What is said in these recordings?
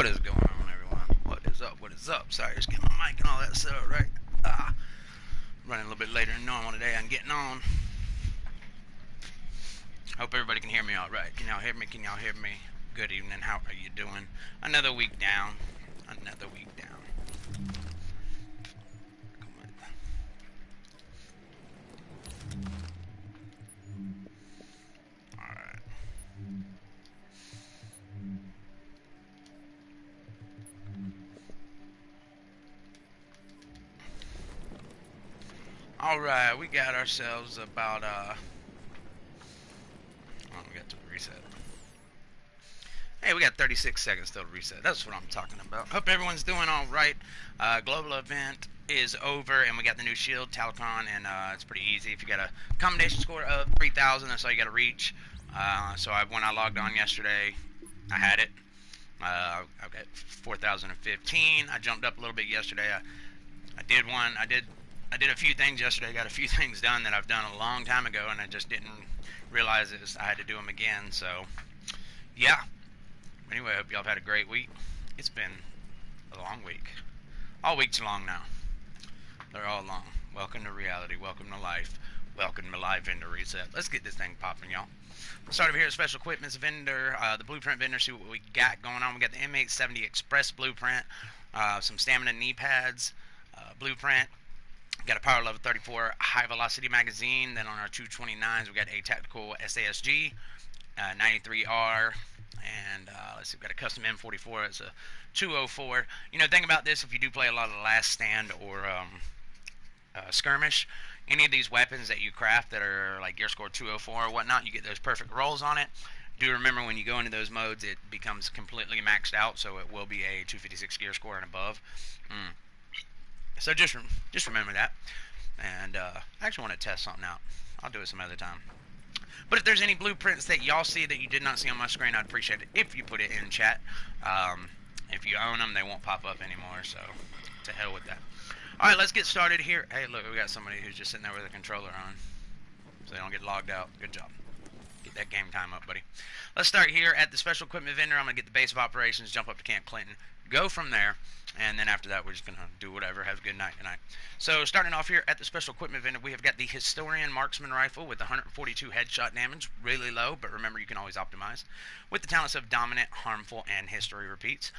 What is going on, everyone? What is up? What is up? Sorry, just getting my mic and all that set up, right? Running a little bit later than normal today. I'm getting on. Hope everybody can hear me all right. Can y'all hear me? Can y'all hear me? Good evening. How are you doing? Another week down. Another week down. Alright. Alright, we got ourselves about, we got to reset. Hey, we got 36 seconds till to reset. That's what I'm talking about. Hope everyone's doing all right. Global event is over, and we got the new shield, Talcon, and it's pretty easy. If you got a commendation score of 3,000, that's all you got to reach. When I logged on yesterday, I had it. I've got 4,015. I jumped up a little bit yesterday. I did a few things yesterday. Got a few things done that I've done a long time ago, and I just didn't realize I had to do them again. So, yeah. Anyway, I hope y'all have had a great week. It's been a long week. All weeks long now. They're all long. Welcome to reality. Welcome to life. Welcome to live vendor reset. Let's get this thing popping, y'all. We'll start over here at Special Equipment's vendor, the Blueprint vendor, see what we got going on. We got the M870 Express Blueprint, some Stamina knee pads, Blueprint. Got a Power Level 34 High Velocity magazine. Then on our 229s, we got a Tactical SASG, 93R. And let's see, we've got a custom M44. It's a 204. You know, the thing about this, if you do play a lot of the Last Stand or Skirmish, any of these weapons that you craft that are like gear score 204 or whatnot, you get those perfect rolls on it. Do remember when you go into those modes, it becomes completely maxed out, so it will be a 256 gear score and above. So just remember that. And I actually want to test something out. I'll do it some other time. But if there's any blueprints that y'all see that you did not see on my screen, I'd appreciate it if you put it in chat. If you own them, they won't pop up anymore, so to hell with that. Alright, let's get started here. Hey, look, we got somebody who's just sitting there with a controller on, so they don't get logged out. Good job. Get that game time up, buddy. Let's start here at the Special Equipment vendor. I'm going to get the base of operations, jump up to Camp Clinton, go from there, and then after that, we're just going to do whatever. Have a good night. Good night. So, starting off here at the Special Equipment vendor, we have got the Historian Marksman Rifle with 142 headshot damage. Really low, but remember, you can always optimize. With the talents of Dominant, Harmful, and History Repeats.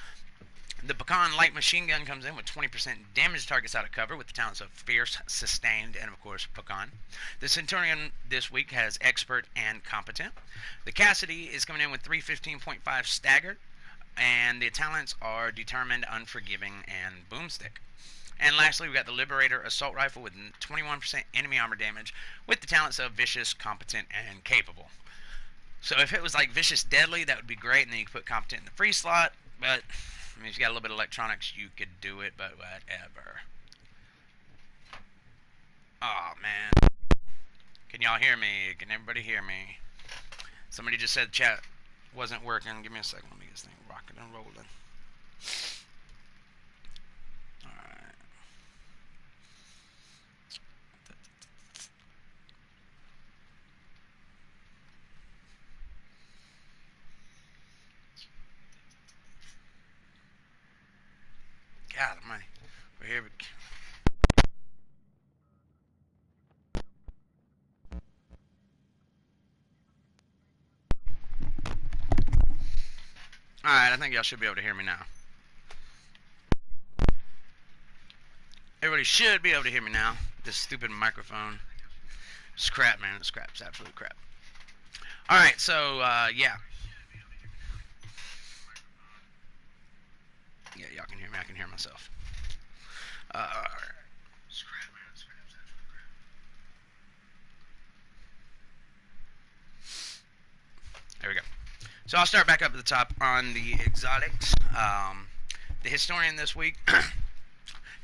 The Pecan Light Machine Gun comes in with 20% damage to targets out of cover with the talents of Fierce, Sustained, and of course Pecan. The Centurion this week has Expert and Competent. The Cassidy is coming in with 315.5 Staggered, and the talents are Determined, Unforgiving, and Boomstick. And lastly, we've got the Liberator Assault Rifle with 21% enemy armor damage with the talents of Vicious, Competent, and Capable. So if it was like Vicious Deadly, that would be great, and then you could put Competent in the free slot, but I mean, if you got a little bit of electronics, you could do it, but whatever. Oh man. Can y'all hear me? Can everybody hear me? Somebody just said chat wasn't working. Give me a second. Let me get this thing rocking and rolling. Alright. God almighty. We're here. Alright, I think y'all should be able to hear me now. Everybody should be able to hear me now. This stupid microphone. It's crap, man. It's crap. It's absolute crap. Alright, so, yeah. Yeah, y'all can hear me. I can hear myself. There we go. So I'll start back up at the top on the exotics. The Historian this week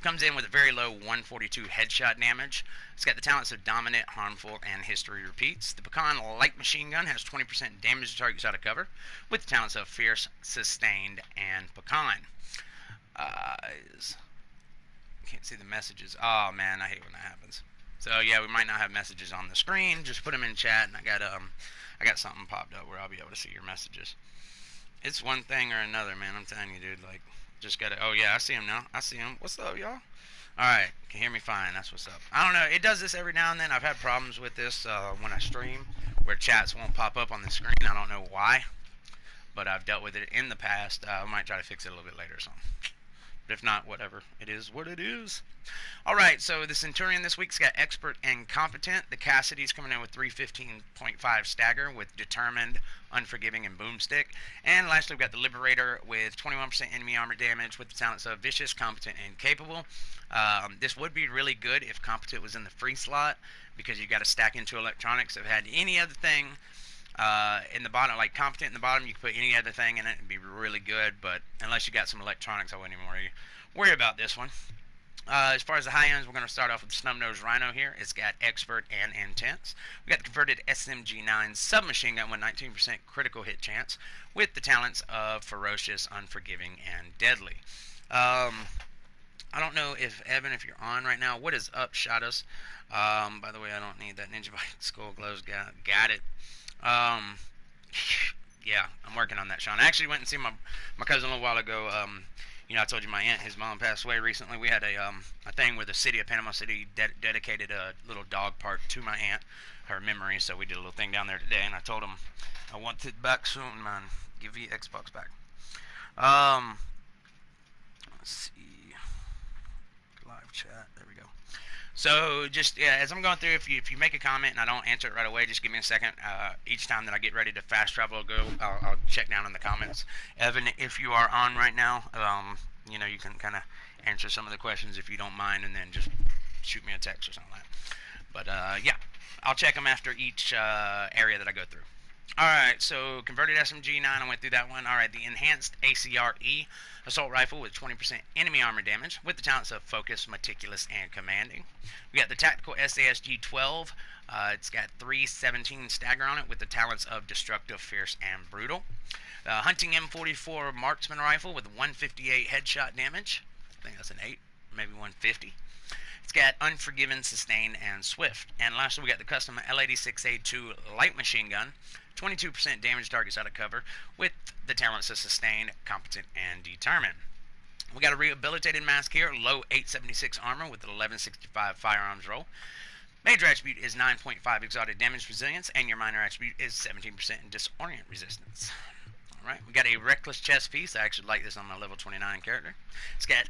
comes in with a very low 142 headshot damage. It's got the talents of Dominant, Harmful, and History Repeats. The Pecan Light Machine Gun has 20% damage to targets out of cover with the talents of Fierce, Sustained, and Pecan. Can't see the messages. Oh man, I hate when that happens. So yeah, we might not have messages on the screen. Just put them in chat, and I got something popped up where I'll be able to see your messages. It's one thing or another, man. I'm telling you, dude. Like, just gotta. Oh yeah, I see him now. I see him. What's up, y'all? All right, can hear me fine. That's what's up. I don't know. It does this every now and then. I've had problems with this when I stream, where chats won't pop up on the screen. I don't know why, but I've dealt with it in the past. I might try to fix it a little bit later or something. But if not, whatever. It is what it is. All right, so the Centurion this week's got Expert and Competent. The Cassidy's coming in with 315.5 Stagger with Determined, Unforgiving, and Boomstick. And lastly, we've got the Liberator with 21% enemy armor damage with the talents of Vicious, Competent, and Capable. This would be really good if Competent was in the free slot because you got to stack into electronics. If it had any other thing in the bottom, like Competent in the bottom, you could put any other thing in it and be really good. But unless you got some electronics, I wouldn't even worry about this one. As far as the high ends, we're going to start off with Snub-Nosed Rhino here. It's got Expert and Intense. We got the converted SMG-9 submachine gun with 19% critical hit chance with the talents of Ferocious, Unforgiving, and Deadly. I don't know if, Evan, if you're on right now, what is up, Shadows? By the way, I don't need that Ninja Bite Skull Glows. Got it. Yeah, I'm working on that, Sean. I actually went and seen my cousin a little while ago. I told you my aunt, his mom passed away recently. We had a thing where the city of Panama City dedicated a little dog park to my aunt, her memory. So we did a little thing down there today, and I told him I want it back soon, man. Give the Xbox back. Let's see, live chat. There we go. So just as I'm going through, if you make a comment and I don't answer it right away, just give me a second. Each time that I get ready to fast travel, I'll check down in the comments. Evan, if you are on right now, you can kind of answer some of the questions if you don't mind, and then just shoot me a text or something like that. But yeah, I'll check them after each area that I go through. Alright, so converted SMG-9, I went through that one. Alright, the enhanced ACRE assault rifle with 20% enemy armor damage with the talents of Focus, Meticulous, and Commanding. We got the tactical SASG-12. It's got 317 stagger on it with the talents of Destructive, Fierce, and Brutal. The Hunting M44 marksman rifle with 158 headshot damage. I think that's an 8, maybe 150. It's got Unforgiven, Sustain, and Swift. And lastly, we got the custom L86A2 light machine gun. 22% damage targets out of cover with the talents of Sustain, Competent, and Determined. We got a rehabilitated mask here, low 876 armor with an 1165 firearms roll. Major attribute is 9.5 exotic damage resilience, and your minor attribute is 17% in disorient resistance. Alright, we got a reckless chest piece. I actually like this on my level 29 character. It's got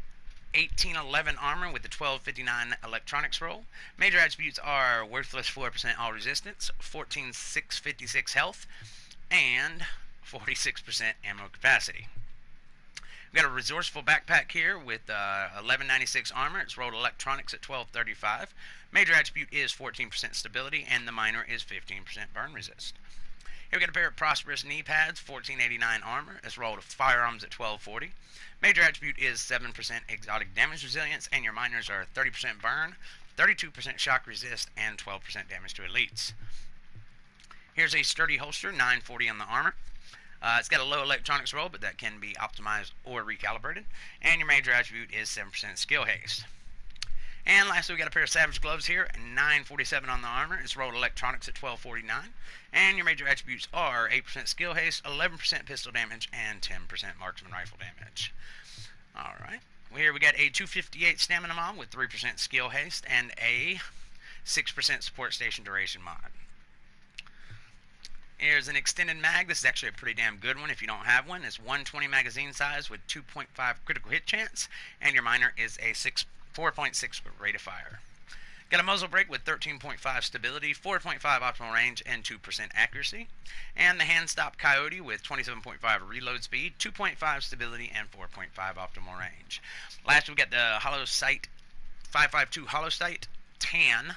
1811 armor with the 1259 electronics roll. Major attributes are worthless 4% all resistance, 14656 health, and 46% ammo capacity. We got a resourceful backpack here with 1196 armor. It's rolled electronics at 1235. Major attribute is 14% stability, and the minor is 15% burn resist. Here we got a pair of prosperous knee pads, 1489 armor. It's rolled firearms at 1240. Major attribute is 7% exotic damage resilience, and your minors are 30% burn, 32% shock resist, and 12% damage to elites. Here's a sturdy holster, 940 on the armor. It's got a low electronics roll, but that can be optimized or recalibrated. And your major attribute is 7% skill haste. And lastly, we got a pair of Savage gloves here, 947 on the armor. It's rolled electronics at 1249. And your major attributes are 8% skill haste, 11% pistol damage, and 10% marksman rifle damage. Alright. Here we got a 258 stamina mod with 3% skill haste and a 6% support station duration mod. Here's an extended mag. This is actually a pretty damn good one if you don't have one. It's 120 magazine size with 2.5 critical hit chance, and your minor is a 4.6 rate of fire. Got a muzzle brake with 13.5 stability, 4.5 optimal range, and 2% accuracy. And the hand stop Coyote with 27.5 reload speed, 2.5 stability, and 4.5 optimal range. Last, we got the Hollow Sight 552 Hollow Sight Tan.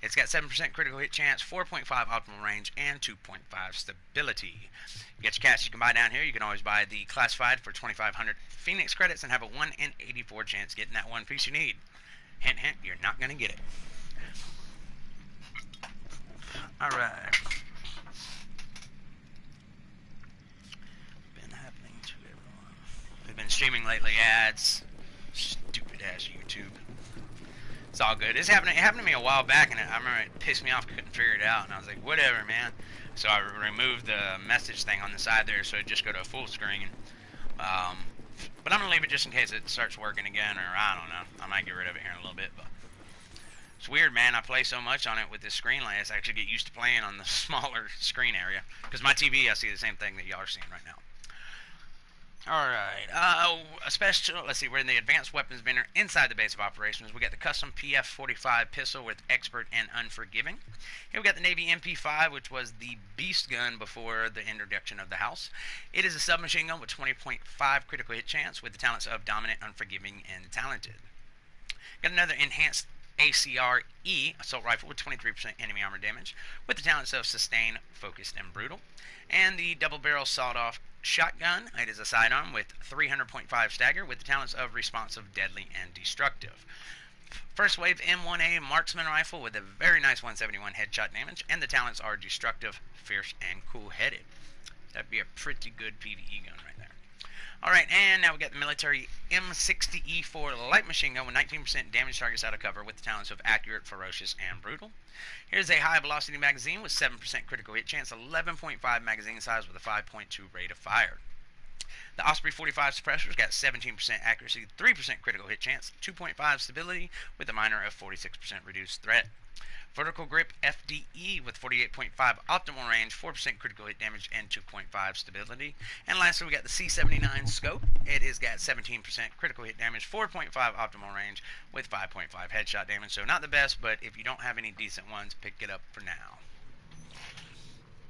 It's got 7% critical hit chance, 4.5 optimal range, and 2.5 stability. You get your cash you can buy down here. You can always buy the Classified for 2,500 Phoenix credits and have a 1 in 84 chance getting that one piece you need. Hint, hint, you're not going to get it. Alright. Been happening to everyone. We've been streaming lately, ads. Stupid ass YouTube. It's all good. It happened to me a while back, and I remember it pissed me off. I couldn't figure it out, and I was like, whatever, man. So I removed the message thing on the side there, so it just go to a full screen. But I'm gonna leave it just in case it starts working again, or I don't know. I might get rid of it here in a little bit. But it's weird, man. I play so much on it with this screen like this. I actually get used to playing on the smaller screen area. Because my TV, I see the same thing that y'all are seeing right now. Alright, a special, let's see, we're in the Advanced Weapons Vendor inside the base of operations. We got the custom PF-45 pistol with Expert and Unforgiving. Here we got the Navy MP5, which was the beast gun before the introduction of the house. It is a submachine gun with 20.5 critical hit chance with the talents of Dominant, Unforgiving, and Talented. Got another enhanced ACR-E assault rifle with 23% enemy armor damage with the talents of Sustain, Focused, and Brutal. And the double barrel sawed-off shotgun. It is a sidearm with 300.5 stagger with the talents of Responsive, Deadly, and Destructive. First wave M1A marksman rifle with a very nice 171 headshot damage, and the talents are Destructive, Fierce, and Cool-headed. That'd be a pretty good PvE gun right there. Alright, and now we got the military M60E4 light machine gun with 19% damage targets out of cover with the talents of Accurate, Ferocious, and Brutal. Here's a high velocity magazine with 7% critical hit chance, 11.5 magazine size with a 5.2 rate of fire. The Osprey 45 suppressor's got 17% accuracy, 3% critical hit chance, 2.5 stability with a minor of 46% reduced threat. Vertical grip FDE with 48.5 optimal range, 4% critical hit damage, and 2.5 stability. And lastly, we got the C79 scope. It has got 17% critical hit damage, 4.5 optimal range, with 5.5 headshot damage. So not the best, but if you don't have any decent ones, pick it up for now.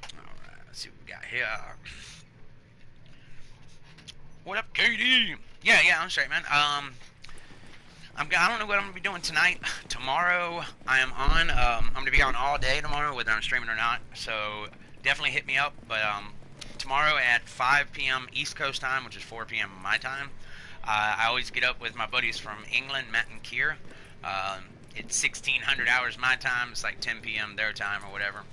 Alright, let's see what we got here. What up, KD? Yeah, I'm straight, man. I don't know what I'm going to be doing tonight. Tomorrow, I am on. I'm going to be on all day tomorrow, whether I'm streaming or not. So, definitely hit me up. But tomorrow at 5 p.m. East Coast time, which is 4 p.m. my time, I always get up with my buddies from England, Matt and Kier. It's 1600 hours my time. It's like 10 p.m. their time or whatever.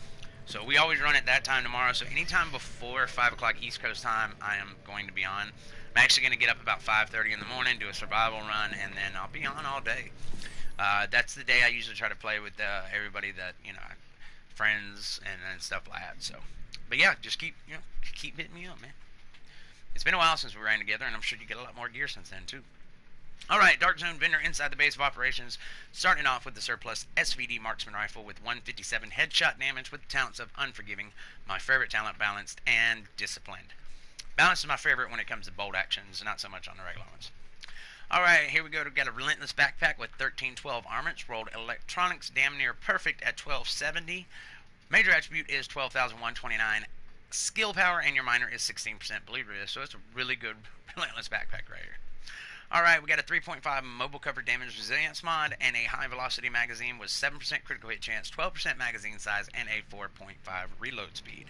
So, we always run at that time tomorrow. So, anytime before 5 o'clock East Coast time, I am going to be on. I'm actually going to get up about 5:30 in the morning, do a survival run, and then I'll be on all day. That's the day I usually try to play with everybody that, friends and stuff like that. So, but yeah, just keep hitting me up, man. It's been a while since we ran together, and I'm sure you get a lot more gear since then too. All right, Dark Zone Vendor inside the base of operations, starting off with the surplus SVD marksman rifle with 157 headshot damage with the talents of Unforgiving, my favorite talent, Balanced, and Disciplined. Balance is my favorite when it comes to bolt actions, not so much on the regular ones. Alright, here we go. We've got a Relentless backpack with 1312 armor. It's rolled electronics damn near perfect at 1270. Major attribute is 12,129. Skill power and your minor is 16% bleed resist, so it's a really good Relentless backpack right here. Alright, we got a 3.5 mobile cover damage resilience mod and a high velocity magazine with 7% critical hit chance, 12% magazine size, and a 4.5 reload speed.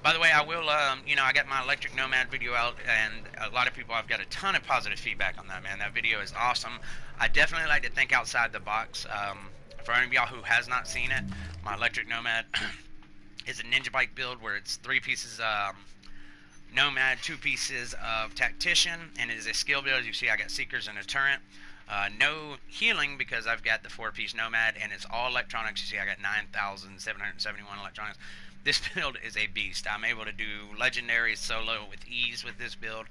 By the way, I will, I got my Electric Nomad video out, and a lot of people, I've got a ton of positive feedback on that, man. That video is awesome. I definitely like to think outside the box. For any of y'all who has not seen it, my Electric Nomad is a ninja bike build where it's 3 pieces Nomad, 2 pieces of Tactician, and it is a skill build. As you see, I got Seekers and a Turret. No healing because I've got the 4-piece Nomad, and it's all electronics. You see, I got 9,771 electronics. This build is a beast. I'm able to do legendary solo with ease with this build.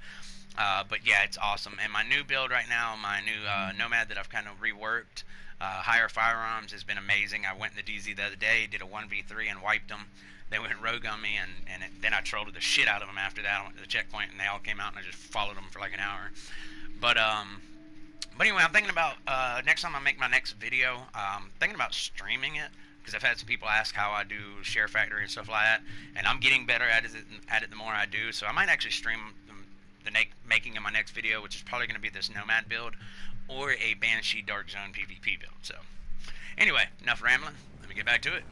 But yeah, it's awesome. And my new build right now, my new Nomad that I've kind of reworked, higher firearms, has been amazing. I went in the DZ the other day, did a 1v3 and wiped them. They went rogue on me, and then I trolled the shit out of them after that. I went to the checkpoint, and they all came out, and I just followed them for like an hour. But anyway, I'm thinking about, next time I make my next video, thinking about streaming it. Because I've had some people ask how I do Share Factory and stuff like that, and I'm getting better at it the more I do. So I might actually stream the making of my next video, which is probably going to be this Nomad build or a Banshee Dark Zone PvP build. So anyway, enough rambling. Let me get back to it.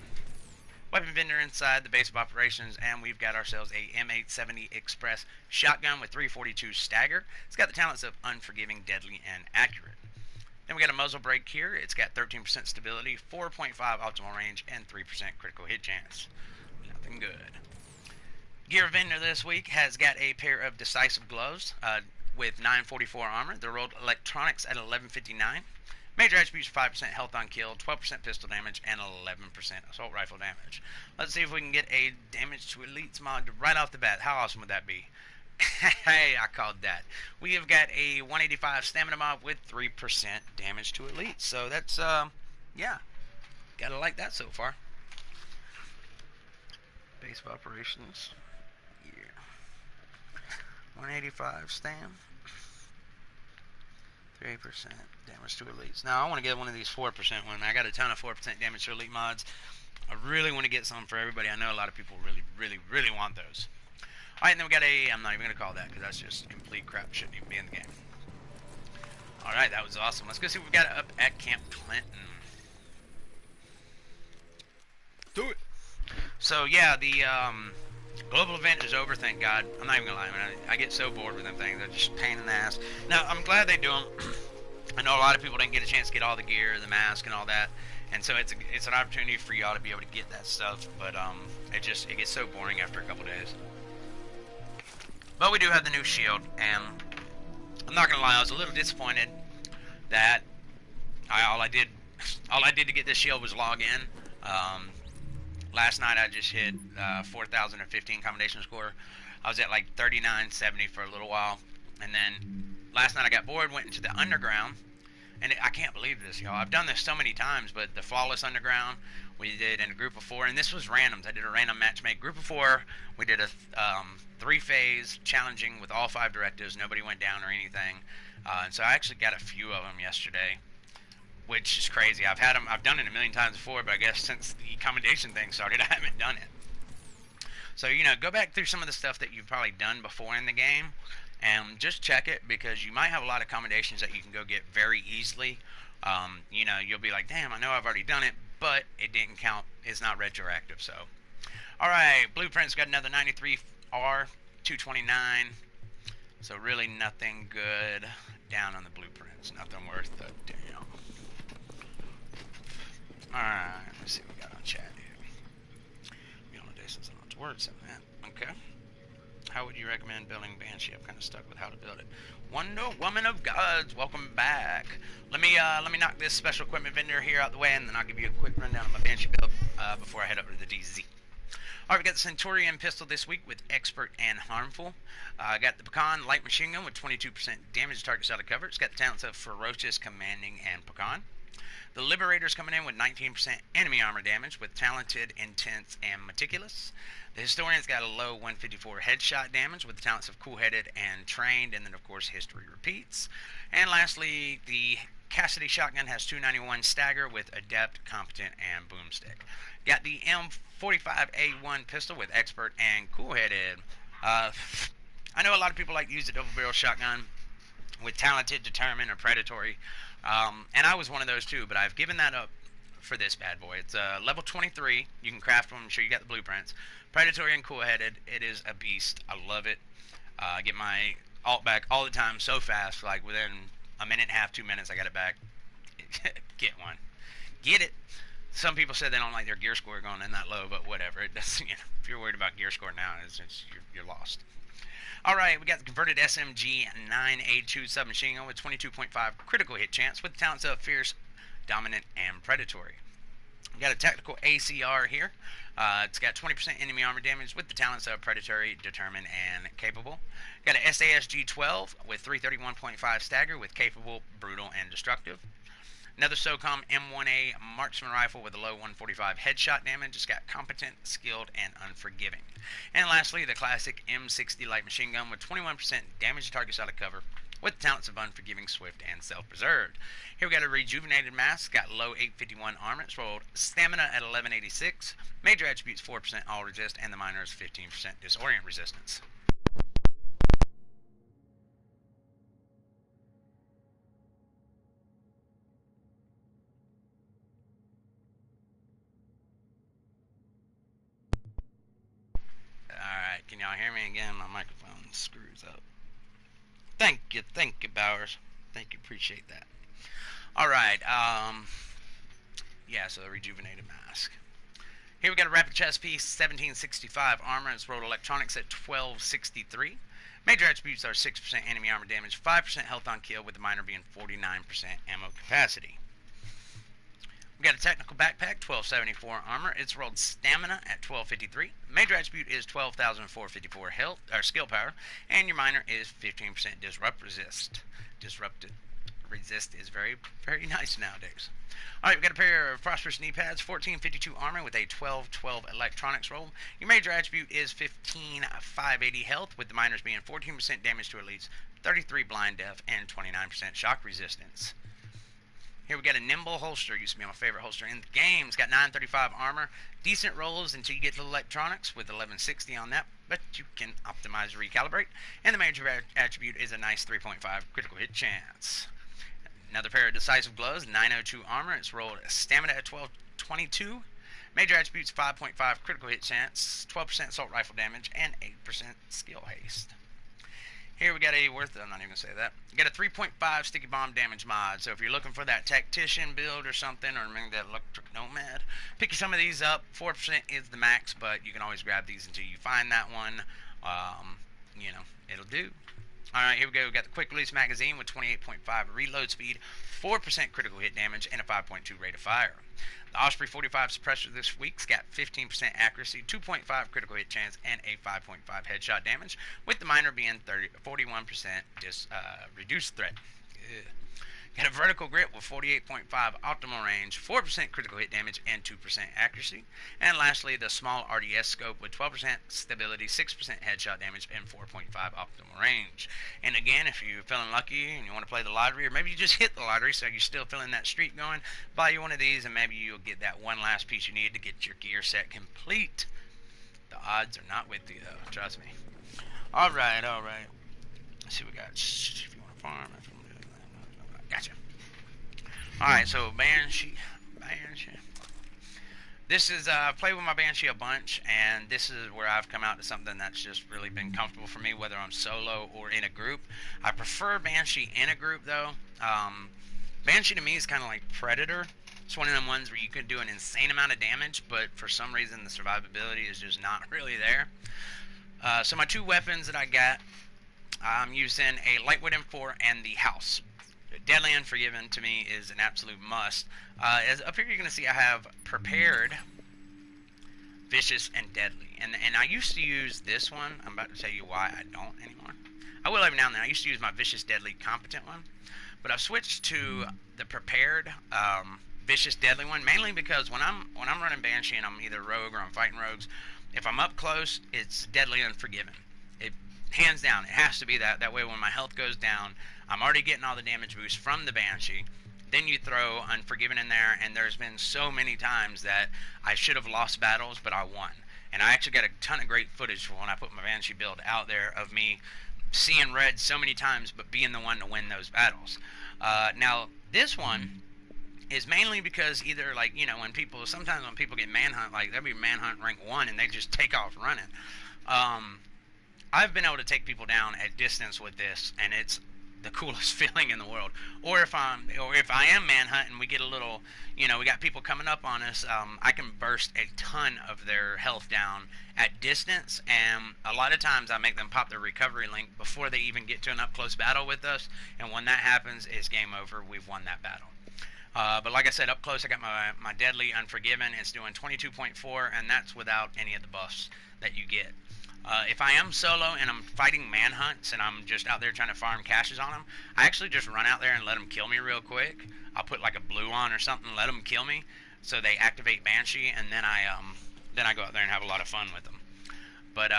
Weapon vendor inside the base of operations, and we've got ourselves a M870 Express shotgun with 342 stagger. It's got the talents of Unforgiving, Deadly, and Accurate. Then we got a muzzle brake here. It's got 13% stability, 4.5 optimal range, and 3% critical hit chance. Nothing good. Gear vendor this week has got a pair of decisive gloves with 944 armor. They're rolled electronics at 1159. Major attributes 5% health on kill, 12% pistol damage, and 11% assault rifle damage. Let's see if we can get a damage to elites mod right off the bat. How awesome would that be? Hey, I called that. We have got a 185 stamina mob with 3% damage to elites. So that's, yeah. Gotta like that so far. Base of operations. Yeah. 185 stam. 3% damage to elites. Now, I want to get one of these 4% ones. I got a ton of 4% damage to elite mods. I really want to get some for everybody. I know a lot of people really want those. Alright, and then we got a... I'm not even going to call that because that's just complete crap. Shouldn't even be in the game. Alright, that was awesome. Let's go see what we got up at Camp Clinton. Do it! So, yeah, the global event is over, thank God. I'm not even going to lie. I get so bored with them things. They're just a pain in the ass. Now, I'm glad they do them. I know a lot of people didn't get a chance to get all the gear, the mask, and all that. And so it's an opportunity for y'all to be able to get that stuff. But it gets so boring after a couple days. But we do have the new shield, and I'm not gonna lie, I was a little disappointed that all I did to get this shield was log in. Last night I just hit 4,015 combination score. I was at like 3970 for a little while, and then last night I got bored, went into the underground, and I can't believe this, y'all. I've done this so many times, but the flawless underground we did in a group of 4, and this was randoms. I did a random matchmake group of 4. We did a 3-phase challenging with all 5 directives. Nobody went down or anything, and so I actually got a few of them yesterday, which is crazy. I've done it a million times before, but I guess since the commendation thing started, I haven't done it. So, you know, go back through some of the stuff that you've probably done before in the game, and just check it, because you might have a lot of commendations that you can go get very easily. You know, you'll be like, damn, I know I've already done it, but it didn't count. It's not retroactive. So, alright, Blueprint's got another 93R, 229. So really nothing good down on the blueprints. Nothing worth the damn. Alright, let's see what we got on chat here. Be on a day since I don't have to work, so that. Okay. How would you recommend building Banshee? I'm kind of stuck with how to build it. Wonder Woman of Gods, welcome back. Let me knock this special equipment vendor here out the way, and then I'll give you a quick rundown of my Banshee build before I head over to the DZ. Alright, we got the Centurion pistol this week with Expert and Harmful. I got the Pecan light machine gun with 22% damage to targets out of cover. It's got the talents of Ferocious, Commanding, and Pecan. The Liberator's coming in with 19% enemy armor damage with Talented, Intense, and Meticulous. The Historian's got a low 154 headshot damage with the talents of Cool-Headed and Trained, and then of course History Repeats. And lastly, the Cassidy shotgun has 291 stagger with Adept, Competent, and Boomstick. Got the M45A1 pistol with Expert and Cool-Headed. I know a lot of people like to use the double barrel shotgun with Talented, Determined, or Predatory. And I was one of those too, but I've given that up for this bad boy. It's level 23. You can craft them. I'm sure you got the blueprints. Predatory and Cool-Headed. It is a beast. I love it. I get my alt back all the time so fast. Like within a minute and a half, 2 minutes, I got it back. Get one. Get it. Some people said they don't like their gear score going in that low, but whatever. It does. You know, if you're worried about gear score now, you're lost. Alright, we got the converted SMG 9A2 submachine gun with 22.5 critical hit chance with the talents of Fierce, Dominant, and Predatory. We got a tactical ACR here. It's got 20% enemy armor damage with the talents of Predatory, Determined, and Capable. Got an SASG-12 with 331.5 stagger with Capable, Brutal, and Destructive. Another SOCOM M1A marksman rifle with a low 145 headshot damage. It's got Competent, Skilled, and Unforgiving. And lastly, the classic M60 light machine gun with 21% damage to targets out of cover with the talents of Unforgiving, Swift, and Self-Preserved. Here we got a rejuvenated mask. Got low 851 armor. It's rolled stamina at 1186. Major attributes 4% all resist, and the minor is 15% disorient resistance. Alright, can y'all hear me again? My microphone screws up. Thank you, Bowers. Thank you, appreciate that. Alright, yeah, so the rejuvenated mask. Here we got a rapid chest piece, 1765 armor. It's rolled electronics at 1263. Major attributes are 6% enemy armor damage, 5% health on kill, with the minor being 49% ammo capacity. We got a technical backpack, 1274 armor. It's rolled stamina at 1253. Major attribute is 12,454 health or skill power, and your minor is 15% disrupt resist. Disrupted resist is very, very nice nowadays. Alright, we've got a pair of prosperous knee pads, 1452 armor with a 1212 electronics roll. Your major attribute is 15,580 health, with the minors being 14% damage to elites, 33 blind deaf, and 29% shock resistance. Here we got a nimble holster, used to be my favorite holster in the game. It's got 935 armor, decent rolls until you get to the electronics with 1160 on that, but you can optimize or recalibrate. And the major attribute is a nice 3.5 critical hit chance. Another pair of decisive gloves, 902 armor. It's rolled stamina at 1222. Major attributes 5.5 critical hit chance, 12% assault rifle damage, and 8% skill haste. Here we got a I'm not even going to say that. We got a 3.5 sticky bomb damage mod. So if you're looking for that tactician build or something, or maybe that electric nomad, pick some of these up. 4% is the max, but you can always grab these until you find that one. You know, it'll do. Alright, here we go. We got the quick release magazine with 28.5 reload speed, 4% critical hit damage, and a 5.2 rate of fire. The Osprey 45 suppressor this week's got 15% accuracy, 2.5 critical hit chance, and a 5.5 headshot damage, with the minor being 41% reduced threat. Ugh. Got a vertical grip with 48.5 optimal range, 4% critical hit damage, and 2% accuracy. And lastly, the small RDS scope with 12% stability, 6% headshot damage, and 4.5 optimal range. And again, if you're feeling lucky and you want to play the lottery, or maybe you just hit the lottery so you're still feeling that streak going, buy you one of these and maybe you'll get that one last piece you need to get your gear set complete. The odds are not with you though, trust me. Alright. Let's see what we got. If you want to farm, gotcha. Alright, so Banshee. This is, I've played with my Banshee a bunch, and this is where I've come out to something that's just really been comfortable for me, whether I'm solo or in a group. I prefer Banshee in a group, though. Banshee to me is kind of like Predator. It's one of them ones where you can do an insane amount of damage, but for some reason the survivability is just not really there. So my two weapons that I got, I'm using a Lightwood M4 and the House. Deadly Unforgiven to me is an absolute must. As up here you're going to see I have Prepared, Vicious, and Deadly. And I used to use this one. I'm about to tell you why I don't anymore. I will every now and then. I used to use my Vicious, Deadly, Competent one. But I've switched to the Prepared, Vicious, Deadly one, mainly because when I'm running Banshee and I'm either rogue or I'm fighting rogues, if I'm up close, it's Deadly Unforgiven. Hands down, it has to be that. That way when my health goes down, I'm already getting all the damage boost from the Banshee. Then you throw Unforgiven in there, and there's been so many times that I should have lost battles, but I won. And I actually got a ton of great footage for when I put my Banshee build out there of me seeing red so many times, but being the one to win those battles. Now, this one is mainly because either, like, you know, sometimes when people get manhunt, like, they'll be manhunt rank 1, and they just take off running. I've been able to take people down at distance with this, and it's the coolest feeling in the world. Or if I am manhunting, we get a little, you know, we got people coming up on us, I can burst a ton of their health down at distance, and a lot of times I make them pop their recovery link before they even get to an up-close battle with us, and when that happens, it's game over. We've won that battle. But like I said, up close I got my Deadly Unforgiven. It's doing 22.4, and that's without any of the buffs that you get. If I am solo and I'm fighting manhunts and I'm just out there trying to farm caches on them, I actually just run out there and let them kill me real quick. I'll put like a blue on or something, let them kill me, so they activate Banshee, and then I go out there and have a lot of fun with them. But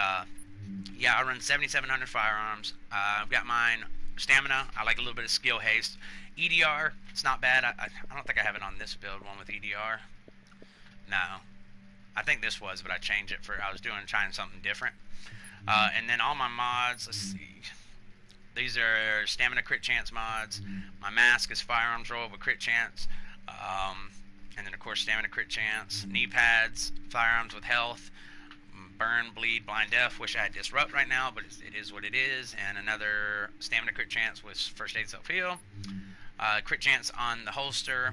yeah, I run 7,700 firearms. I've got mine stamina. I like a little bit of skill haste. EDR, it's not bad. I don't think I have it on this build, one with EDR. No. I think this was, but I changed it I was trying something different. And then all my mods, let's see. These are stamina crit chance mods. My mask is firearms roll with crit chance. And then of course stamina crit chance. Knee pads, firearms with health. Burn, bleed, blind, deaf. Wish I had disrupt right now, but it is what it is. And another stamina crit chance with first aid self heal. Crit chance on the holster.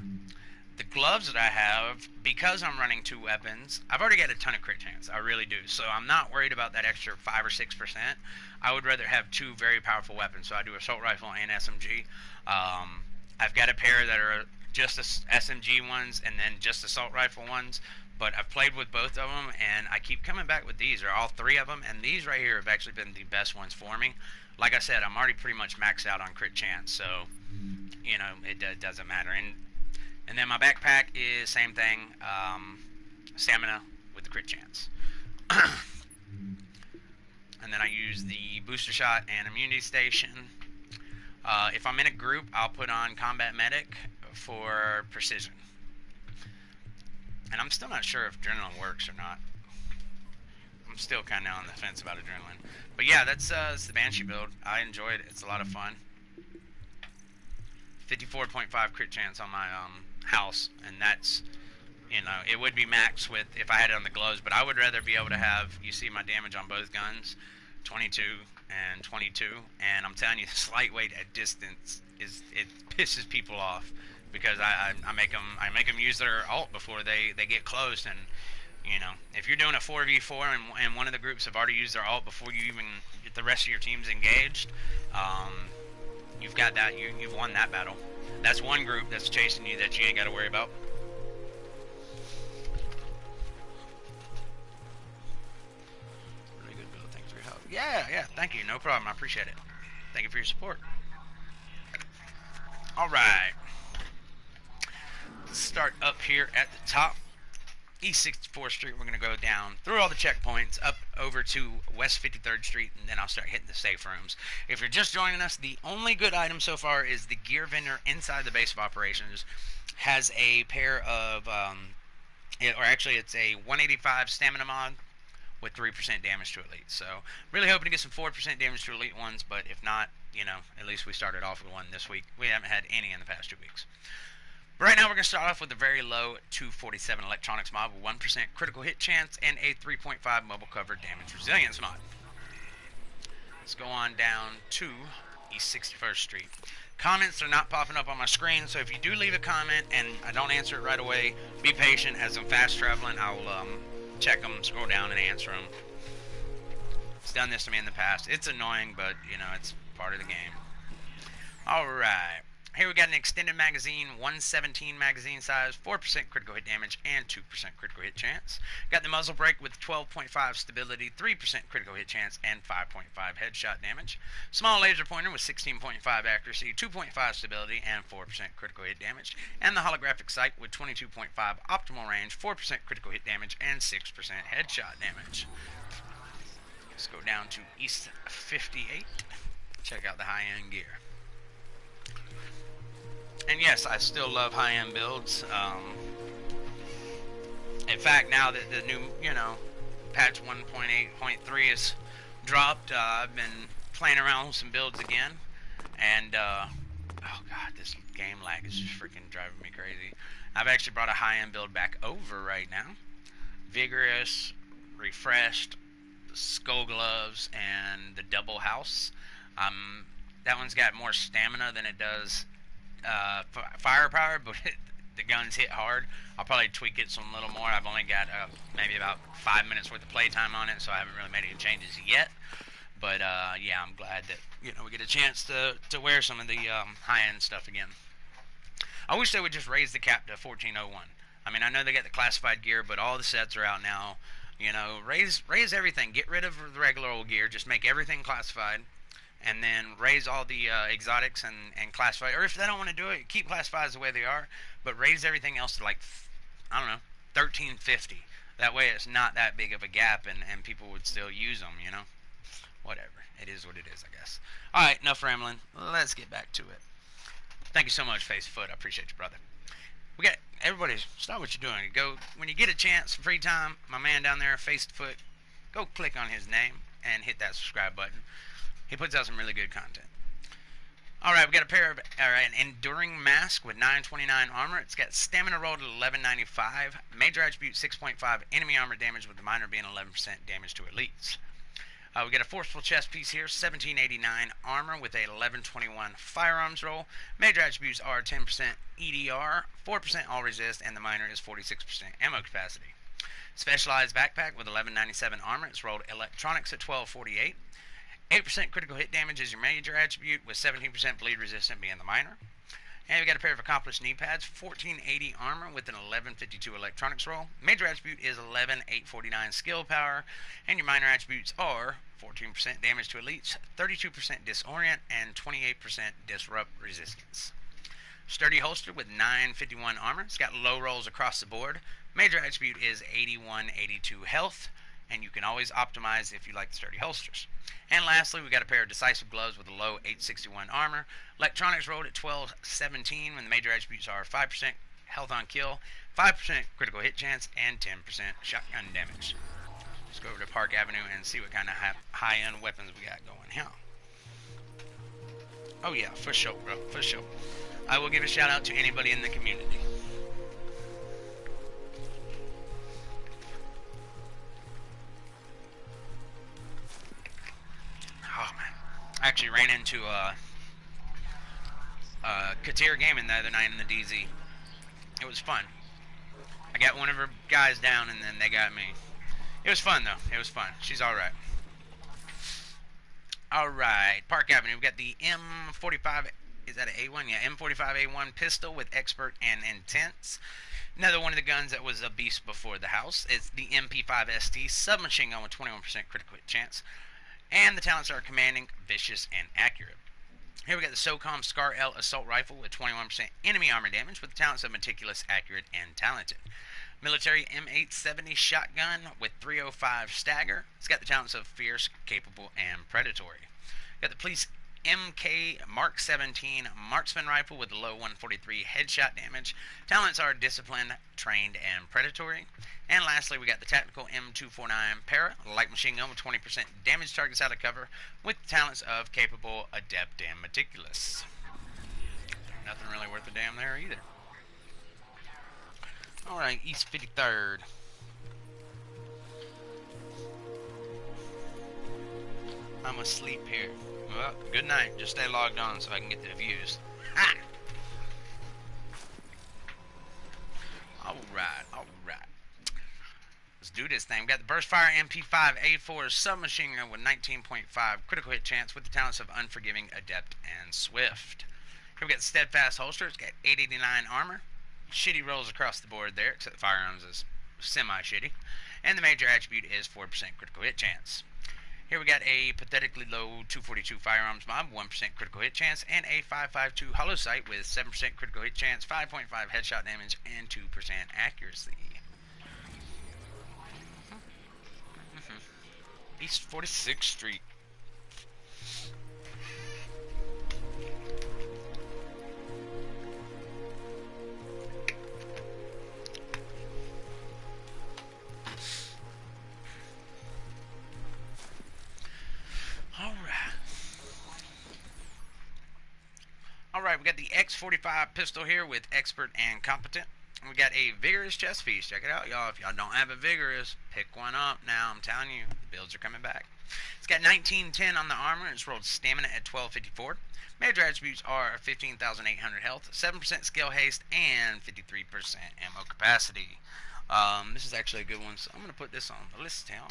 The gloves that I have, because I'm running two weapons, I've already got a ton of crit chance. I really do. So I'm not worried about that extra 5 or 6%. I would rather have two very powerful weapons. So I do assault rifle and SMG. I've got a pair that are just the SMG ones and then just assault rifle ones. But I've played with both of them, and I keep coming back with these, or all three of them, and these right here have actually been the best ones for me. Like I said, I'm already pretty much maxed out on crit chance, so, you know, it doesn't matter. And then my backpack is same thing, stamina with the crit chance. And then I use the booster shot and immunity station. If I'm in a group, I'll put on combat medic for precision. And I'm still not sure if adrenaline works or not. I'm still kind of on the fence about adrenaline. But yeah, that's the Banshee build. I enjoy it. It's a lot of fun. 54.5 crit chance on my house, and that's, you know, it would be max with if I had it on the gloves, but I would rather be able to have, you see my damage on both guns, 22 and 22, and I'm telling you, this lightweight at distance it pisses people off, because I make them use their ult before they get close. And you know, if you're doing a 4v4 and one of the groups have already used their ult before you even get the rest of your team's engaged, you've got that, you've won that battle. That's one group that's chasing you that you ain't got to worry about. Really good build. Thanks for your help. Yeah, thank you. No problem. I appreciate it. Thank you for your support. Alright. Let's start up here at the top. East 64th Street, we're going to go down through all the checkpoints, up over to West 53rd Street, and then I'll start hitting the safe rooms. If you're just joining us, the only good item so far is the gear vendor inside the base of operations has a pair of, or actually it's a 185 stamina mod with 3% damage to elite. So really hoping to get some 4% damage to elite ones, but if not, you know, at least we started off with one this week. We haven't had any in the past 2 weeks. But right now we're going to start off with a very low 247 electronics mod with 1% critical hit chance and a 3.5 mobile cover damage resilience mod. Let's go on down to East 61st Street. Comments are not popping up on my screen, so if you do leave a comment and I don't answer it right away, be patient. As I'm fast traveling, I'll check them, scroll down, and answer them. It's done this to me in the past. It's annoying, but, you know, it's part of the game. Alright. Here we got an extended magazine, 117 magazine size, 4% critical hit damage, and 2% critical hit chance. Got the muzzle brake with 12.5 stability, 3% critical hit chance, and 5.5 headshot damage. Small laser pointer with 16.5 accuracy, 2.5 stability, and 4% critical hit damage. And the holographic sight with 22.5 optimal range, 4% critical hit damage, and 6% headshot damage. Let's go down to East 58. Check out the high-end gear. And yes, I still love high-end builds. In fact, now that the new, you know, patch 1.8.3 is dropped, I've been playing around with some builds again. And, oh god, this game lag is just freaking driving me crazy. I've actually brought a high-end build back over right now. Vigorous, refreshed, skull gloves, and the double house. That one's got more stamina than it does firepower, but the guns hit hard. I'll probably tweak it some little more. I've only got maybe about 5 minutes worth of playtime on it, so I haven't really made any changes yet. But yeah, I'm glad that, you know, we get a chance to wear some of the high-end stuff again. I wish they would just raise the cap to 1401. I mean, I know they got the classified gear, but all the sets are out now. You know, raise everything. Get rid of the regular old gear. Just make everything classified. And then raise all the exotics and classify, or if they don't want to do it, keep classifieds the way they are, but raise everything else to, like, I don't know, 1350. That way it's not that big of a gap, and people would still use them, you know? Whatever. It is what it is, I guess. Alright, enough rambling. Let's get back to it. Thank you so much, Facefoot. I appreciate you, brother. We got, everybody, stop what you're doing. Go, when you get a chance, free time, my man down there, Facefoot, go click on his name and hit that subscribe button. He puts out some really good content. Alright, we got a pair of an Enduring Mask with 929 armor. It's got stamina roll at 1195, major attribute 6.5, enemy armor damage, with the minor being 11% damage to elites. We got a Forceful Chest piece here, 1789 armor with a 1121 firearms roll. Major attributes are 10% EDR, 4% all resist, and the minor is 46% ammo capacity. Specialized backpack with 1197 armor. It's rolled electronics at 1248. 8% critical hit damage is your major attribute, with 17% bleed resistant being the minor. And we got a pair of accomplished knee pads, 1480 armor with an 1152 electronics roll. Major attribute is 11849 skill power, and your minor attributes are 14% damage to elites, 32% disorient, and 28% disrupt resistance. Sturdy holster with 951 armor. It's got low rolls across the board. Major attribute is 8182 health, and you can always optimize if you like the sturdy holsters. And lastly, we got a pair of decisive gloves with a low 861 armor. Electronics rolled at 1217 when the major attributes are 5% health on kill, 5% critical hit chance, and 10% shotgun damage. Let's go over to Park Avenue and see what kind of high-end weapons we got going here. Oh yeah, for sure, bro, for sure. I will give a shout out to anybody in the community. Oh man, I actually ran into Katir Gaming the other night in the DZ. It was fun. I got one of her guys down, and then they got me. It was fun though. It was fun. She's all right. All right, Park Avenue. We got the M45. Is that an A1? Yeah, M45A1 pistol with expert and intense. Another one of the guns that was a beast before the house is the MP5ST submachine gun with 21% critical hit chance. And the talents are commanding, vicious, and accurate. Here we got the SOCOM Scar L assault rifle with 21% enemy armor damage with the talents of meticulous, accurate, and talented. Military M870 shotgun with 305 stagger. It's got the talents of fierce, capable, and predatory. Got the police MK Mark 17 marksman rifle with a low 143 headshot damage. Talents are disciplined, trained, and predatory. And lastly, we got the tactical M249 para light machine gun with 20% damage targets out of cover with talents of capable, adept, and meticulous. Nothing really worth a damn there either. Alright, East 53rd. I'm asleep here. Well, good night. Just stay logged on so I can get the views. Ha! Alright, alright. Let's do this thing. We got the Burstfire MP5A4 submachine gun with 19.5 critical hit chance with the talents of Unforgiving, Adept, and Swift. Here we got the Steadfast holster. It's got 889 armor. Shitty rolls across the board there, except the firearms is semi-shitty. And the major attribute is 4% critical hit chance. Here we got a pathetically low 242 firearms mob, 1% critical hit chance, and a 552 hollow sight with 7% critical hit chance, 5.5 headshot damage, and 2% accuracy. East 46th Street. Alright, we got the X45 pistol here with expert and competent. We got a vigorous chest piece. Check it out, y'all. If y'all don't have a vigorous, pick one up now. I'm telling you, the builds are coming back. It's got 1910 on the armor. It's rolled stamina at 1254. Major attributes are 15,800 health, 7% skill haste, and 53% ammo capacity. This is actually a good one, so I'm going to put this on the list now.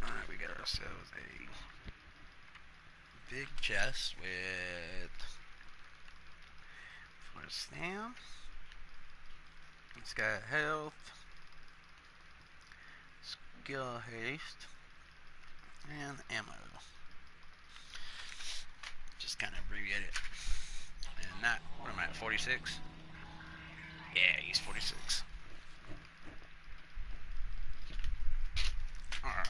Alright, we got ourselves a big chest with force down. It's got health, skill haste, and ammo. Just kind of abbreviate it. And that, what am I at, 46? Yeah, he's 46. Alright.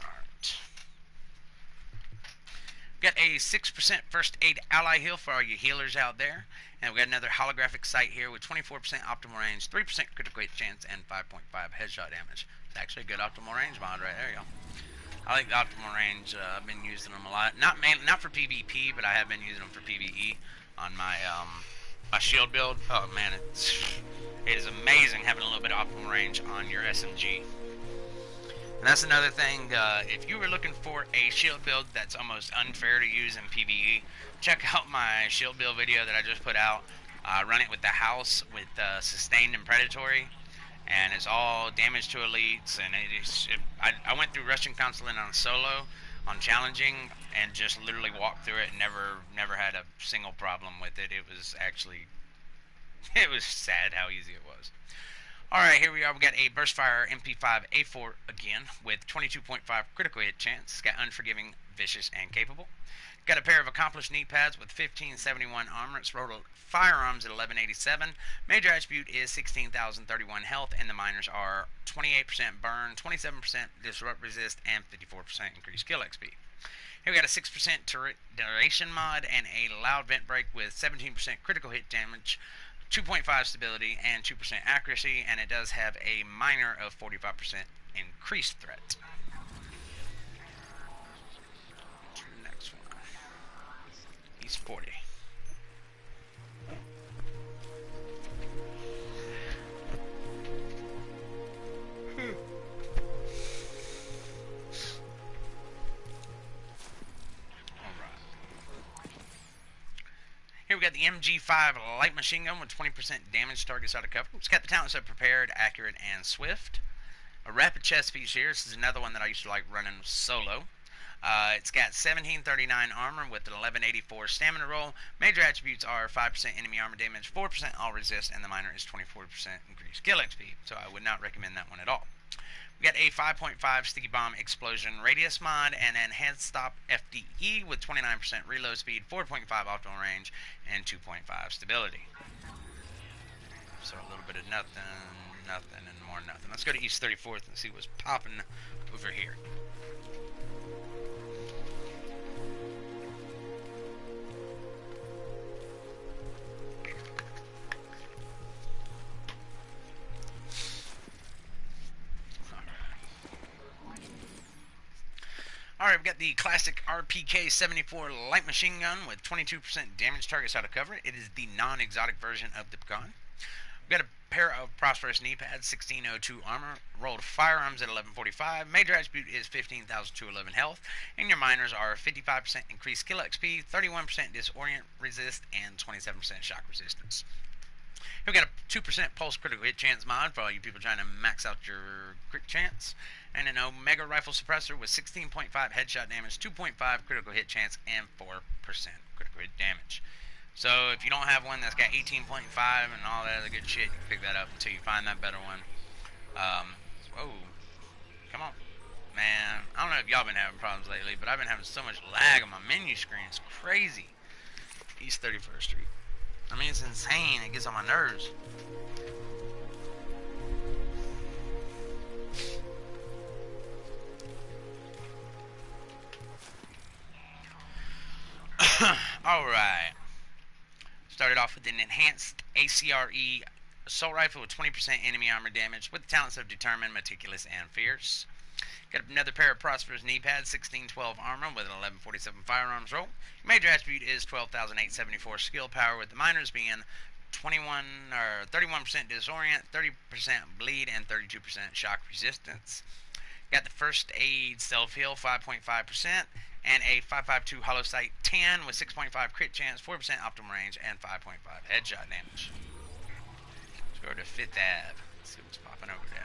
Got a 6% first aid ally heal for all you healers out there. And we got another holographic sight here with 24% optimal range, 3% critical hit chance, and 5.5 headshot damage. It's actually a good optimal range mod right there, y'all. I like the optimal range. I've been using them a lot. Not for PvP, but I have been using them for PvE on my my shield build. Oh man, it is amazing having a little bit of optimal range on your SMG. And that's another thing, if you were looking for a shield build that's almost unfair to use in PvE, check out my shield build video that I just put out. Run it with the house with sustained and predatory, and it's all damage to elites. And I went through Russian Consulate on solo, on challenging, and just literally walked through it and never had a single problem with it. It was actually it was sad how easy it was. Alright, here we are. We got a Burstfire MP5A4 again with 22.5 critical hit chance. It's got Unforgiving, Vicious, and Capable. Got a pair of Accomplished knee pads with 1571 armor. It's rolled firearms at 1187. Major attribute is 16,031 health, and the minors are 28% burn, 27% disrupt resist, and 54% increased kill XP. Here we got a 6% duration mod and a loud vent break with 17% critical hit damage, 2.5 stability, and 2% accuracy, and it does have a minor of 45% increased threat. To the next one. He's 40. Here we got the MG5 light machine gun with 20% damage targets out of cover. It's got the talents of prepared, accurate, and swift. A rapid chest piece here. This is another one that I used to like running solo. It's got 1739 armor with an 1184 stamina roll. Major attributes are 5% enemy armor damage, 4% all resist, and the minor is 24% increased kill XP. So I would not recommend that one at all. We got a 5.5 sticky bomb explosion radius mod and an enhanced stop FDE with 29% reload speed, 4.5 optimal range, and 2.5 stability. So a little bit of nothing, and more nothing. Let's go to East 34th and see what's popping over here. Alright, we've got the classic RPK-74 light machine gun with 22% damage targets out of cover. It is the non-exotic version of the gun. We've got a pair of Prosperous knee pads, 1602 armor, rolled firearms at 1145. Major attribute is 15,211 health, and your minors are 55% increased kill XP, 31% disorient resist, and 27% shock resistance. We've got a 2% pulse critical hit chance mod for all you people trying to max out your crit chance. And an Omega rifle suppressor with 16.5 headshot damage, 2.5 critical hit chance, and 4% critical hit damage. So if you don't have one that's got 18.5 and all that other good shit, you can pick that up until you find that better one. Whoa. Come on. Man, I don't know if y'all been having problems lately, but I've been having so much lag on my menu screen. It's crazy. East 31st Street. I mean, it's insane. It gets on my nerves. Alright. Started off with an enhanced ACRE assault rifle with 20% enemy armor damage with the talents of Determined, Meticulous, and Fierce. Got another pair of Prosperous knee pads, 1612 armor with an 1147 firearms roll. Major attribute is 12,874 skill power, with the minors being 31% disorient, 30% bleed, and 32% shock resistance. Got the first aid self heal 5.5%, and a 5.52 hollow sight 10 with 6.5 crit chance, 4% optimal range, and 5.5 headshot damage. Let's go to 5th Ave. Let's see what's popping over there.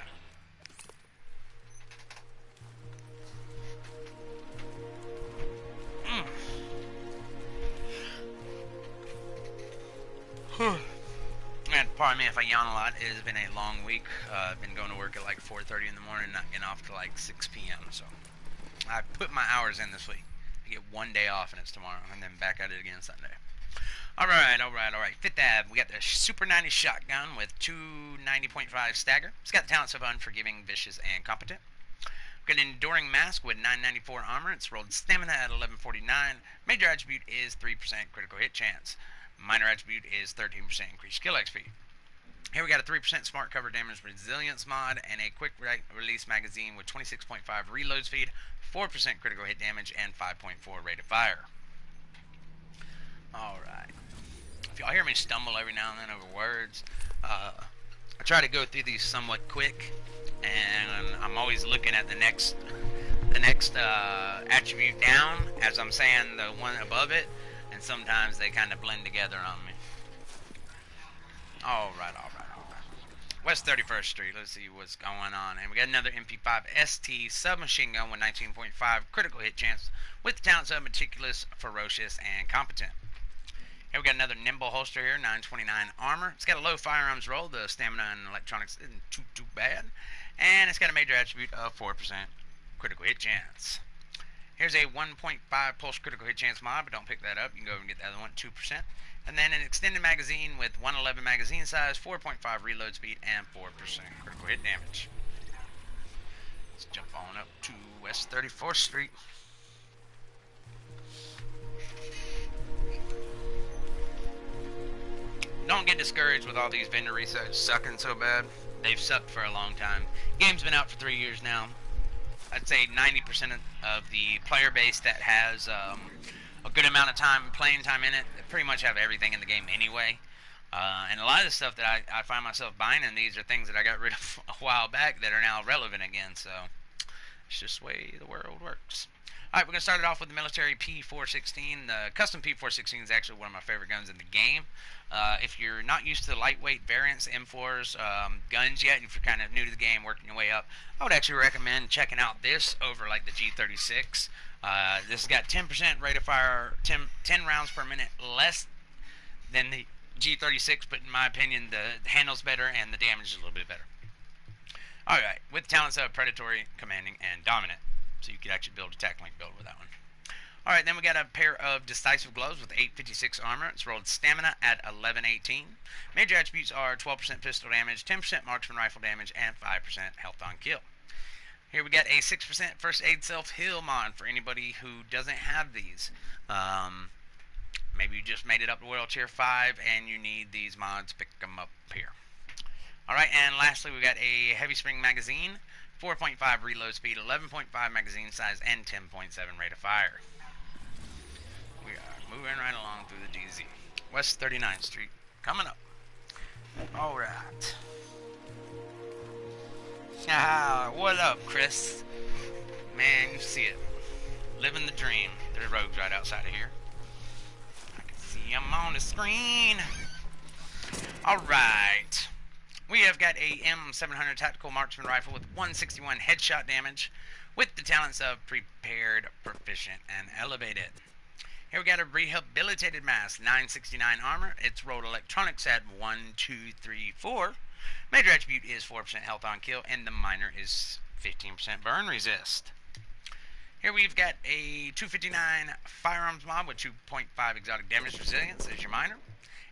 And pardon me if I yawn a lot. It has been a long week. I've been going to work at like 4:30 in the morning, not getting off till like 6 p.m. So I put my hours in this week. I get one day off, and it's tomorrow, and then back at it again Sunday. Alright. 5th Ave. We got the Super 90 shotgun with 290.5 stagger. It's got the talents of Unforgiving, Vicious, and Competent. We've got an Enduring Mask with 994 armor. It's rolled stamina at 1149. Major attribute is 3% critical hit chance. Minor attribute is 13% increased skill XP. Here we got a 3% smart cover damage resilience mod and a quick release magazine with 26.5 reload speed, 4% critical hit damage, and 5.4 rate of fire. Alright. If y'all hear me stumble every now and then over words, I try to go through these somewhat quick, and I'm always looking at the next attribute down as I'm saying the one above it, and sometimes they kind of blend together on me. Alright. West 31st Street. Let's see what's going on. And we got another MP5 ST submachine gun with 19.5 critical hit chance with the talents of meticulous, ferocious, and competent. Here we got another nimble holster here, 929 armor. It's got a low firearms roll. The stamina and electronics isn't too bad. And it's got a major attribute of 4% critical hit chance. Here's a 1.5 pulse critical hit chance mod, but don't pick that up. You can go over and get the other one, 2%. And then an extended magazine with 111 magazine size, 4.5 reload speed, and 4% critical hit damage. Let's jump on up to West 34th Street. Don't get discouraged with all these vendor resets sucking so bad. They've sucked for a long time. Game's been out for 3 years now. I'd say 90% of the player base that has a good amount of playing time in it, pretty much have everything in the game anyway. And a lot of the stuff that I find myself buying in these are things that I got rid of a while back that are now relevant again. So it's just the way the world works. Alright, we're going to start it off with the military P416. The custom P416 is actually one of my favorite guns in the game. If you're not used to the lightweight variants, M4s, guns yet, if you're kind of new to the game, working your way up, I would actually recommend checking out this over like the G36. This has got 10% rate of fire, 10 rounds per minute less than the G36, but in my opinion, the handle's better and the damage is a little bit better. Alright, with talents of predatory, commanding, and dominant. So you could actually build a tac link build with that one. Alright, then we got a pair of decisive gloves with 856 armor. It's rolled stamina at 1118. Major attributes are 12% pistol damage, 10% marksman rifle damage, and 5% health on kill. Here we got a 6% first aid self-heal mod for anybody who doesn't have these. Maybe you just made it up to World Tier 5 and you need these mods, pick them up here. Alright, and lastly we got a heavy spring magazine, 4.5 reload speed, 11.5 magazine size, and 10.7 rate of fire. We are moving right along through the DZ. West 39th Street, coming up. Alright. What up, Chris? Man, you see it. Living the dream. There's rogues right outside of here. I can see them on the screen. Alright. We have got a M700 tactical marksman rifle with 161 headshot damage with the talents of prepared, proficient, and elevated. Here we got a rehabilitated mask, 969 armor. It's rolled electronics at 1, 2, 3, 4. Major attribute is 4% health on kill, and the minor is 15% burn resist. Here we've got a 259 firearms mod with 2.5 exotic damage resilience as your minor,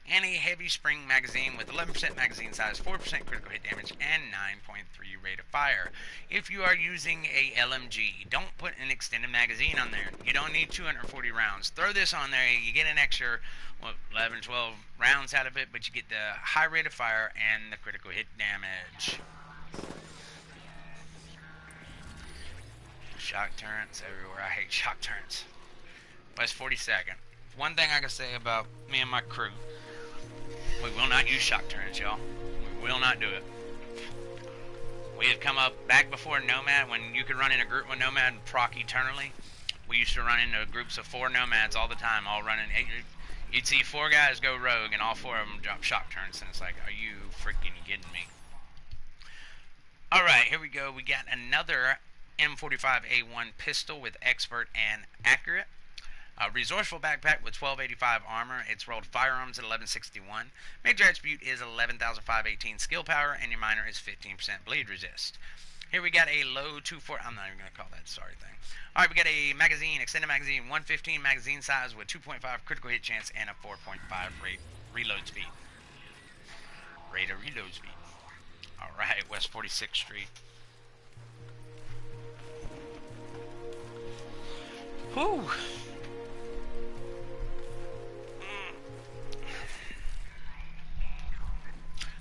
and a heavy spring magazine with 11% magazine size, 4% critical hit damage, and 9.3 rate of fire. If you are using a LMG, don't put an extended magazine on there. You don't need 240 rounds. Throw this on there, you get an extra 11, 12 rounds out of it, but you get the high rate of fire and the critical hit damage. Shock turrets everywhere. I hate shock turrets. West 42nd. One thing I can say about me and my crew, we will not use shock turrets, y'all. We will not do it. We have come up back before Nomad, when you could run in a group with Nomad and proc eternally. We used to run into groups of 4 Nomads all the time, all running. You'd see 4 guys go rogue, and all 4 of them drop shock turrets, and it's like, are you freaking kidding me? Alright, here we go. We got another M45A1 pistol with expert and accurate. A resourceful backpack with 1285 armor. It's rolled firearms at 1161. Major attribute is 11,518 skill power, and your minor is 15% bleed resist. Here we got a low 240. I'm not even going to call that sorry thing. Alright, we got a magazine, extended magazine, 115 magazine size with 2.5 critical hit chance and a 4.5 reload speed. Rate of reload speed. Alright, West 46th Street. Whew.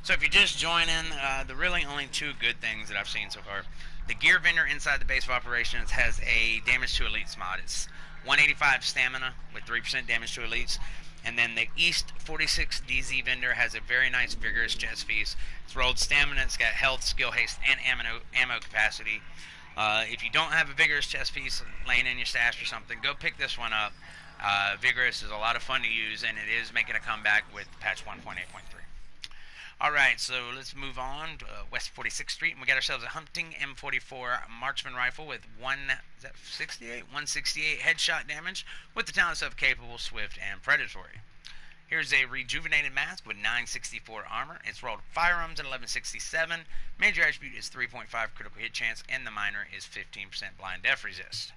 So if you're just joining, the really only 2 good things that I've seen so far. The gear vendor inside the base of operations has a damage to elites mod. It's 185 stamina with 3% damage to elites. And then the East 46 DZ vendor has a very nice vigorous chest piece. It's rolled stamina, it's got health, skill haste, and ammo capacity. If you don't have a vigorous chest piece laying in your stash or something, go pick this one up. Vigorous is a lot of fun to use, and it is making a comeback with patch 1.8.3. Alright, so let's move on to West 46th Street, and we got ourselves a hunting M44 marksman rifle with 168 headshot damage, with the talents of capable, swift, and predatory. Here's a rejuvenated mask with 964 armor. It's rolled firearms at 1167. Major attribute is 3.5 critical hit chance, and the minor is 15% blind death resist.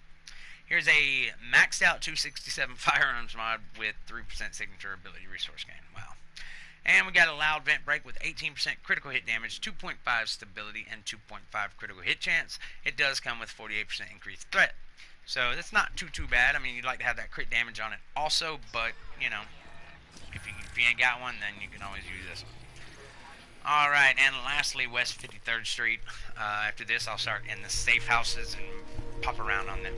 Here's a maxed out 267 firearms mod with 3% signature ability resource gain. Wow. And we got a loud vent break with 18% critical hit damage, 2.5 stability, and 2.5 critical hit chance. It does come with 48% increased threat. So that's not too bad. I mean, you'd like to have that crit damage on it also, but, you know, if you ain't got one, then you can always use this one. Alright, and lastly, West 53rd Street. After this, I'll start in the safe houses and pop around on them.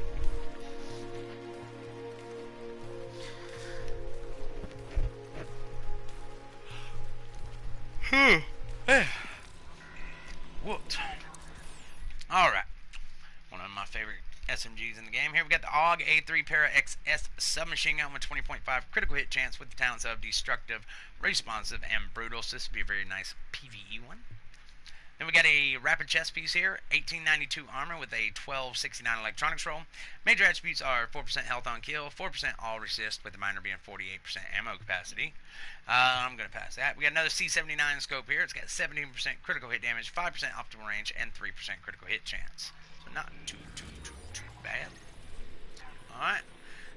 Whooped. Alright. One of my favorite SMGs in the game. Here we got the AUG A3 Para XS submachine gun with 20.5 critical hit chance with the talents of destructive, responsive, and brutal. So this would be a very nice PvE one. Then we got a rapid chest piece here, 1892 armor with a 1269 electronics roll. Major attributes are 4% health on kill, 4% all resist, with the minor being 48% ammo capacity. I'm going to pass that. We got another C79 scope here. It's got 17% critical hit damage, 5% optimal range, and 3% critical hit chance. So not too bad. Alright,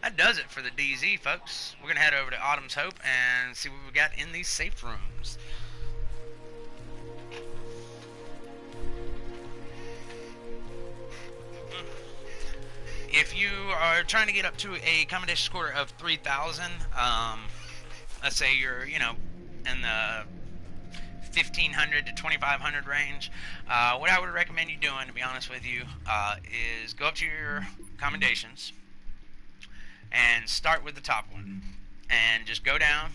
that does it for the DZ, folks. We're going to head over to Autumn's Hope and see what we got in these safe rooms. If you are trying to get up to a commendation score of 3,000, let's say you're, you know, in the 1,500 to 2,500 range, what I would recommend you doing, to be honest with you, is go up to your commendations and start with the top one, and just go down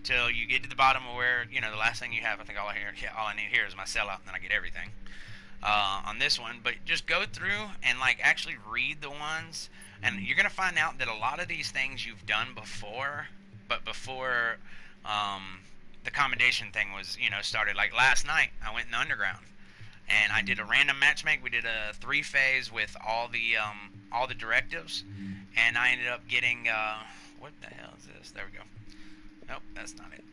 till you get to the bottom of where, you know, the last thing you have. I think all I need here is my sellout, and then I get everything. On this one, but just go through and like actually read the ones, and you're gonna find out that a lot of these things you've done before, but before the commendation thing was, you know, started. Like last night, I went in the underground and I did a random matchmake. We did a 3-phase with all the directives, and I ended up getting what the hell is this? There we go. Nope, that's not it.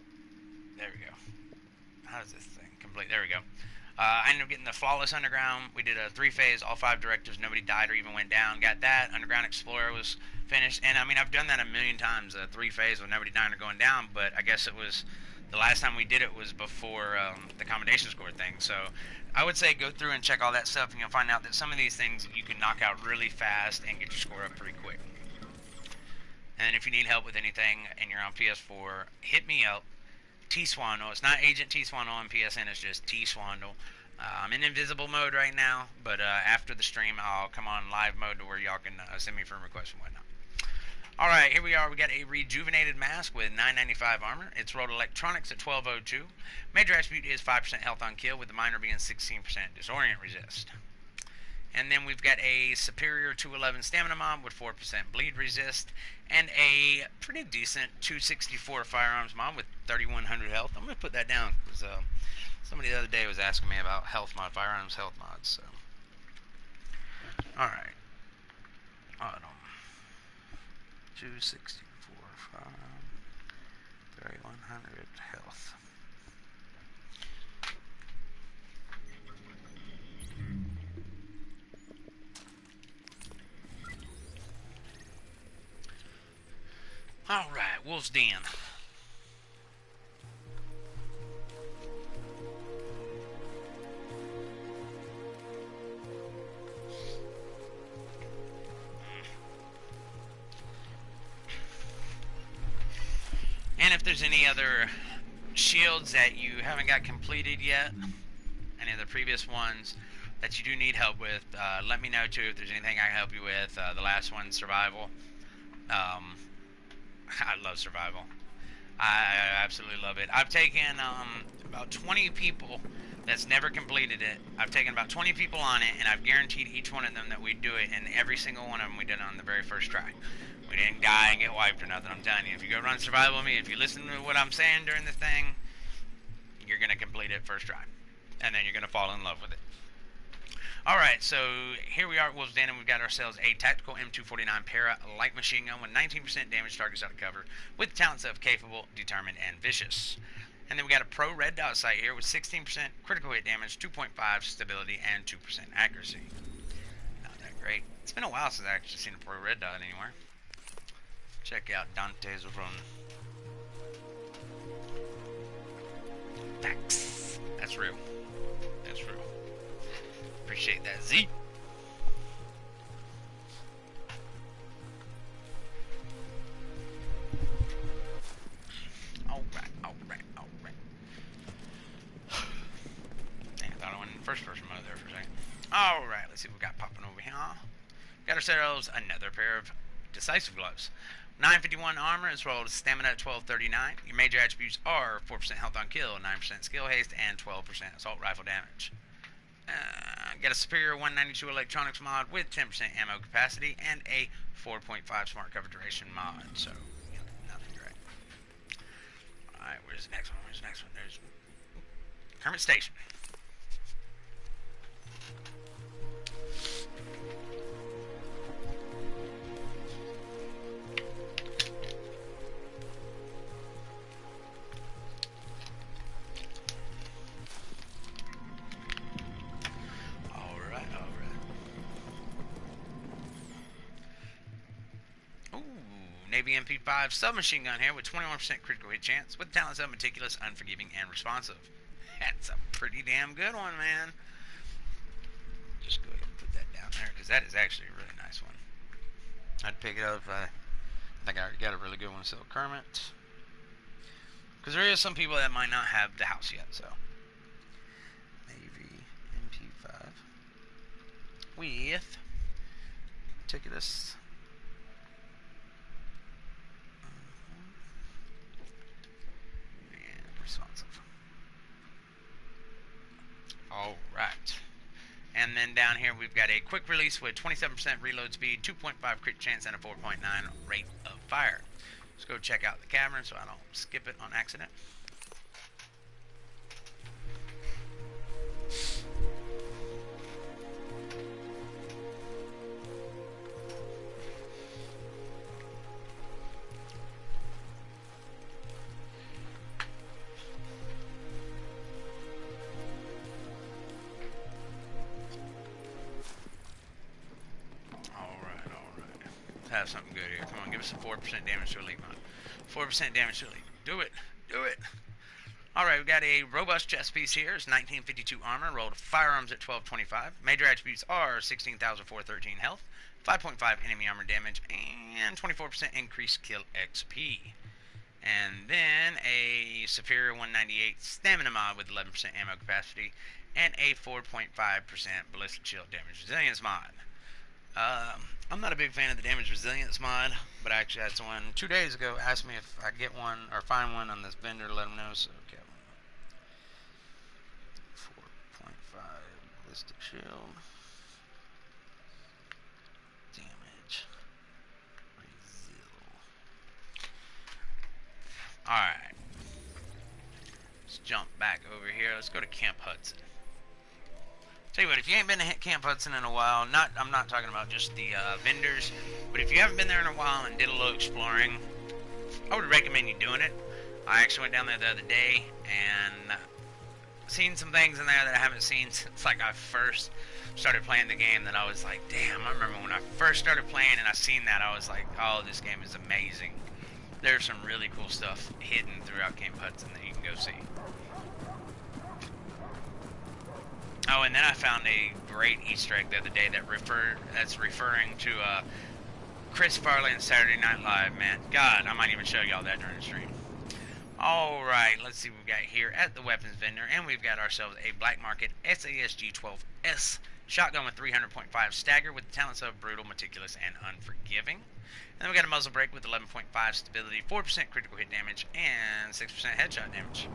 There we go. How does this thing complete? There we go. I ended up getting the Flawless Underground. We did a 3-phase, all 5 directives. Nobody died or even went down. Got that. Underground Explorer was finished. And, I mean, I've done that a million times, a 3-phase with nobody dying or going down. But I guess it was the last time we did it was before the commendation score thing. So I would say go through and check all that stuff, and you'll find out that some of these things you can knock out really fast and get your score up pretty quick. And if you need help with anything and you're on PS4, hit me up. T-Swandle. It's not Agent T-Swandle on PSN, it's just T-Swandle. I'm in invisible mode right now, but after the stream, I'll come on live mode to where y'all can send me friend requests and whatnot. Alright, here we are. We got a rejuvenated mask with 995 armor. It's rolled electronics at 1202. Major attribute is 5% health on kill, with the minor being 16% disorient resist. And then we've got a superior 211 stamina mod with 4% bleed resist, and a pretty decent 264 firearms mod with 3100 health. I'm going to put that down because somebody the other day was asking me about firearms health mods. So, alright. Autumn. 264 3100 health. Alright, Wolf's Den. And if there's any other shields that you haven't got completed yet, any of the previous ones that you do need help with, let me know too if there's anything I can help you with. The last one, survival. I love survival. I absolutely love it. I've taken about 20 people that's never completed it. I've taken about 20 people on it, and I've guaranteed each one of them that we'd do it, and every single one of them we did it on the very first try. We didn't die and get wiped or nothing. I'm telling you, if you go run survival with me, if you listen to what I'm saying during the thing, you're going to complete it first try. And then you're going to fall in love with it. Alright, so here we are at Wolves Den, and we've got ourselves a tactical M249 Para light machine gun with 19% damage targets out of cover, with talents of capable, determined, and vicious. And then we got a pro red dot sight here with 16% critical hit damage, 2.5 stability, and 2% accuracy. Not that great. It's been a while since I've actually seen a pro red dot anywhere. Check out Dante's Run. Facts. That's real. That's real. Appreciate that, Z. Alright. Dang, I thought I went in first person mode there for a second. Alright, let's see what we got popping over here. Got ourselves another pair of decisive gloves. 951 armor is rolled stamina at 1239. Your major attributes are 4% health on kill, 9% skill haste, and 12% assault rifle damage. Got a superior 192 electronics mod with 10% ammo capacity and a 4.5 smart cover duration mod. So, you know, nothing great. Alright, where's the next one? There's Kermit Station. Navy MP5 submachine gun here with 21% critical hit chance with talents of meticulous, unforgiving, and responsive. That's a pretty damn good one, man. Just go ahead and put that down there because that is actually a really nice one. I'd pick it up if I think I already got a really good one. So Kermit, because there is some people that might not have the house yet. So Navy MP5 with meticulous. Responsive. Alright. And then down here we've got a quick release with 27% reload speed, 2.5 crit chance, and a 4.9 rate of fire. Let's go check out the camera so I don't skip it on accident. Have something good here. Come on, give us a 4% damage to elite mod. 4% damage to elite. Do it. Alright, we've got a robust chest piece here. It's 1952 armor, rolled firearms at 1225. Major attributes are 16,413 health, 5.5 enemy armor damage, and 24% increased kill XP. And then a superior 198 stamina mod with 11% ammo capacity, and a 4.5% ballistic shield damage resilience mod. I'm not a big fan of the damage resilience mod, but I actually had someone 2 days ago ask me if I get one or find one on this vendor to let them know. So, okay, 4.5 ballistic shield damage. Alright, let's jump back over here. Let's go to Camp Hudson. Tell you what, if you ain't been to Camp Hudson in a while, I'm not talking about just the vendors, but if you haven't been there in a while and did a little exploring, I would recommend you doing it. I actually went down there the other day and seen some things in there that I haven't seen since like I first started playing the game, that I was like, damn, I remember when I first started playing and I seen that, I was like, oh, this game is amazing. There's some really cool stuff hidden throughout Camp Hudson that you can go see. Oh, and then I found a great Easter egg the other day that's referring to Chris Farley and Saturday Night Live, man. God, I might even show y'all that during the stream. Alright, let's see what we've got here at the weapons vendor, and we've got ourselves a Black Market SASG-12S shotgun with 300.5 stagger with the talents of brutal, meticulous, and unforgiving. And then we got a muzzle brake with 11.5 stability, 4% critical hit damage, and 6% headshot damage.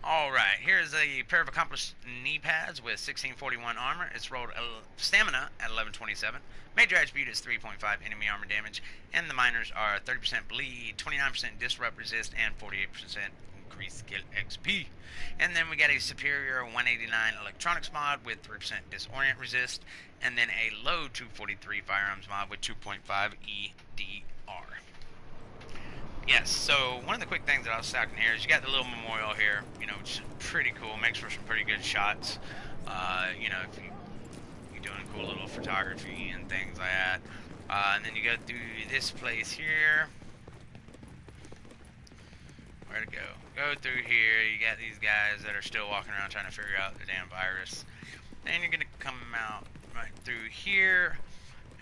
Alright, here's a pair of accomplished knee pads with 1641 armor. It's rolled stamina at 1127. Major attribute is 3.5 enemy armor damage. And the minors are 30% bleed, 29% disrupt resist, and 48% increased skill XP. And then we got a superior 189 electronics mod with 3% disorient resist. And then a low 243 firearms mod with 2.5 EDR. Yes, so one of the quick things that I was stacking here is you got the little memorial here, you know, which is pretty cool. Makes for some pretty good shots. You know, if you're doing cool little photography and things like that. And then you go through this place here. Where to go? Go through here. You got these guys that are still walking around trying to figure out the damn virus. Then you're going to come out right through here.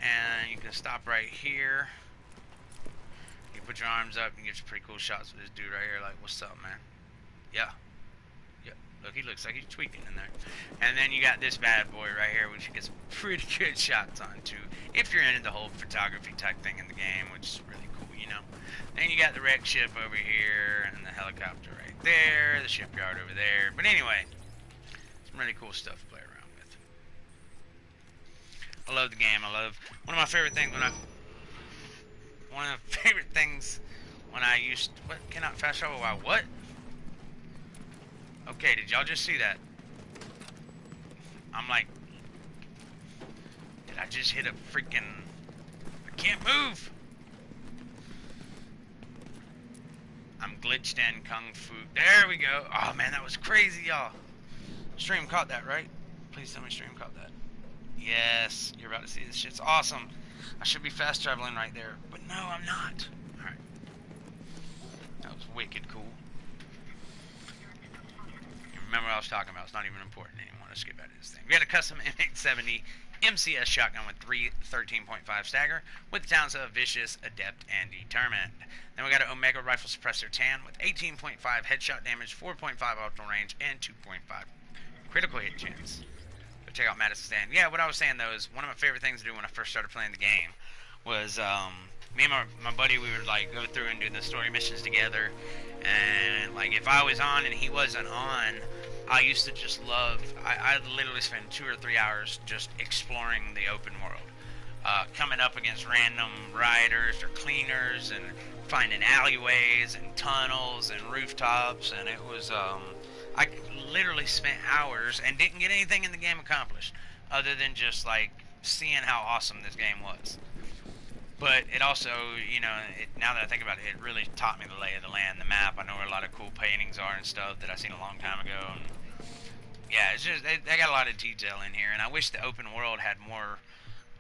And you can stop right here. You put your arms up and get some pretty cool shots with this dude right here. Like, what's up, man? Yeah. Yeah. Look, he looks like he's tweaking in there. And then you got this bad boy right here, which you get some pretty good shots on, too. If you're into the whole photography type thing in the game, which is really cool, you know. Then you got the wreck ship over here, and the helicopter right there, the shipyard over there. But anyway, some really cool stuff to play around with. I love the game. I love... One of my favorite things when I used... What? Cannot fast travel while what? Okay, did y'all just see that? I'm like... Did I just hit a freaking... I can't move! I'm glitched in Kung Fu. There we go. Oh, man, that was crazy, y'all. Stream caught that, right? Please tell me stream caught that. Yes, you're about to see this shit's awesome. I should be fast traveling right there, but no, I'm not. Alright. That was wicked cool. You remember what I was talking about. It's not even important anymore. Let's get back to this thing. We got a custom M870 MCS shotgun with 3 13.5 stagger with the talents of Vicious, Adept, and Determined. Then we got an Omega Rifle Suppressor Tan with 18.5 headshot damage, 4.5 optimal range, and 2.5 critical hit chance. Check out Madison Stand. Yeah, what I was saying though is one of my favorite things to do when I first started playing the game was me and my buddy, we would like go through and do the story missions together, and like if I was on and he wasn't on, I used to just love, I'd literally spend 2 or 3 hours just exploring the open world, coming up against random riders or cleaners and finding alleyways and tunnels and rooftops, and it was I literally spent hours and didn't get anything in the game accomplished other than just like seeing how awesome this game was. But it also, you know, now that I think about it, it really taught me the lay of the land, the map. I know where a lot of cool paintings are and stuff that I seen a long time ago. And yeah, it's just they got a lot of detail in here, and I wish the open world had more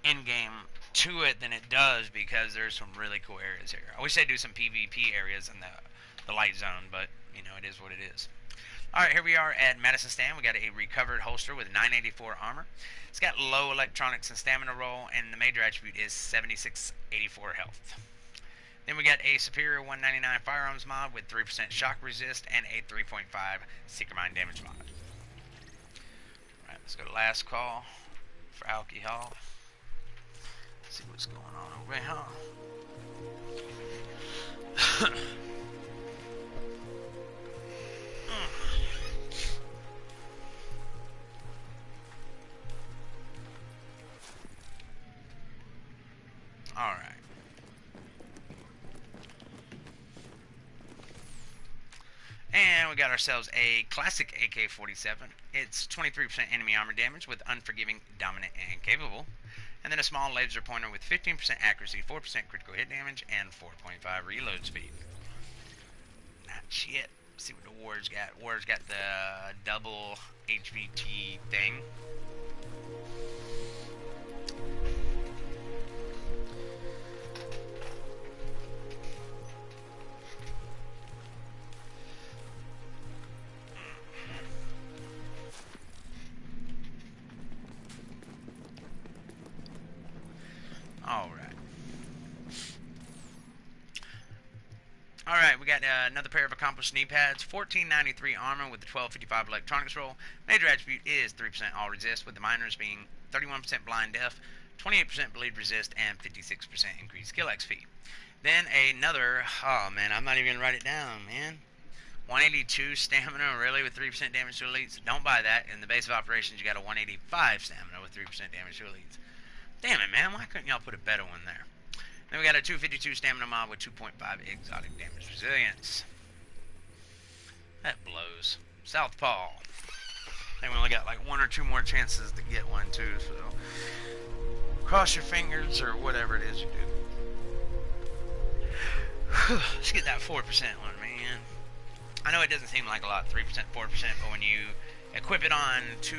in-game to it than it does, because there's some really cool areas here. I wish they'd do some PvP areas in the light zone, but you know, it is what it is. Alright, here we are at Madison Stand. We got a recovered holster with 984 armor. It's got low electronics and stamina roll, and the major attribute is 7684 health. Then we got a superior 199 firearms mod with 3% shock resist and a 3.5 seeker mine damage mod. Alright, let's go to last call for alcohol. Let's see what's going on over here. Alright. And we got ourselves a classic AK-47. It's 23% enemy armor damage with unforgiving, dominant, and capable. And then a small laser pointer with 15% accuracy, 4% critical hit damage, and 4.5 reload speed. Not shit. Let's see what the War's got. War's got the double HVT thing. Alright, we got another pair of accomplished knee pads. 1493 armor with the 1255 electronics roll. Major attribute is 3% all resist, with the minors being 31% blind deaf, 28% bleed resist, and 56% increased skill XP. Then another, oh man, I'm not even going to write it down, man. 182 stamina, really, with 3% damage to elites? Don't buy that. In the base of operations, you got a 185 stamina with 3% damage to elites. Damn it, man. Why couldn't y'all put a better one there? Then we got a 252 stamina mob with 2.5 exotic damage resilience. That blows. Southpaw. I think we only got like 1 or 2 more chances to get one, too, so cross your fingers or whatever it is you do. Let's get that 4% one, man. I know it doesn't seem like a lot, 3%, 4%, but when you equip it on 2,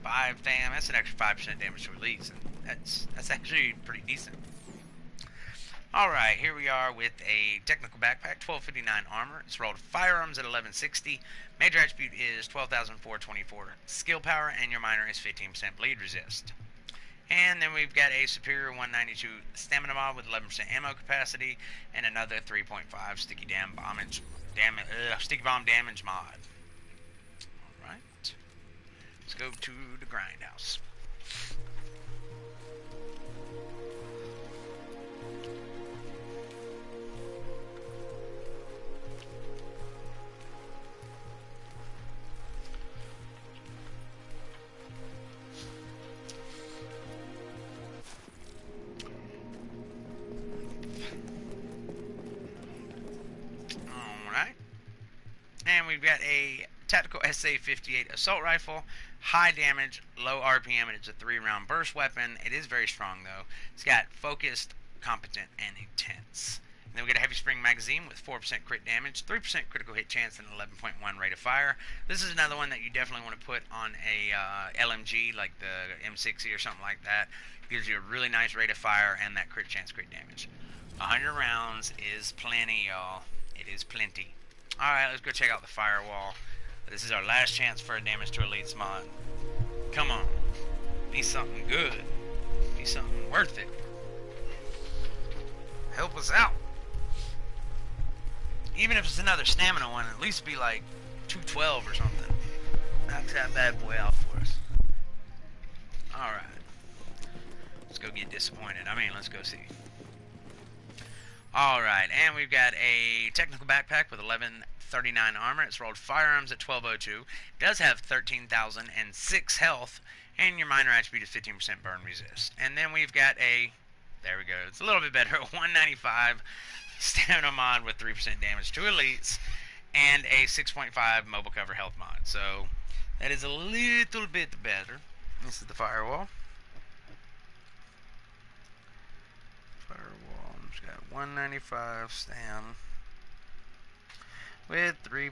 5, damn, that's an extra 5% damage to release, and that's actually pretty decent. Alright, here we are with a technical backpack, 1259 armor. It's rolled firearms at 1160. Major attribute is 12,424 skill power, and your minor is 15% bleed resist. And then we've got a superior 192 stamina mod with 11% ammo capacity, and another 3.5 sticky bomb damage mod. Alright, let's go to the grindhouse. And we've got a tactical SA-58 assault rifle, high damage, low RPM, and it's a 3-round burst weapon. It is very strong though. It's got focused, competent, and intense. And then we got a heavy spring magazine with 4% crit damage, 3% critical hit chance, and 11.1 rate of fire. This is another one that you definitely want to put on a LMG like the M60 or something like that. It gives you a really nice rate of fire and that crit chance, crit damage. 100 rounds is plenty, y'all. It is plenty. Alright, let's go check out the firewall. This is our last chance for a damage to elites mod. Come on. Be something good. Be something worth it. Help us out. Even if it's another stamina one, at least be like 212 or something. Knock that bad boy out for us. Alright. Let's go get disappointed. I mean, let's go see. Alright, and we've got a technical backpack with 1139 armor. It's rolled firearms at 1202. It does have 13,006 health, and your minor attribute is 15% burn resist. And then we've got a, there we go, it's a little bit better, 195 stamina mod with 3% damage to elites, and a 6.5 mobile cover health mod. So that is a little bit better. This is the firewall. 195 stam with 3%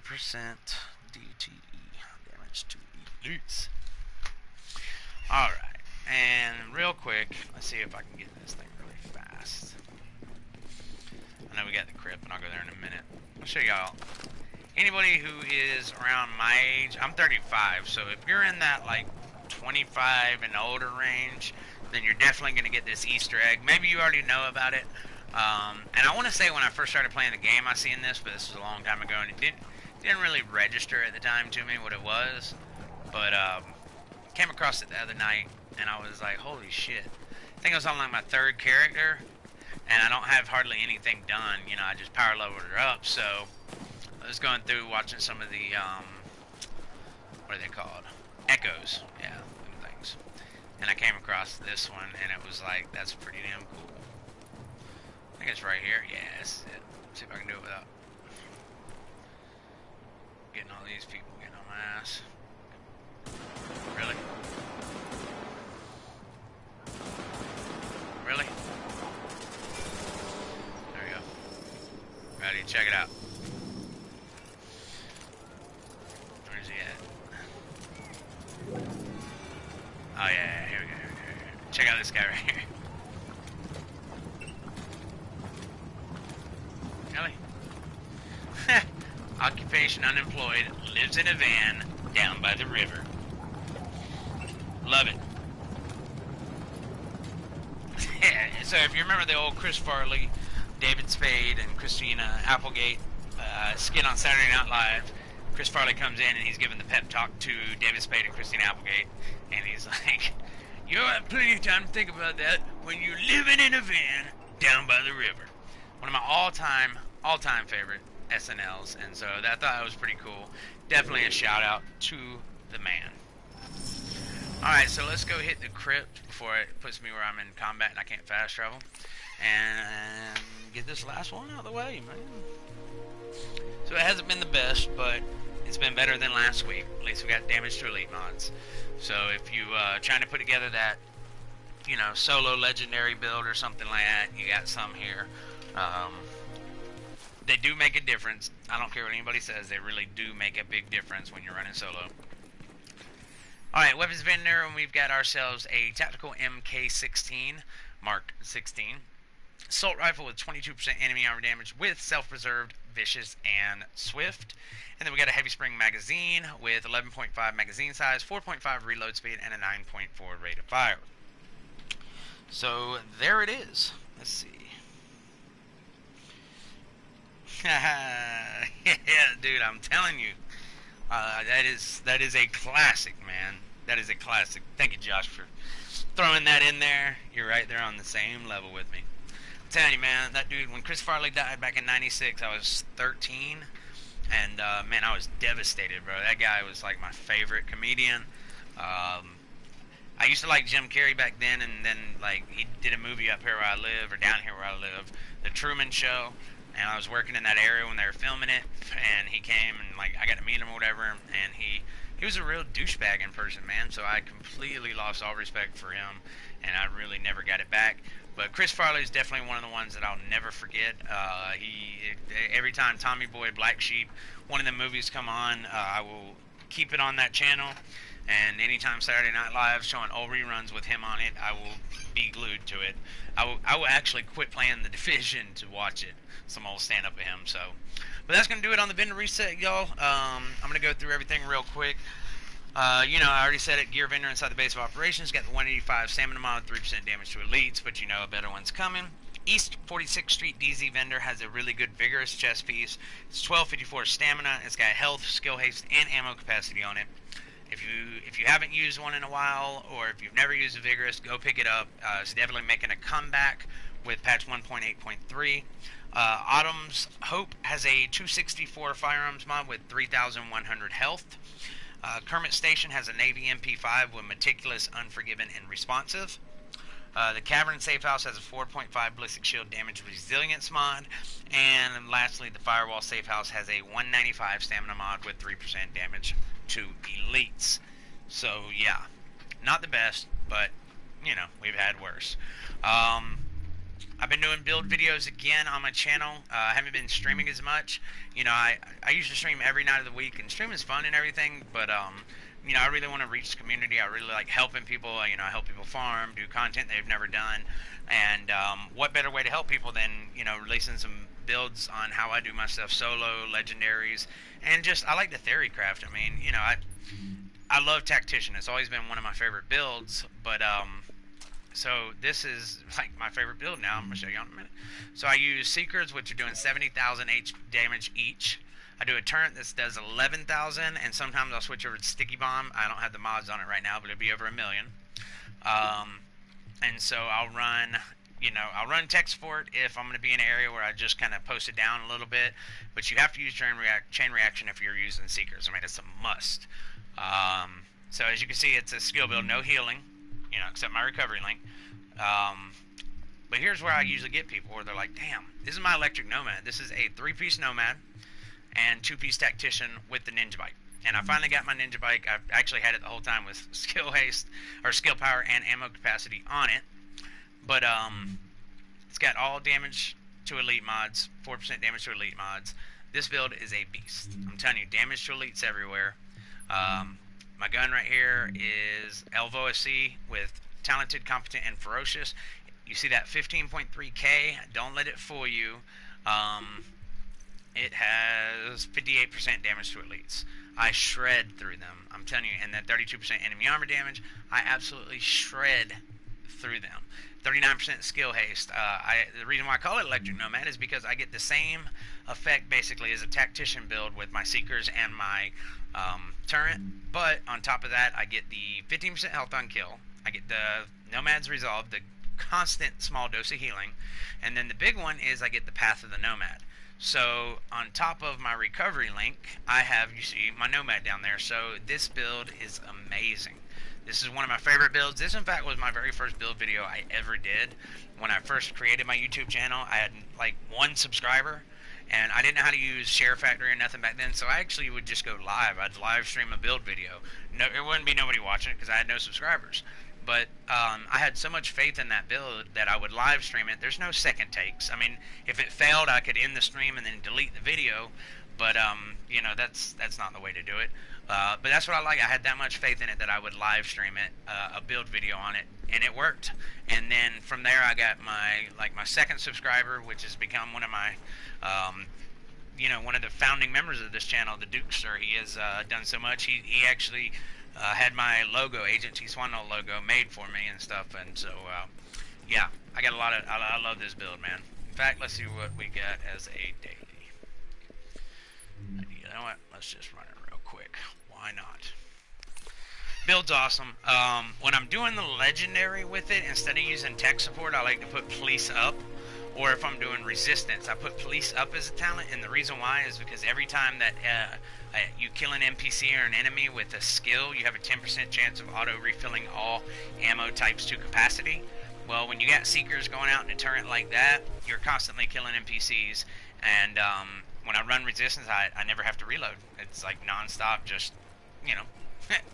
DTE damage to elites. Alright, and real quick, let's see if I can get this thing really fast. I know we got the crypt, and I'll go there in a minute. I'll show y'all. Anybody who is around my age, I'm 35, so if you're in that like 25 and older range, then you're definitely going to get this Easter egg. Maybe you already know about it. And I want to say when I first started playing the game, I seen this, but this was a long time ago, and it didn't really register at the time to me what it was. But came across it the other night, and I was like, holy shit. I think I was on like my 3rd character, and I don't have hardly anything done. You know, I just power leveled her up, so I was going through watching some of the, what are they called? Echoes, yeah, them things. And I came across this one, and it was like, that's pretty damn cool. I think it's right here. Yeah, this is it. Let's see if I can do it without getting all these people getting on my ass. Really? Really? There we go. Ready, check it out. Where's he at? Oh yeah, here we go, here we go, here we go. Check out this guy right here. Really? Occupation unemployed, lives in a van down by the river. Love it. So if you remember the old Chris Farley, David Spade, and Christina Applegate skit on Saturday Night Live, Chris Farley comes in and he's giving the pep talk to David Spade and Christina Applegate, and he's like, "You'll have plenty of time to think about that when you're living in a van down by the river." One of my all-time favorite SNLs, and so I thought that was pretty cool. Definitely a shout out to the man. Alright, so let's go hit the crypt before it puts me where I'm in combat and I can't fast travel. And get this last one out of the way, man. So it hasn't been the best, but it's been better than last week. At least we got damage to elite mods. So if you trying to put together that, you know, solo legendary build or something like that, you got some here. They do make a difference. I don't care what anybody says. They really do make a big difference when you're running solo. Alright, weapons vendor, and we've got ourselves a tactical MK16, Mark 16. Assault rifle with 22% enemy armor damage with self-preserved, vicious, and swift. And then we got a heavy spring magazine with 11.5 magazine size, 4.5 reload speed, and a 9.4 rate of fire. So there it is. Let's see. Yeah, dude, I'm telling you, that is a classic, man. That is a classic. Thank you, Josh, for throwing that in there. You're right there on the same level with me. I'm telling you, man, that dude, when Chris Farley died back in '96, I was 13, and man, I was devastated, bro. That guy was like my favorite comedian. I used to like Jim Carrey back then, and then like he did a movie up here where I live, or down here where I live, The Truman Show. And I was working in that area when they were filming it, and he came and like I got to meet him or whatever, and he was a real douchebag in person, man. So I completely lost all respect for him, and I really never got it back. But Chris Farley is definitely one of the ones that I'll never forget. Every time Tommy Boy, Black Sheep, one of the movies come on, I will keep it on that channel. And anytime Saturday Night Live showing old reruns with him on it, I will be glued to it. I will actually quit playing the Division to watch it. Some old stand-up of him. So, but that's gonna do it on the vendor reset, y'all. I'm gonna go through everything real quick. You know, I already said it. Gear vendor inside the base of operations got the 185 stamina mod, 3% damage to elites, but you know a better one's coming. East 46th Street DZ vendor has a really good vigorous chest piece. It's 1254 stamina. It's got health, skill haste, and ammo capacity on it. If you haven't used one in a while, or if you've never used a vigorous, go pick it up. It's definitely making a comeback with patch 1.8.3. Autumn's Hope has a 264 firearms mod with 3,100 health. Kermit Station has a Navy MP5 with meticulous, unforgiving, and responsive. The Cavern Safe House has a 4.5 ballistic shield damage resilience mod. And lastly, the Firewall Safe House has a 195 stamina mod with 3% damage to elites. So yeah, not the best, but you know, we've had worse. I've been doing build videos again on my channel. I haven't been streaming as much. You know, I usually stream every night of the week, and streaming is fun and everything, but you know, I really want to reach the community. I really like helping people. You know, I help people farm, do content they've never done, and what better way to help people than, you know, releasing some builds on how I do my stuff solo, legendaries, and just I like the theory craft. I mean, you know, I love Tactician. It's always been one of my favorite builds, but so this is like my favorite build now. I'm going to show you in a minute. So I use Seekers, which are doing 70,000 damage each. I do a turret that does 11,000, and sometimes I'll switch over to Sticky Bomb. I don't have the mods on it right now, but it'll be over 1 million. And so I'll run, you know, I'll run Tech Support if I'm going to be in an area where I just kind of post it down a little bit. But you have to use chain reaction if you're using Seekers. I mean, it's a must. So as you can see, it's a skill build, no healing, you know, except my recovery link. But here's where I usually get people where they're like, damn, this is my electric nomad. This is a 3-piece nomad and 2-piece tactician with the ninja bike. And I finally got my ninja bike. I've actually had it the whole time with skill haste or skill power and ammo capacity on it. But it's got all damage to elite mods, 4% damage to elite mods. This build is a beast. I'm telling you, damage to elites everywhere. My gun right here is Elvo SC with talented, competent, and ferocious. You see that 15.3k? Don't let it fool you. It has 58% damage to elites. I shred through them. I'm telling you, and that 32% enemy armor damage, I absolutely shred through them. 39% skill haste. The reason why I call it Electric Nomad is because I get the same effect basically as a tactician build with my Seekers and my turret, but on top of that, I get the 15% health on kill. I get the Nomad's Resolve, the constant small dose of healing, and then the big one is I get the Path of the Nomad. So on top of my recovery link, I have, you see, my Nomad down there. So this build is amazing. This is one of my favorite builds. This, in fact, was my very first build video I ever did. When I first created my YouTube channel, I had like 1 subscriber, and I didn't know how to use Share Factory or nothing back then, so I actually would just go live. I'd live stream a build video. No, it wouldn't be nobody watching it because I had no subscribers. But I had so much faith in that build that I would live stream it. There's no second takes. I mean, if it failed, I could end the stream and then delete the video. But you know, that's not the way to do it. But that's what I like. I had that much faith in it that I would live stream it, a build video on it, and it worked. And then from there, I got my second subscriber, which has become one of my you know, one of the founding members of this channel, the Dukester. He has done so much. He actually had my logo, Agency Swannell logo, made for me and stuff. And so, yeah, I got a lot of. I love this build, man. In fact, let's see what we got as a daily. You know what? Let's just run it real quick. Why not? Build's awesome. When I'm doing the legendary with it, instead of using tech support, I like to put police up. Or if I'm doing resistance, I put police up as a talent, and the reason why is because every time that you kill an NPC or an enemy with a skill, you have a 10% chance of auto-refilling all ammo types to capacity. Well, when you got Seekers going out in a turret like that, you're constantly killing NPCs, and when I run resistance, I never have to reload. It's like non-stop, just, you know,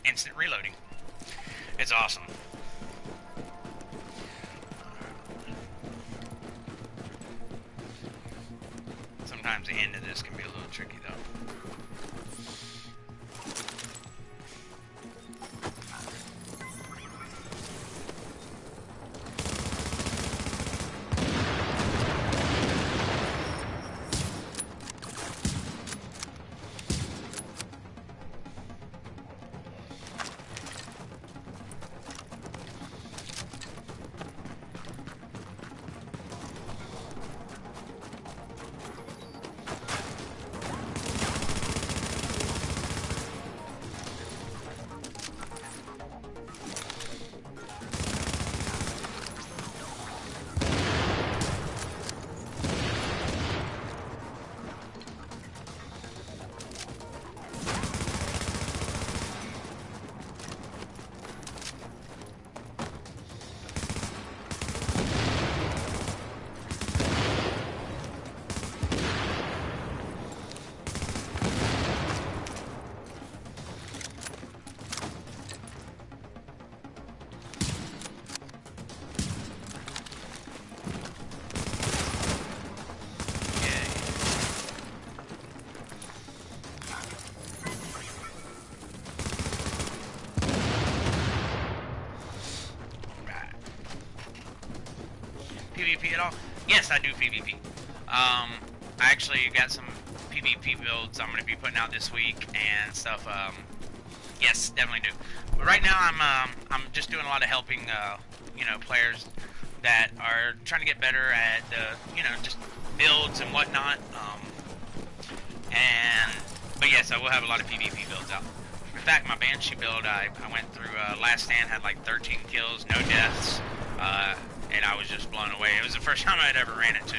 instant reloading. It's awesome. Sometimes the end of this can be a little tricky, though. PvP at all? Yes, I do PvP. I actually got some PvP builds I'm going to be putting out this week and stuff. Yes, definitely do. But right now I'm just doing a lot of helping you know, players that are trying to get better at you know, just builds and whatnot. But yes, I will have a lot of PvP builds out. In fact, my Banshee build, I went through last stand, had like 13 kills, no deaths, and I was just blown away. It was the first time I'd ever ran it too.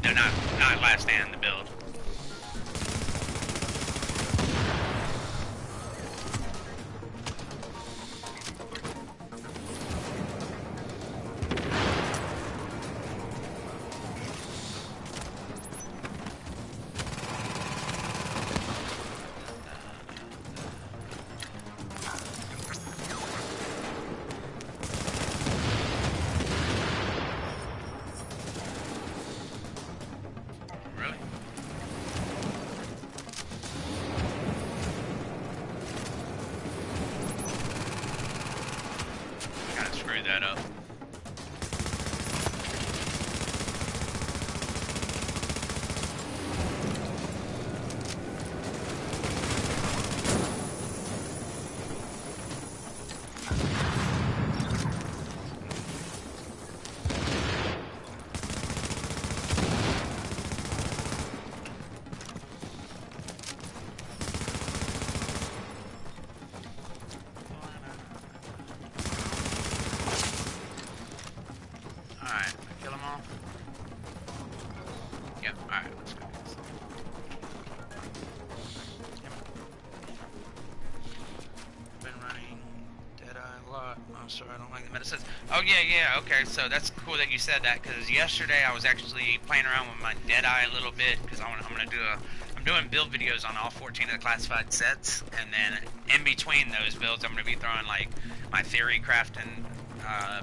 Not last stand, the build. That up. I'm sorry, I don't like the medicines. Oh yeah, okay. So that's cool that you said that, because yesterday I was actually playing around with my Deadeye a little bit, because I'm doing build videos on all 14 of the classified sets, and then in between those builds, I'm gonna be throwing like my theory crafting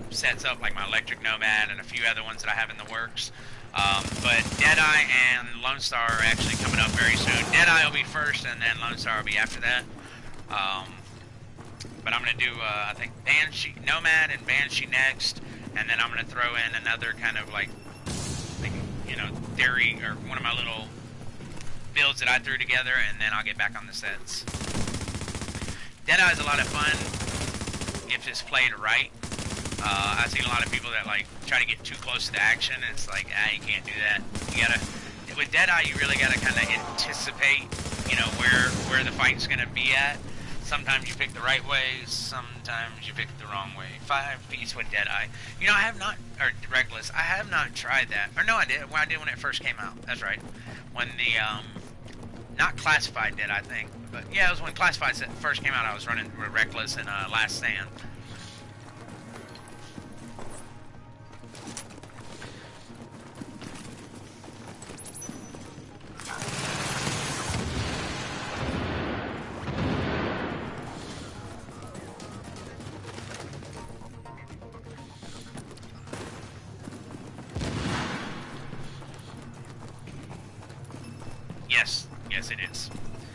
sets up, like my electric nomad and a few other ones that I have in the works. But Deadeye and Lone Star are actually coming up very soon. Deadeye will be first, and then Lone Star will be after that. But I'm going to do, I think, Banshee, Nomad and Banshee next, and then I'm going to throw in another kind of like, you know, theory, or one of my little builds that I threw together, and then I'll get back on the sets. Deadeye is a lot of fun if it's played right. I've seen a lot of people that like try to get too close to the action, and it's like, you can't do that. You gotta, with Deadeye, you really gotta kind of anticipate, you know, where the fight's gonna be at. Sometimes you pick the right way, sometimes you pick the wrong way. 5-piece with Deadeye. You know, I have not, or Reckless, I have not tried that. Or no, I did. Well, I did when it first came out. That's right. When the, not Classified did, I think. But yeah, it was when Classified first came out. I was running Reckless and Last Stand. Yes, it is.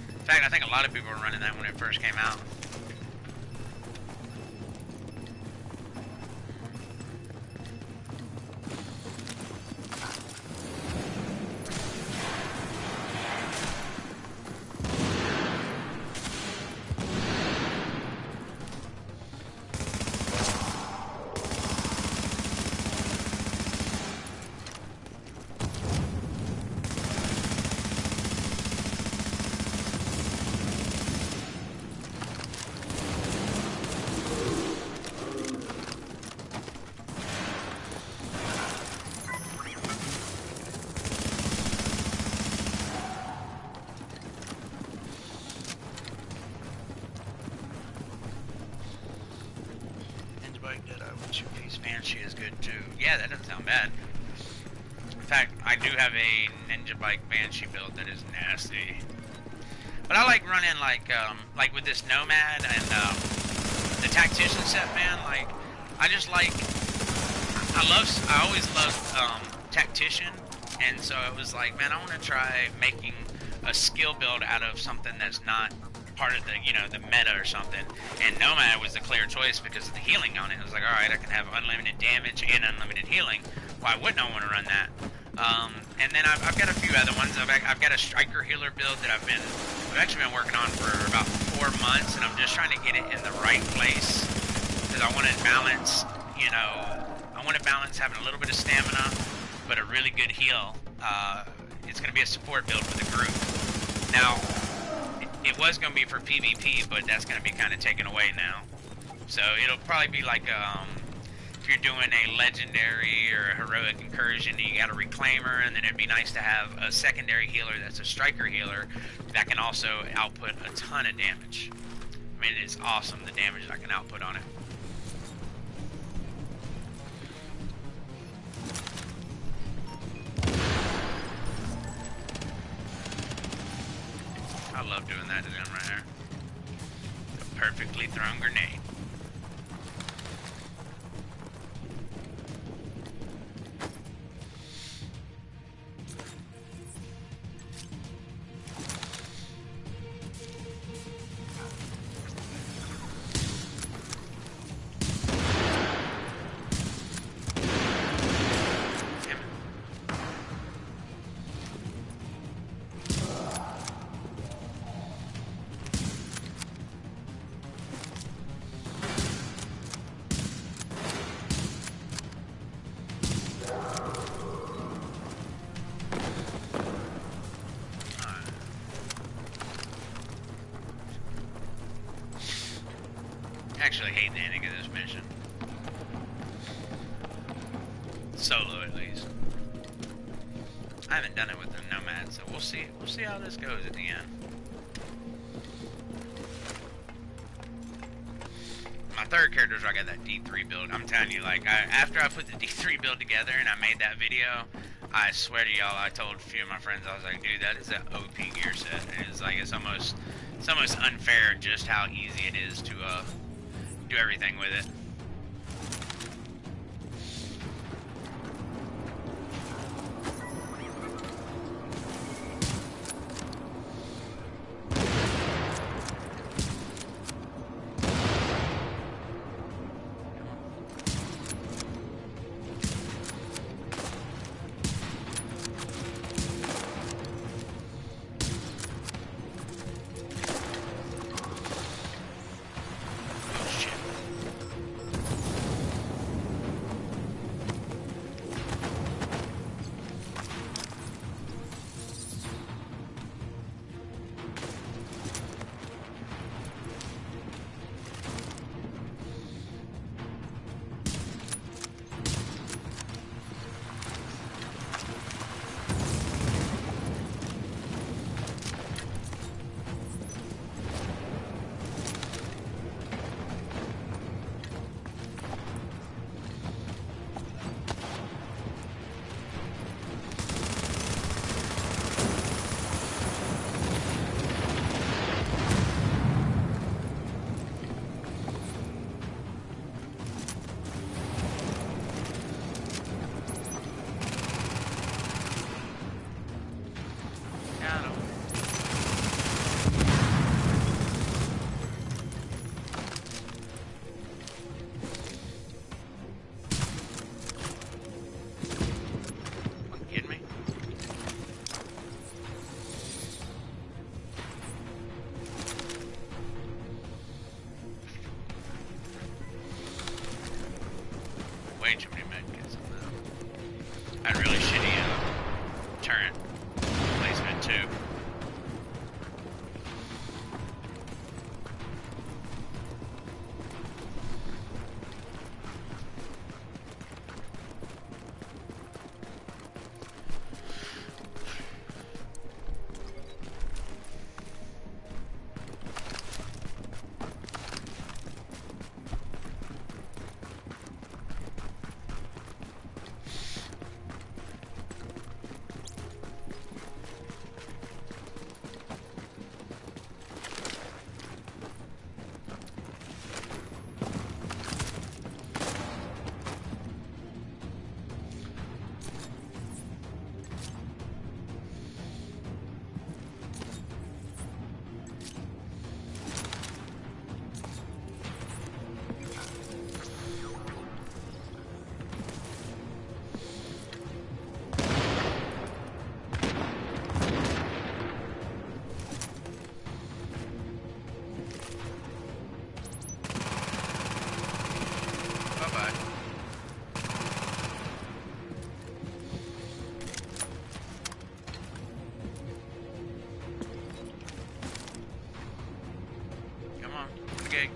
In fact, I think a lot of people were running that when it first came out. Banshee is good too. Yeah, that doesn't sound bad. In fact, I do have a Ninja Bike Banshee build that is nasty. But I like running like with this Nomad and the Tactician set, man. Like, I just like, I always loved Tactician, and so it was like, man, I want to try making a skill build out of something that's not part of the, you know, the meta or something. And Nomad was the clear choice because of the healing on it. It was like, alright, I can have unlimited damage and unlimited healing. Why wouldn't I want to run that? And then I've got a few other ones. I've got a striker healer build that I've actually been working on for about 4 months, and I'm just trying to get it in the right place, because I want to balance, you know, I want to balance having a little bit of stamina but a really good heal. It's going to be a support build for the group. Now, it was going to be for PvP, but that's going to be kind of taken away now. So it'll probably be like, if you're doing a legendary or a heroic incursion, you got a reclaimer, and then it'd be nice to have a secondary healer that's a striker healer that can also output a ton of damage. I mean, it's awesome, the damage I can output on it. I love doing that to them right there. A perfectly thrown grenade. I actually hate the ending of this mission. Solo, at least. I haven't done it with the Nomad, so we'll see. We'll see how this goes at the end. I third character is where I got that D3 build. I'm telling you, like, after I put the D3 build together and I made that video, I swear to y'all, I told a few of my friends, I was like, dude, that is an OP gear set. It's like, it's almost unfair just how easy it is to do everything with it. Way too many medkits on that. I had really shitty turret placement too. Okay.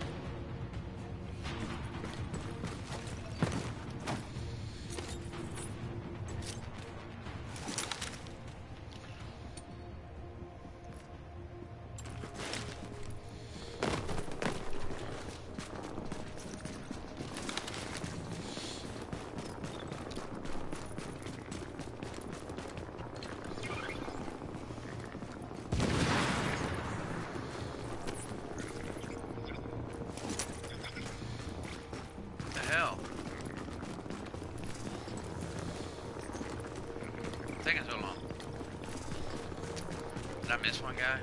Hell. It's taking so long. Did I miss one guy?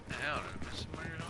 The hell, did I miss somebody at all?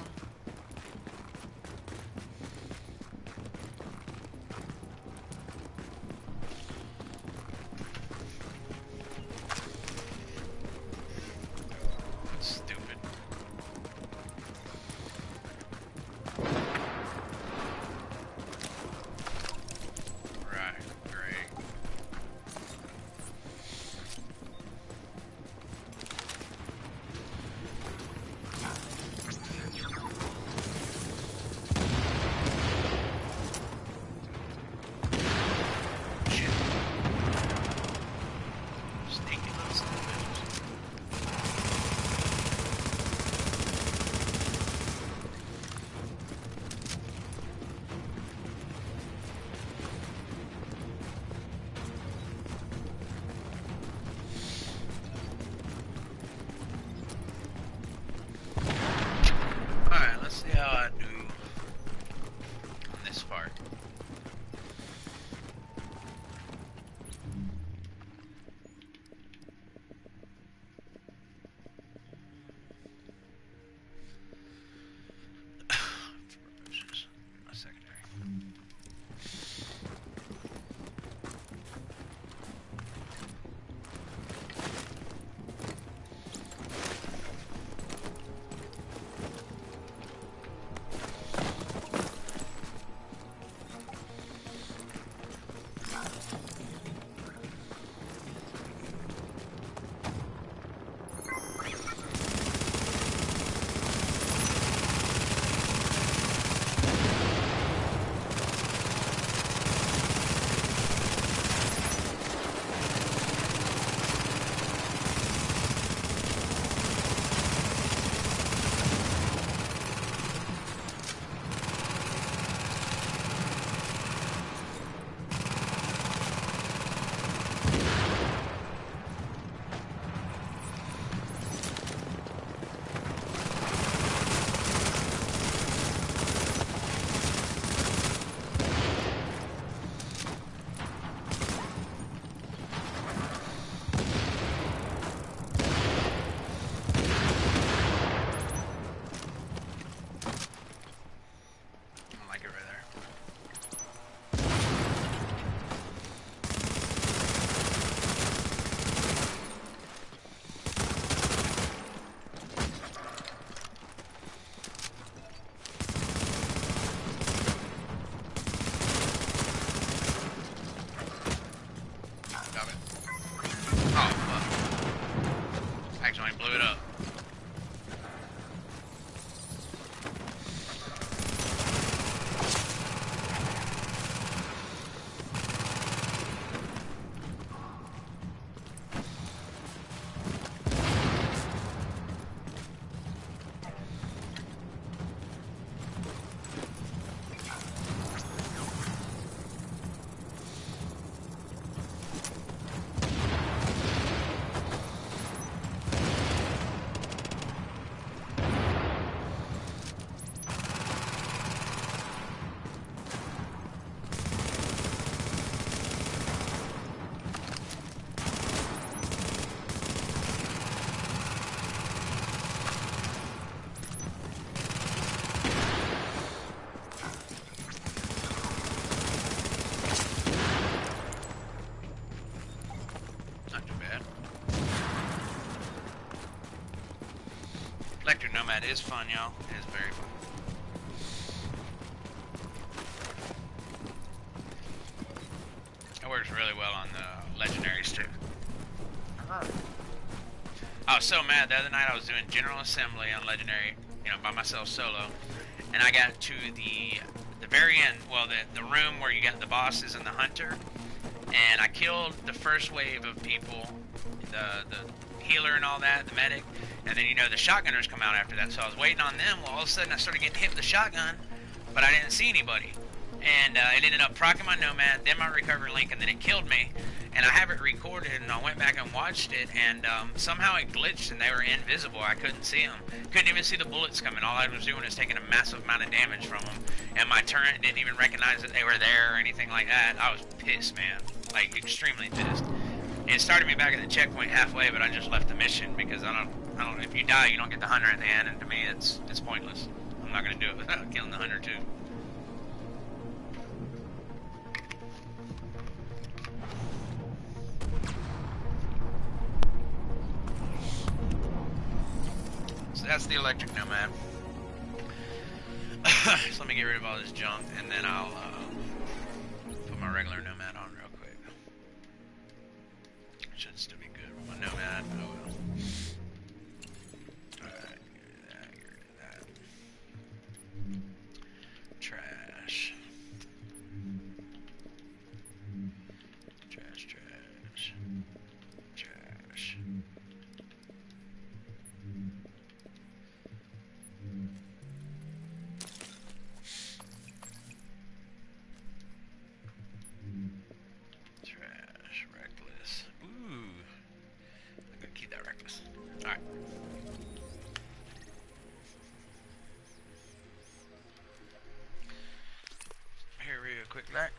Nomad is fun, y'all. It is very fun. It works really well on the legendaries too. I was so mad the other night. I was doing General Assembly on Legendary, you know, by myself solo, and I got to the very end. Well, the room where you got the bosses and the hunter, and I killed the first wave of people, the healer and all that, the medic, and then you know the shotgunners come out after that. So I was waiting on them. Well, all of a sudden I started getting hit with the shotgun, but I didn't see anybody, and it ended up proccing my Nomad, then my recovery link, and then it killed me. And I have it recorded, and I went back and watched it, and somehow it glitched, and they were invisible. I couldn't see them. Couldn't even see the bullets coming. All I was doing was taking a massive amount of damage from them, and my turret didn't even recognize that they were there or anything like that. I was pissed, man. Like, extremely pissed. It started me back at the checkpoint halfway, but I just left the mission because I don't. If you die, you don't get the hunter at the end, and to me, it's pointless. I'm not gonna do it without killing the hunter too. So that's the electric Nomad. So let me get rid of all this junk, and then I'll put my regular Nomad on real quick. Should still be good with my Nomad. Oh well. Alright, get rid of that. Trash. Trash, trash. Trash. Trash, reckless. Ooh. I'm gonna keep that reckless. Alright. Here real quick back.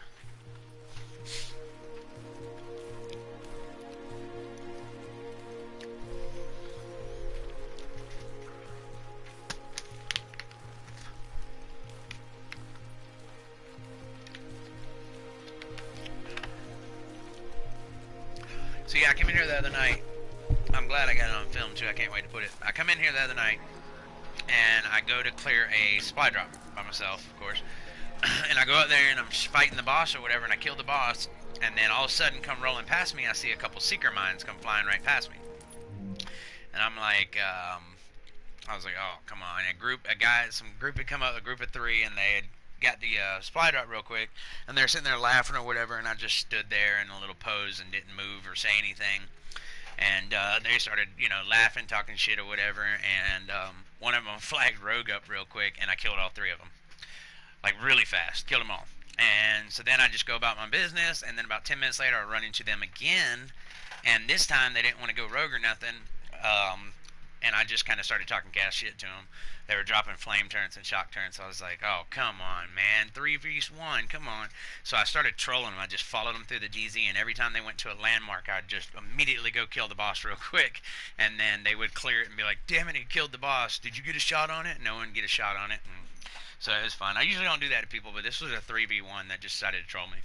So yeah, I came in here the other night. I'm glad I got it on film too. I can't wait to put it. I come in here the other night, and I go to clear a supply drop by myself, of course. And I go out there and I'm fighting the boss or whatever, and I kill the boss. And then all of a sudden, come rolling past me, I see a couple seeker mines come flying right past me. And I'm like, I was like, oh come on! Some group had come up, a group of 3, and they had got the supply drop real quick, and they're sitting there laughing or whatever, and I just stood there in a little pose and didn't move or say anything. And they started, you know, laughing, talking shit or whatever, and one of them flagged Rogue up real quick, and I killed all 3 of them. Like, really fast. Killed them all. And so then I just go about my business, and then about 10 minutes later I run into them again, and this time they didn't want to go rogue or nothing, and I just kind of started talking gas shit to them. They were dropping flame turrets and shock turrets. So I was like, oh, come on, man. 3v1, come on. So I started trolling them. I just followed them through the DZ, and every time they went to a landmark, I'd just immediately go kill the boss real quick. And then they would clear it and be like, damn it, he killed the boss. Did you get a shot on it? No one get a shot on it. And so it was fun. I usually don't do that to people, but this was a 3v1 that just decided to troll me.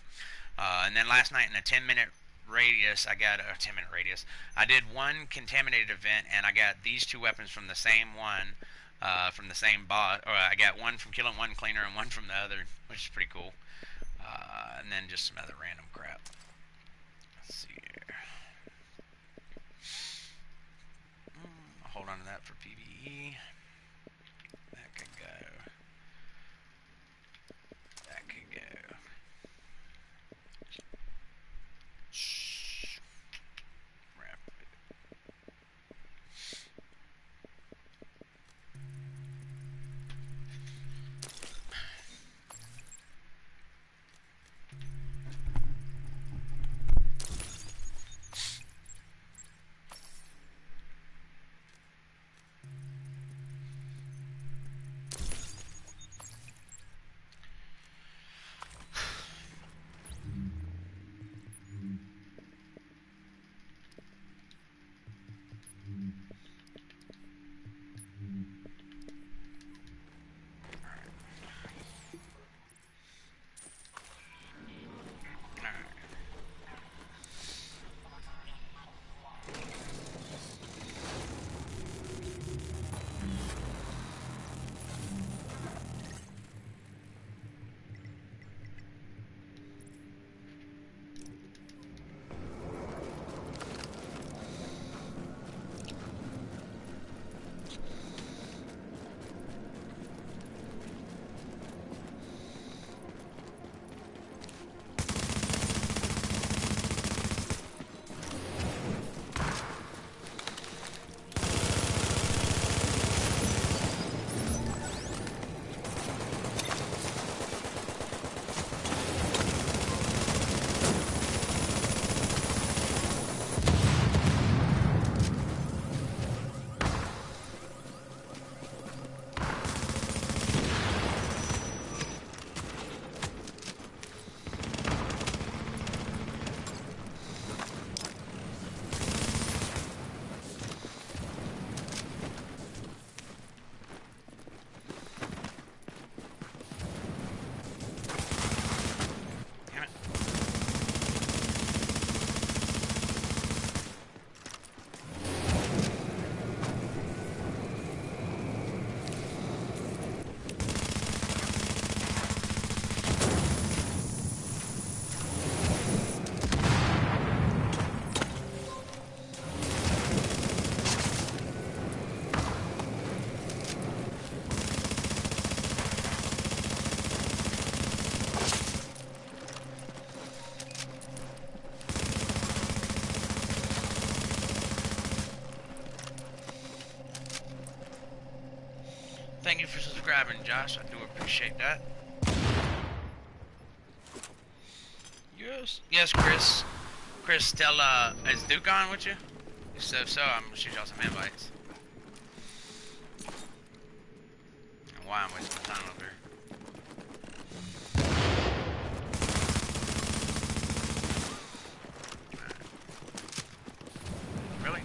And then last night in a 10-minute radius, I got a 10-minute radius. I did one contaminated event, and I got these 2 weapons from the same one. From the same boss, or I got one from killing one cleaner and one from the other, which is pretty cool. And then just some other random crap. Let's see here. I'll hold on to that for PvE. That could go. That could go. Wrap it. Thank you for subscribing, Josh. I do appreciate that. Yes, Chris. Chris, tell, is Duke on with you? If so, I'm gonna shoot y'all some invites. And why I'm wasting my time over here. Really?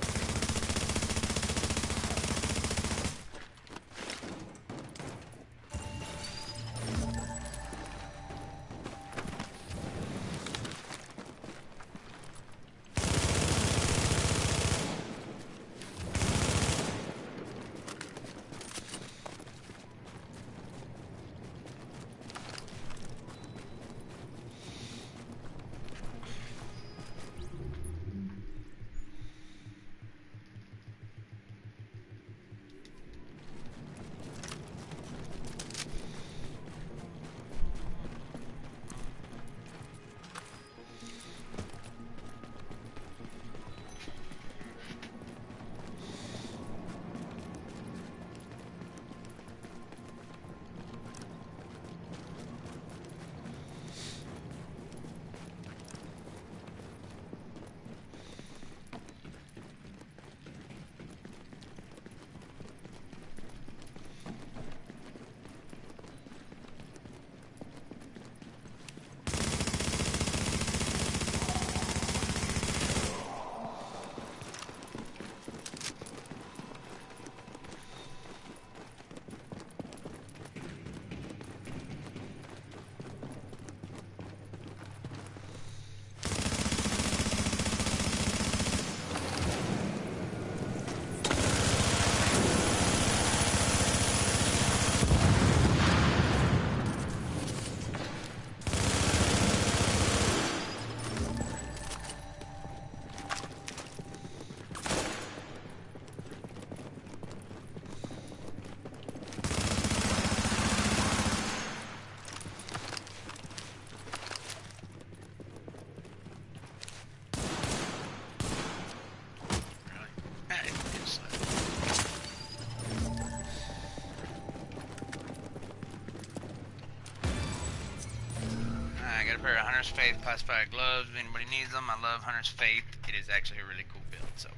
Pair of Hunter's Faith classified gloves. If anybody needs them, I love Hunter's Faith. It is actually a really cool build. So,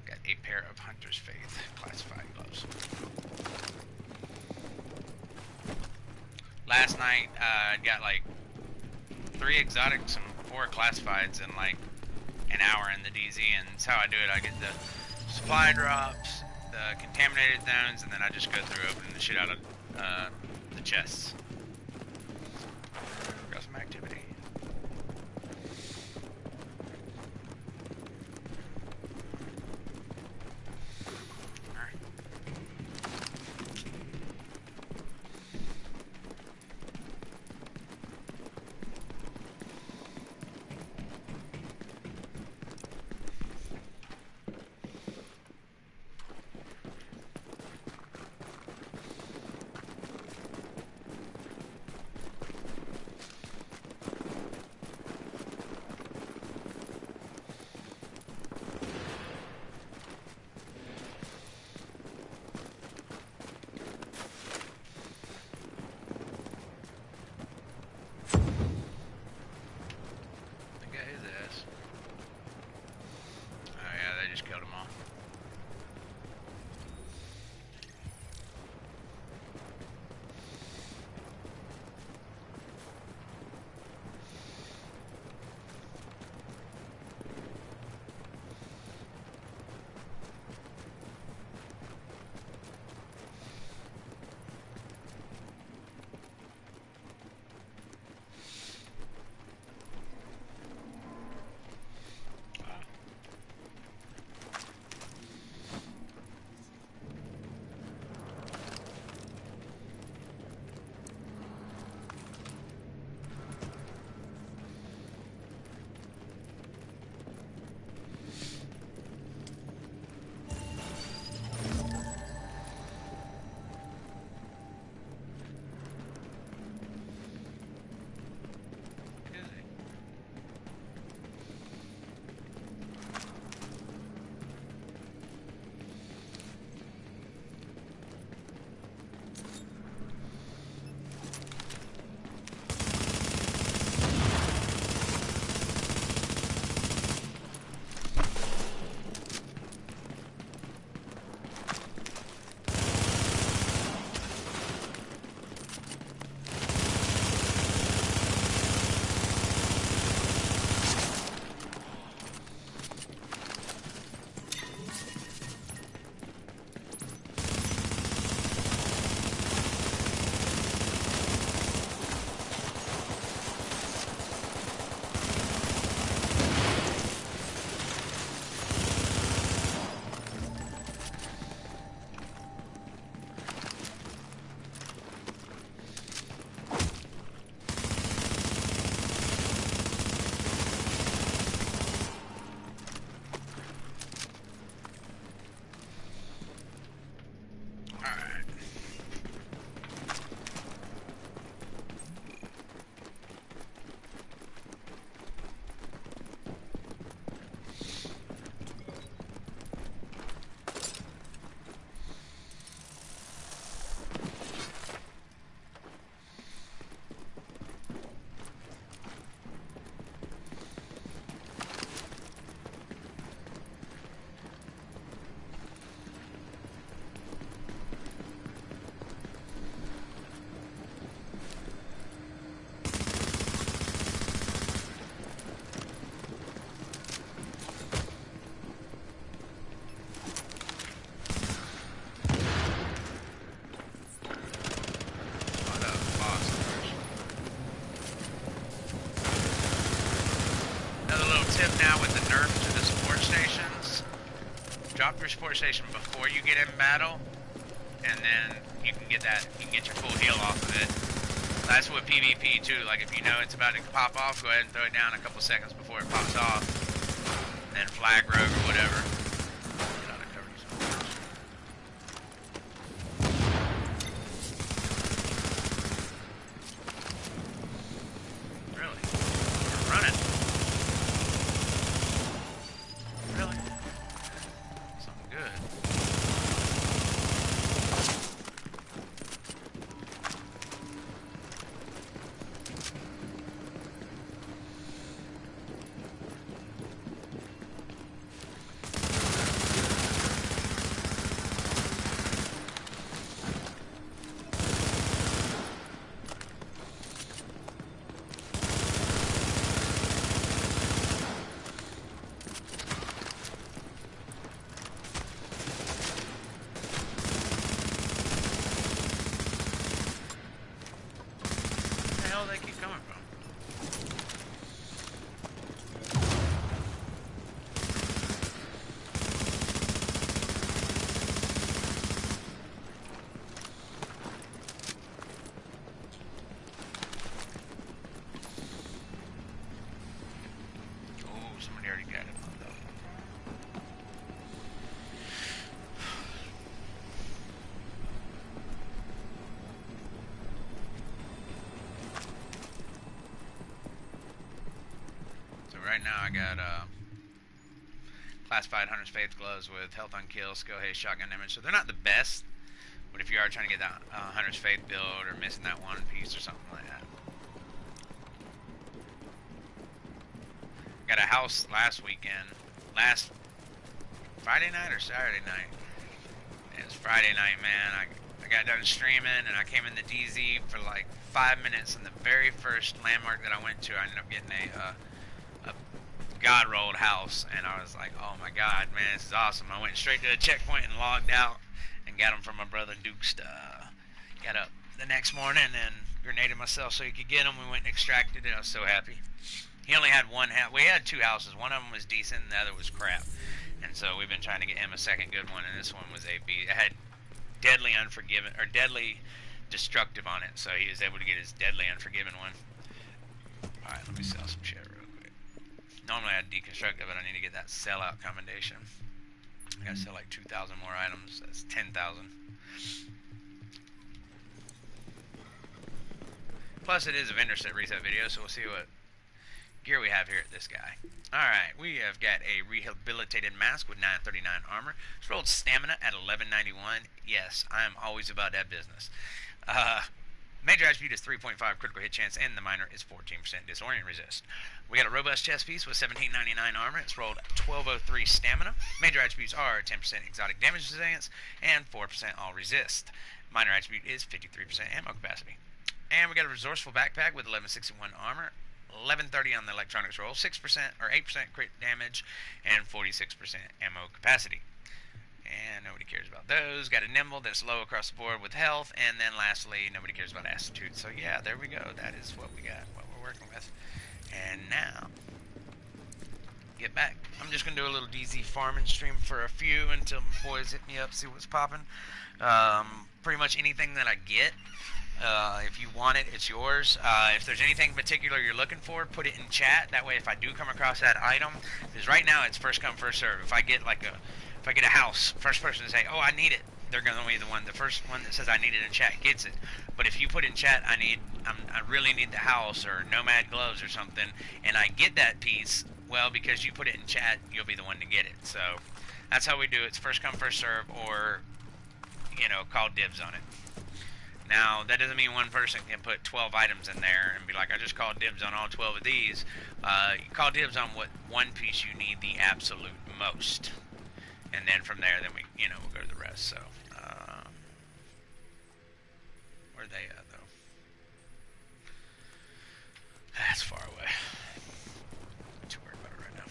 got a pair of Hunter's Faith classified gloves. Last night, I got like 3 exotics and 4 classifieds in like an hour in the DZ. And that's how I do it. I get the supply drops, the contaminated zones, and then I just go through opening the shit out of the chests. Activity. tip now with the nerf to the support stations. Drop your support station before you get in battle, and then you can get your full heal off of it. That's with PvP too. Like if you know it's about to pop off, go ahead and throw it down a couple seconds before it pops off. And then flag rogue or whatever. They keep coming from? Oh, somebody already got it. Right now I got classified Hunter's Faith gloves with health on kill, skill haste, shotgun damage. So they're not the best, but if you are trying to get that Hunter's Faith build or missing that one piece or something like that. Got a house last Friday night or Saturday night. It was Friday night, man. I got done streaming and I came in the DZ for like 5 minutes, and the very first landmark that I went to, I ended up getting a God rolled house, and I was like, oh my god, man, this is awesome. I went straight to the checkpoint and logged out and got them from my brother Duke's. Got up the next morning and grenaded myself so he could get them. We went and extracted it. I was so happy. He only had one house. We had two houses. One of them was decent and the other was crap, and so we've been trying to get him a second good one, and this one was a B. It had deadly unforgiven or deadly destructive on it, so he was able to get his deadly unforgiven one. Alright, let me sell some shit real quick. Normally I'd deconstruct it, but I need to get that sellout commendation. I gotta sell like 2,000 more items. That's 10,000. Plus it is a vendor set reset video, so we'll see what gear we have here at this guy. Alright, we have got a rehabilitated mask with 939 armor. It's rolled stamina at 1191. Yes, I am always about that business. Major attribute is 3.5 critical hit chance, and the minor is 14% disorient resist. We got a robust chest piece with 1799 armor. It's rolled 1203 stamina. Major attributes are 10% exotic damage resilience and 4% all resist. Minor attribute is 53% ammo capacity. And we got a resourceful backpack with 1161 armor, 1130 on the electronics roll, 6% or 8% crit damage, and 46% ammo capacity. And nobody cares about those. Got a nimble that's low across the board with health. And then lastly, nobody cares about attitude. So yeah, there we go. That is what we got, what we're working with. And now, get back. I'm just going to do a little DZ farming stream for a few until my boys hit me up, see what's popping. Pretty much anything that I get, if you want it, it's yours. If there's anything particular you're looking for, put it in chat. That way if I do come across that item, because right now it's first come, first serve. If I get a house, first person to say, oh, I need it, they're going to be the first one that says I need it in chat gets it. But if you put in chat, I really need the house or nomad gloves or something, and I get that piece, well, because you put it in chat, you'll be the one to get it. So that's how we do it. It's first come, first serve, or, you know, call dibs on it. Now, that doesn't mean one person can put 12 items in there and be like, I just called dibs on all 12 of these. You call dibs on what one piece you need the absolute most. And then from there, then we'll go to the rest. So, where are they at, though? That's far away. Not too worried about it right now.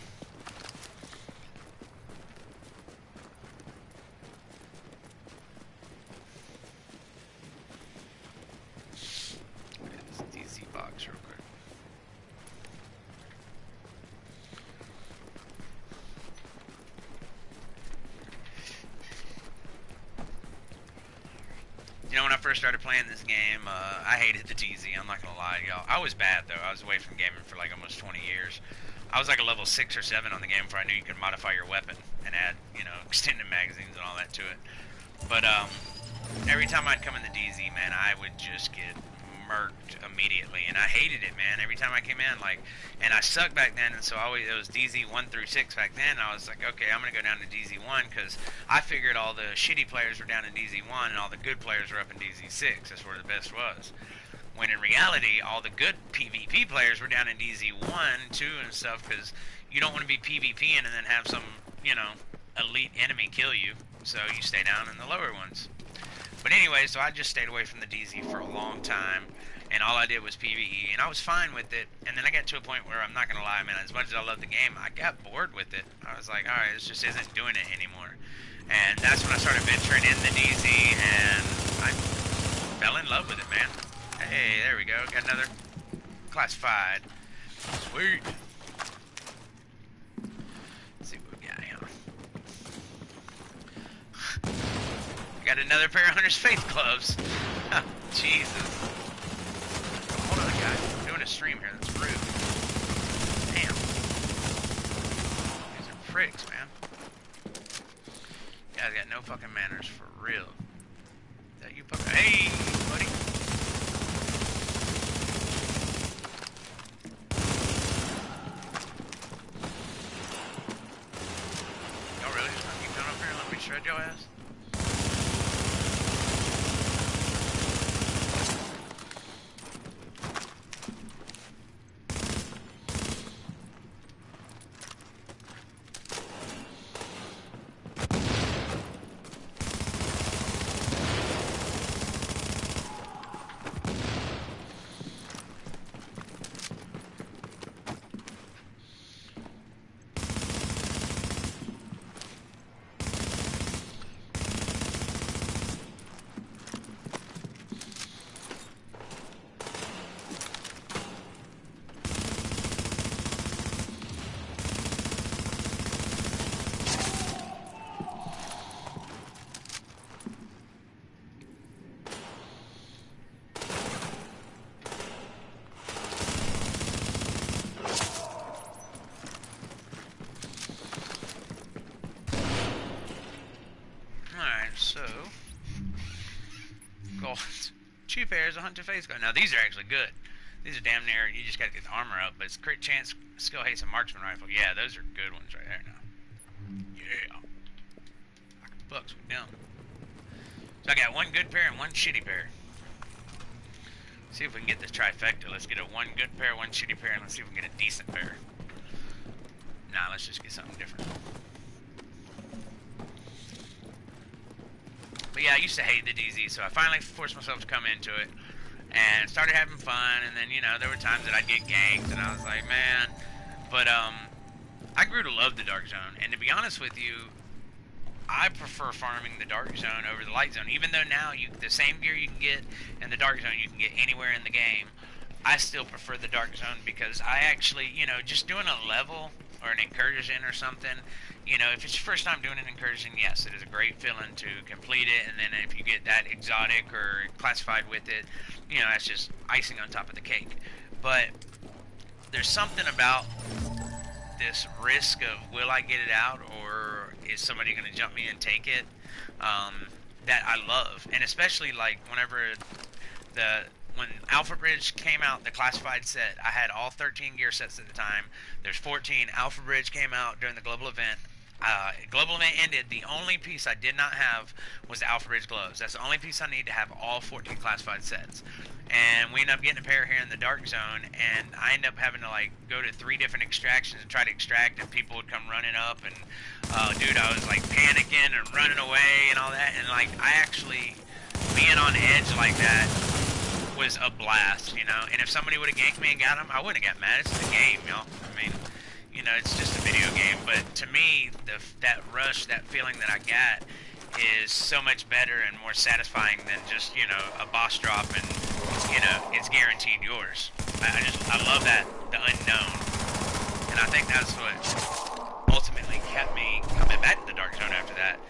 Look at this DZ box real quick. You know, when I first started playing this game, I hated the DZ. I'm not gonna lie to y'all. I was bad though. I was away from gaming for like almost 20 years. I was like a level 6 or 7 on the game before I knew you could modify your weapon and add, you know, extended magazines and all that to it. But every time I'd come in the DZ, man, I would just get murked immediately, and I hated it, man. Every time I came in, like, and I sucked back then, and so it was DZ 1 through 6 back then. And I was like, okay, I'm gonna go down to DZ 1 because I figured all the shitty players were down in DZ 1 and all the good players were up in DZ 6. That's where the best was. When in reality, all the good PvP players were down in DZ 1, 2, and stuff, because you don't want to be PvPing and then have some, you know, elite enemy kill you. So you stay down in the lower ones. But anyway, so I just stayed away from the DZ for a long time, and all I did was PvE, and I was fine with it. And then I got to a point where, I'm not going to lie, man, as much as I love the game, I got bored with it. I was like, alright, this just isn't doing it anymore. And that's when I started venturing in the DZ, and I fell in love with it, man. Hey, there we go. Got another classified. Sweet. Let's see what we got here. Got another pair of Hunter's Faith gloves. Jesus. Hold on, guys. I'm doing a stream here. That's rude. Damn. These are pricks, man. You guys got no fucking manners for real. Is that you, fucker? Hey, buddy. Y'all really just gonna keep coming up here and let me shred your ass? So, gold. 2 pairs of Hunter Face Guard. Now, these are actually good. These are damn near, you just gotta get the armor up, but it's crit chance, skill haste, and marksman rifle. Yeah, those are good ones right there now. Yeah. I can bucks with them. So I got 1 good pair and 1 shitty pair. See if we can get this trifecta. Let's get a 1 good pair, 1 shitty pair, and let's see if we can get a decent pair. Nah, let's just get something different. But yeah, I used to hate the DZ, so I finally forced myself to come into it and started having fun. And then, you know, there were times that I'd get ganked, and I was like, man. But I grew to love the Dark Zone, and to be honest with you, I prefer farming the Dark Zone over the Light Zone. Even though now the same gear you can get in the Dark Zone you can get anywhere in the game, I still prefer the Dark Zone because I actually, you know, just doing a level or an incursion or something, you know, if it's your first time doing an incursion, yes, it is a great feeling to complete it, and then if you get that exotic or classified with it, you know, that's just icing on top of the cake. But there's something about this risk of, will I get it out, or is somebody going to jump me and take it, that I love. And especially, like, whenever when Alpha Bridge came out, the classified set, I had all 13 gear sets at the time. There's 14. Alpha Bridge came out during the global event. Global event ended. The only piece I did not have was the Alpha Bridge gloves. That's the only piece I need to have all 14 classified sets. And we ended up getting a pair here in the Dark Zone, and I ended up having to, like, go to 3 different extractions and try to extract, and people would come running up, and dude, I was like panicking and running away and all that. And like, I actually, being on edge like that was a blast, you know. And if somebody would have ganked me and got him, I wouldn't have got mad. It's a game, y'all. I mean, you know, it's just a video game. But to me, that rush, that feeling that I got, is so much better and more satisfying than just, you know, a boss drop and, you know, it's guaranteed yours. I love that, the unknown. And I think that's what ultimately kept me coming back to the Dark Zone after that.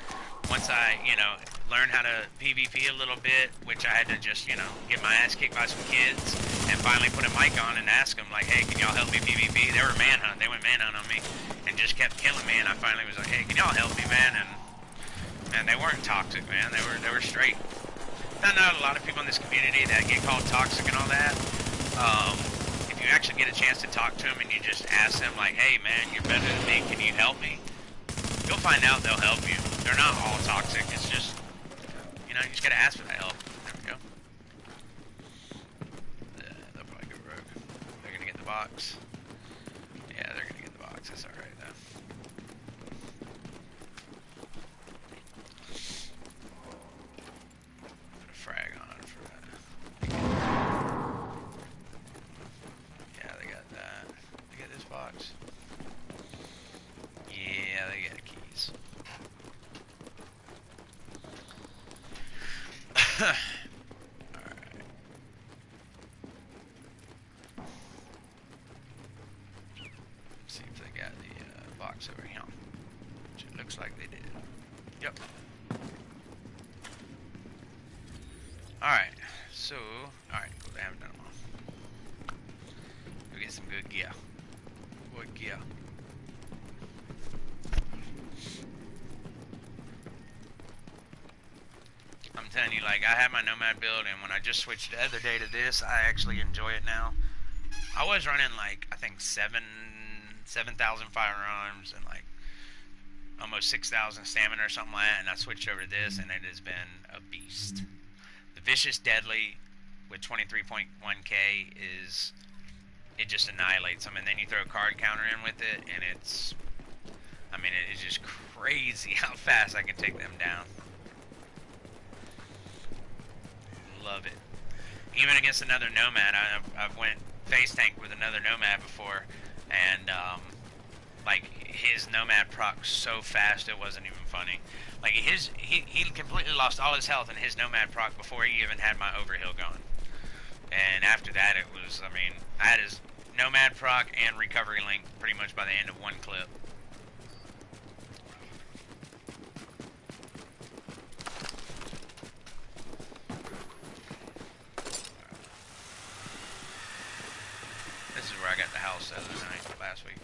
Once I, you know, learn how to PvP a little bit, which I had to just, you know, get my ass kicked by some kids, and finally put a mic on and ask them, like, hey, can y'all help me PvP? They were manhunt. They went manhunt on me and just kept killing me, and I finally was like, hey, can y'all help me, man? And they weren't toxic, man. They were straight. Found out a lot of people in this community that get called toxic and all that. If you actually get a chance to talk to them and you just ask them, like, hey, man, you're better than me, can you help me? You'll find out they'll help you. They're not all toxic. It's just, you know, you just gotta ask for that help. There we go. They'll probably go rogue. They're gonna get the box. Yeah, they're gonna get the box. That's alright, though. Put a frag on for that. Yeah, they got that. They get this box. Yeah, they got keys. Alright. See if they got the box over here. Which it looks like they did. Yep. Alright. So, alright, cool. They haven't done them all. We'll get some good gear. Good gear. I'm telling you, like, I had my Nomad build, and when I just switched the other day to this, I actually enjoy it now. I was running, like, I think 7,000 firearms and, like, almost 6,000 stamina or something like that, and I switched over to this, and it has been a beast. The Vicious Deadly with 23.1k is, it just annihilates them, and then you throw a card counter in with it, and it's, I mean, it is just crazy how fast I can take them down. Love it. Even against another Nomad, I've went face tank with another Nomad before, and like his Nomad proc so fast it wasn't even funny. Like he completely lost all his health in his Nomad proc before he even had my overheal going. And after that, it was, I mean, I had his Nomad proc and recovery link pretty much by the end of one clip. This is where I got the house the other night, last week.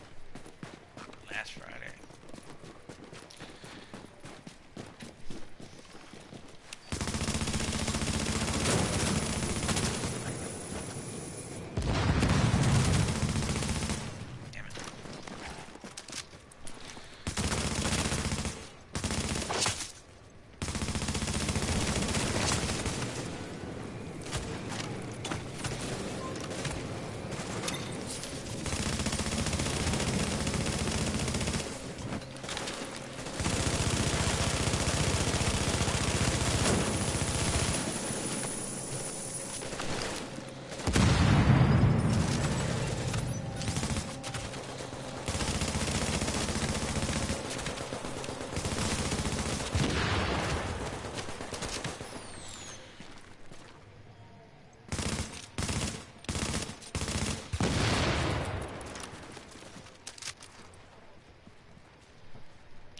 Last Friday. Damn it.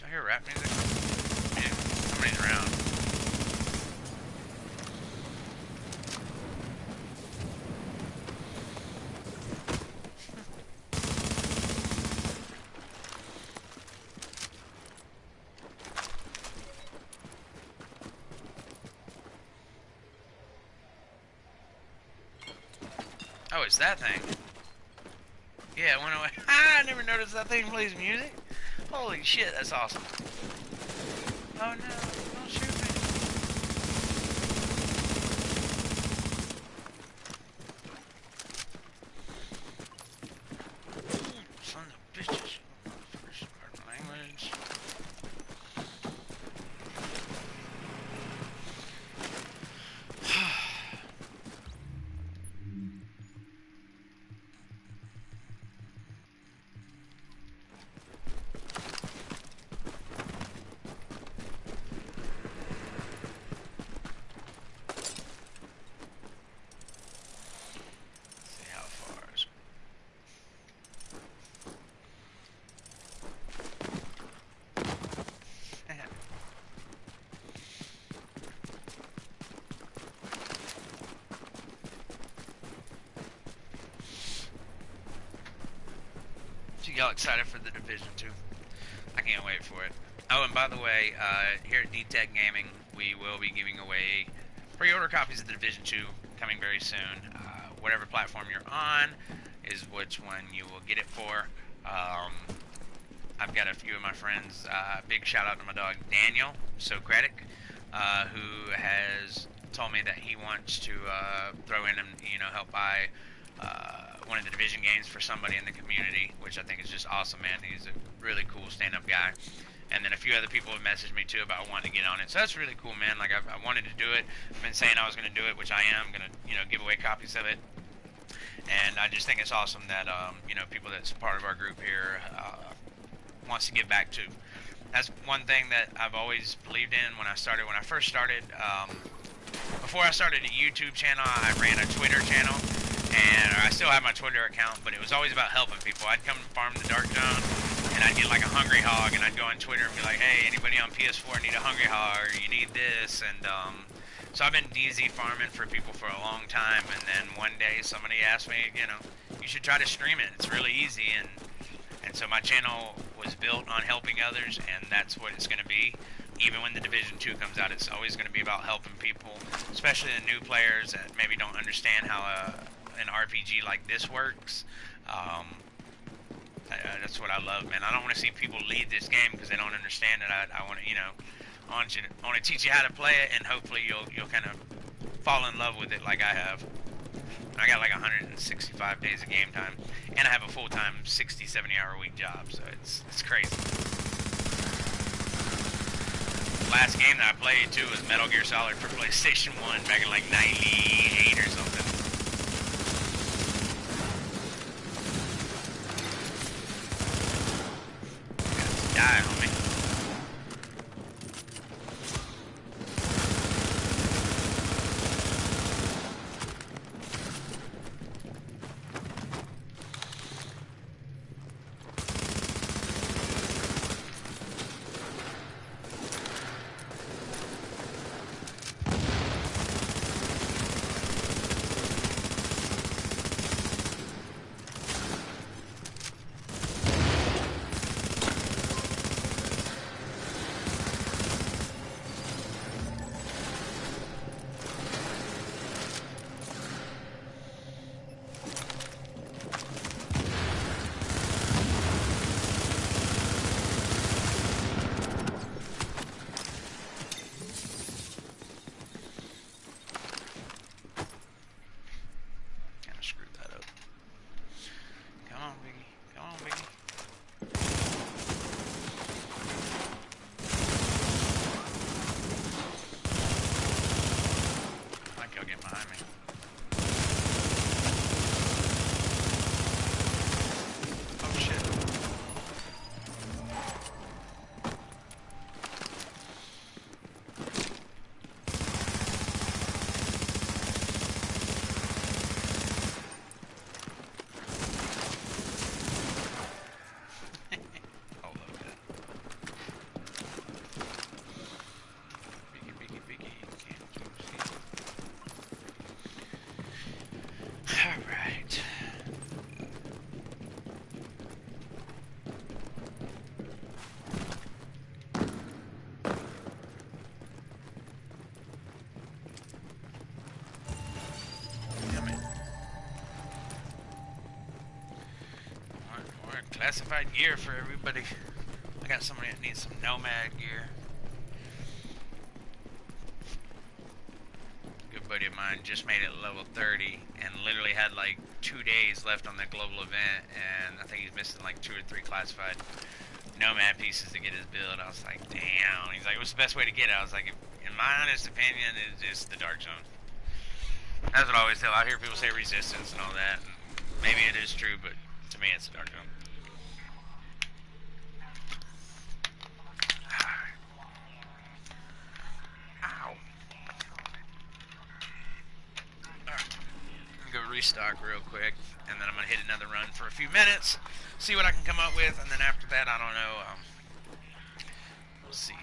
I hear rap music. Yeah, somebody's around. Oh, it's that thing. Yeah, it went away. I never noticed that thing plays music. Holy shit, that's awesome. Oh no, don't shoot me. Son of bitches. First part language. Y'all excited for the Division 2? I can't wait for it. Oh, and by the way, here at D-Tech Gaming, we will be giving away pre-order copies of the Division 2 coming very soon. Whatever platform you're on is which one you will get it for. I've got a few of my friends. Big shout out to my dog Daniel Socratic, who has told me that he wants to throw in and help buy one of the Division games for somebody in the community, which I think is just awesome, man. He's a really cool stand-up guy. And then a few other people have messaged me too about wanting to get on it. So that's really cool, man. Like I wanted to do it. I've been saying I was going to do it, which I am going to, give away copies of it. And I just think it's awesome that people that's part of our group here wants to give back to. That's one thing that I've always believed in when I first started. Before I started a YouTube channel, I ran a Twitter channel, and I still have my Twitter account, but it was always about helping people. I'd come farm the Dark Zone, and I'd get like a hungry hog, and I'd go on Twitter and be like, hey, anybody on PS4 need a hungry hog, or you need this, and so I've been DZ farming for people for a long time, and then one day somebody asked me, you should try to stream it. It's really easy, and so my channel was built on helping others, and that's what it's going to be. Even when the Division 2 comes out, it's always going to be about helping people, especially the new players that maybe don't understand how an RPG like this works. That's what I love, man. I don't want to see people leave this game because they don't understand it. I want to, I want to teach you how to play it, and hopefully you'll kind of fall in love with it like I have. I got like 165 days of game time, and I have a full-time 60, 70-hour-a-week job, so it's crazy. Last game that I played, too, was Metal Gear Solid for PlayStation 1 back in like 98 or something. Die, homie. Classified gear for everybody. I got somebody that needs some nomad gear. Good buddy of mine just made it level 30 and literally had like 2 days left on the global event, and I think he's missing like 2 or 3 classified nomad pieces to get his build. I was like, damn. He's like, what's the best way to get it? I was like, in my honest opinion, it's just the Dark Zone. That's what I always tell. I hear people say resistance and all that, and maybe it is true, but to me it's the Dark Zone. Restock real quick, and then I'm gonna hit another run for a few minutes, see what I can come up with, and then after that, I don't know. We'll see.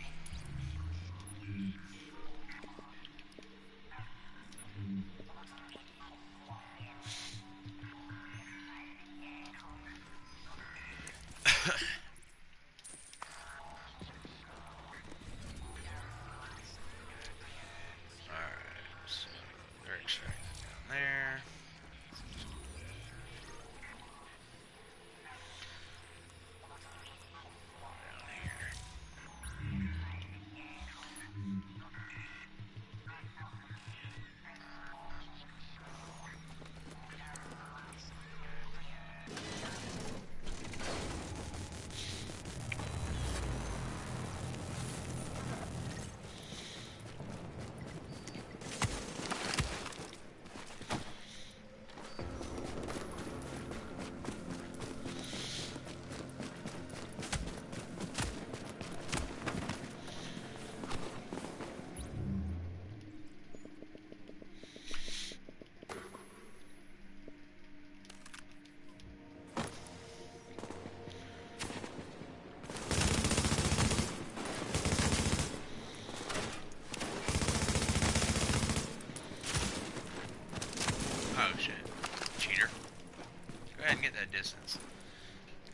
distance.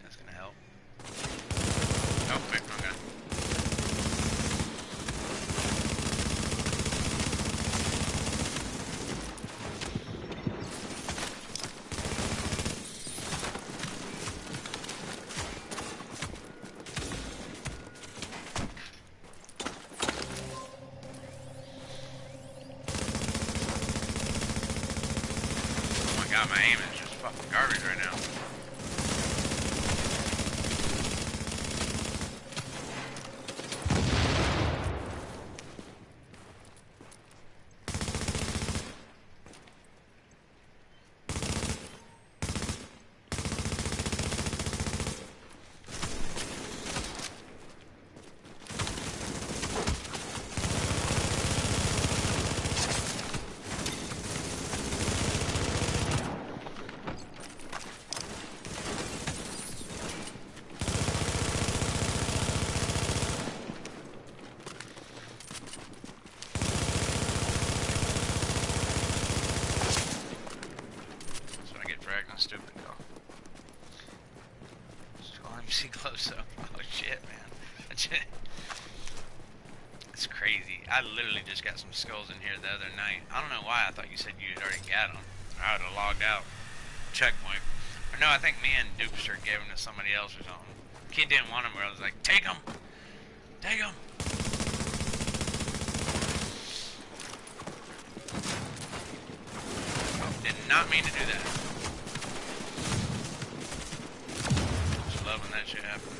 That's gonna help. Oh, wait, wrong guy. God, my aim is just fucking garbage right now. Stupid though. MC close up. Oh shit, man. It's crazy. I literally just got some skulls in here the other night. I don't know why I thought you said you had already got them. I would have logged out. Checkpoint. Or no, I think me and Dupster gave them to somebody else or something. Kid didn't want them, where I was like, take them! Take them! Oh, did not mean to do that. Loving that shit happening.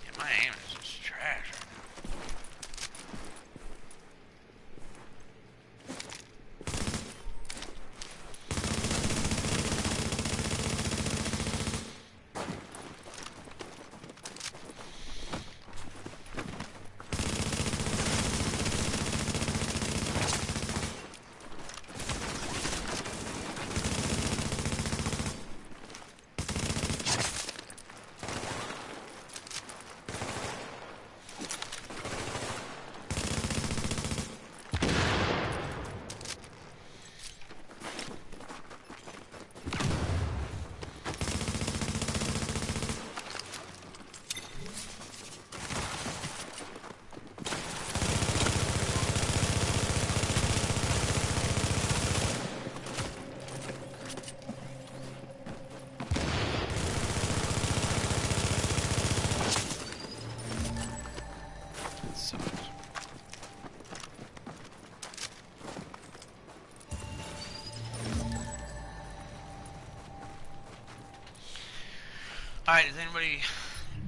Yeah, my aim is just trash. Alright, does anybody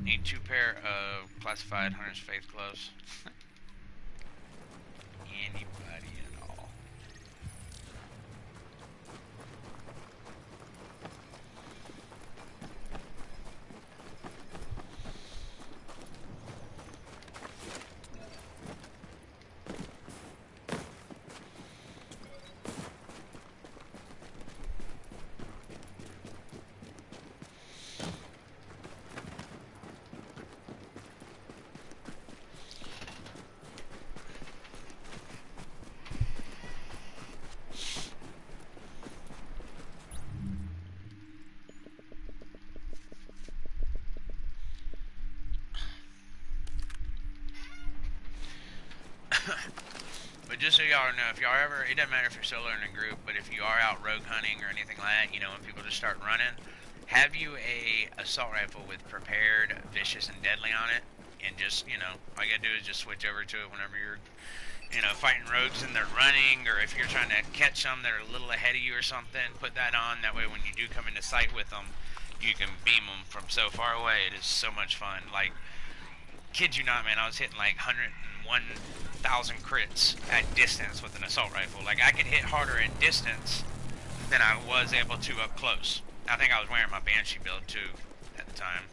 need 2 pair of classified Hunter's Faith gloves? Anybody at all? But just so y'all know, if y'all ever, it doesn't matter if you're solo or in a group, but if you are out rogue hunting or anything like that, you know, when people just start running, have you a assault rifle with prepared, vicious, and deadly on it, and just, you know, all you gotta do is just switch over to it whenever you're, you know, fighting rogues and they're running, or if you're trying to catch some that are a little ahead of you or something, put that on. That way when you do come into sight with them, you can beam them from so far away. It is so much fun. Like, kid you not, man, I was hitting like 101,000 crits at distance with an assault rifle. Like, I could hit harder at distance than I was able to up close. I think I was wearing my Banshee build too at the time.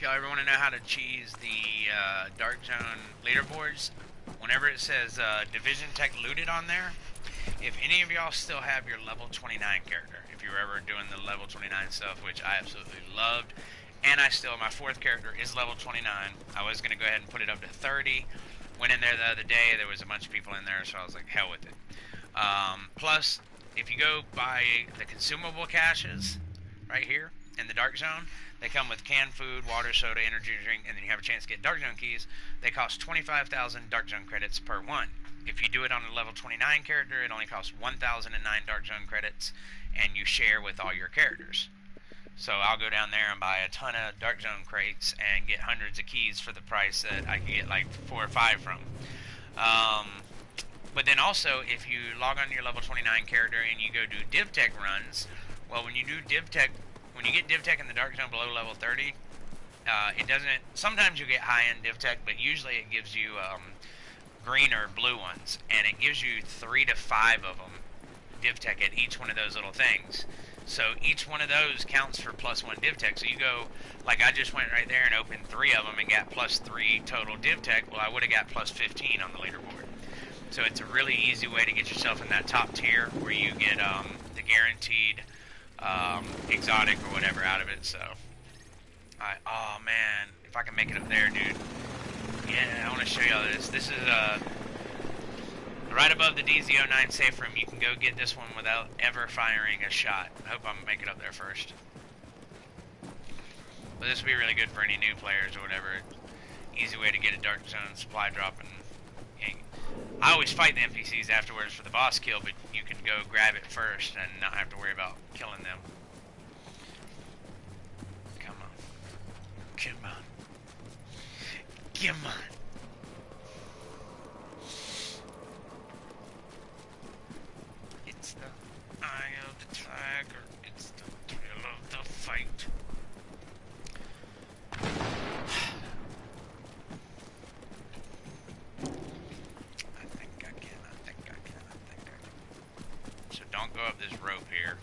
y'all ever want to know how to cheese the Dark Zone leaderboards? Whenever it says Division Tech looted on there, if any of y'all still have your level 29 character, if you were ever doing the level 29 stuff, which I absolutely loved, and my 4th character is level 29. I was going to go ahead and put it up to 30. Went in there the other day, there was a bunch of people in there, so I was like, hell with it. Plus, if you go buy the consumable caches right here in the Dark Zone, they come with canned food, water, soda, energy drink, and then you have a chance to get Dark Zone keys. They cost 25,000 Dark Zone credits per one. If you do it on a level 29 character, it only costs 1,009 Dark Zone credits, and you share with all your characters. So I'll go down there and buy a ton of Dark Zone crates and get hundreds of keys for the price that I could get like 4 or 5 from. But then also, if you log on to your level 29 character and you go do Div Tech runs, well, when you do Div Tech, when you get Div Tech in the Dark Zone below level 30, it doesn't, sometimes you get high-end Div Tech, but usually it gives you green or blue ones, and it gives you 3 to 5 of them Div Tech at each one of those little things. So each one of those counts for +1 Div Tech. So you go, like I just went right there and opened 3 of them and got +3 total Div Tech. Well, I would have got +15 on the leaderboard. So it's a really easy way to get yourself in that top tier where you get the guaranteed exotic or whatever out of it. So, oh man, if I can make it up there, dude. Yeah, I want to show y'all this. This is right above the DZ09 safe room. You can go get this one without ever firing a shot. I hope I'm make it up there first. But this would be really good for any new players or whatever. Easy way to get a Dark Zone supply drop. And I always fight the NPCs afterwards for the boss kill, but you can go grab it first and not have to worry about killing them. Come on. Come on. Come on. It's the eye of the tiger. It's the thrill of the fight. So don't go up this rope here,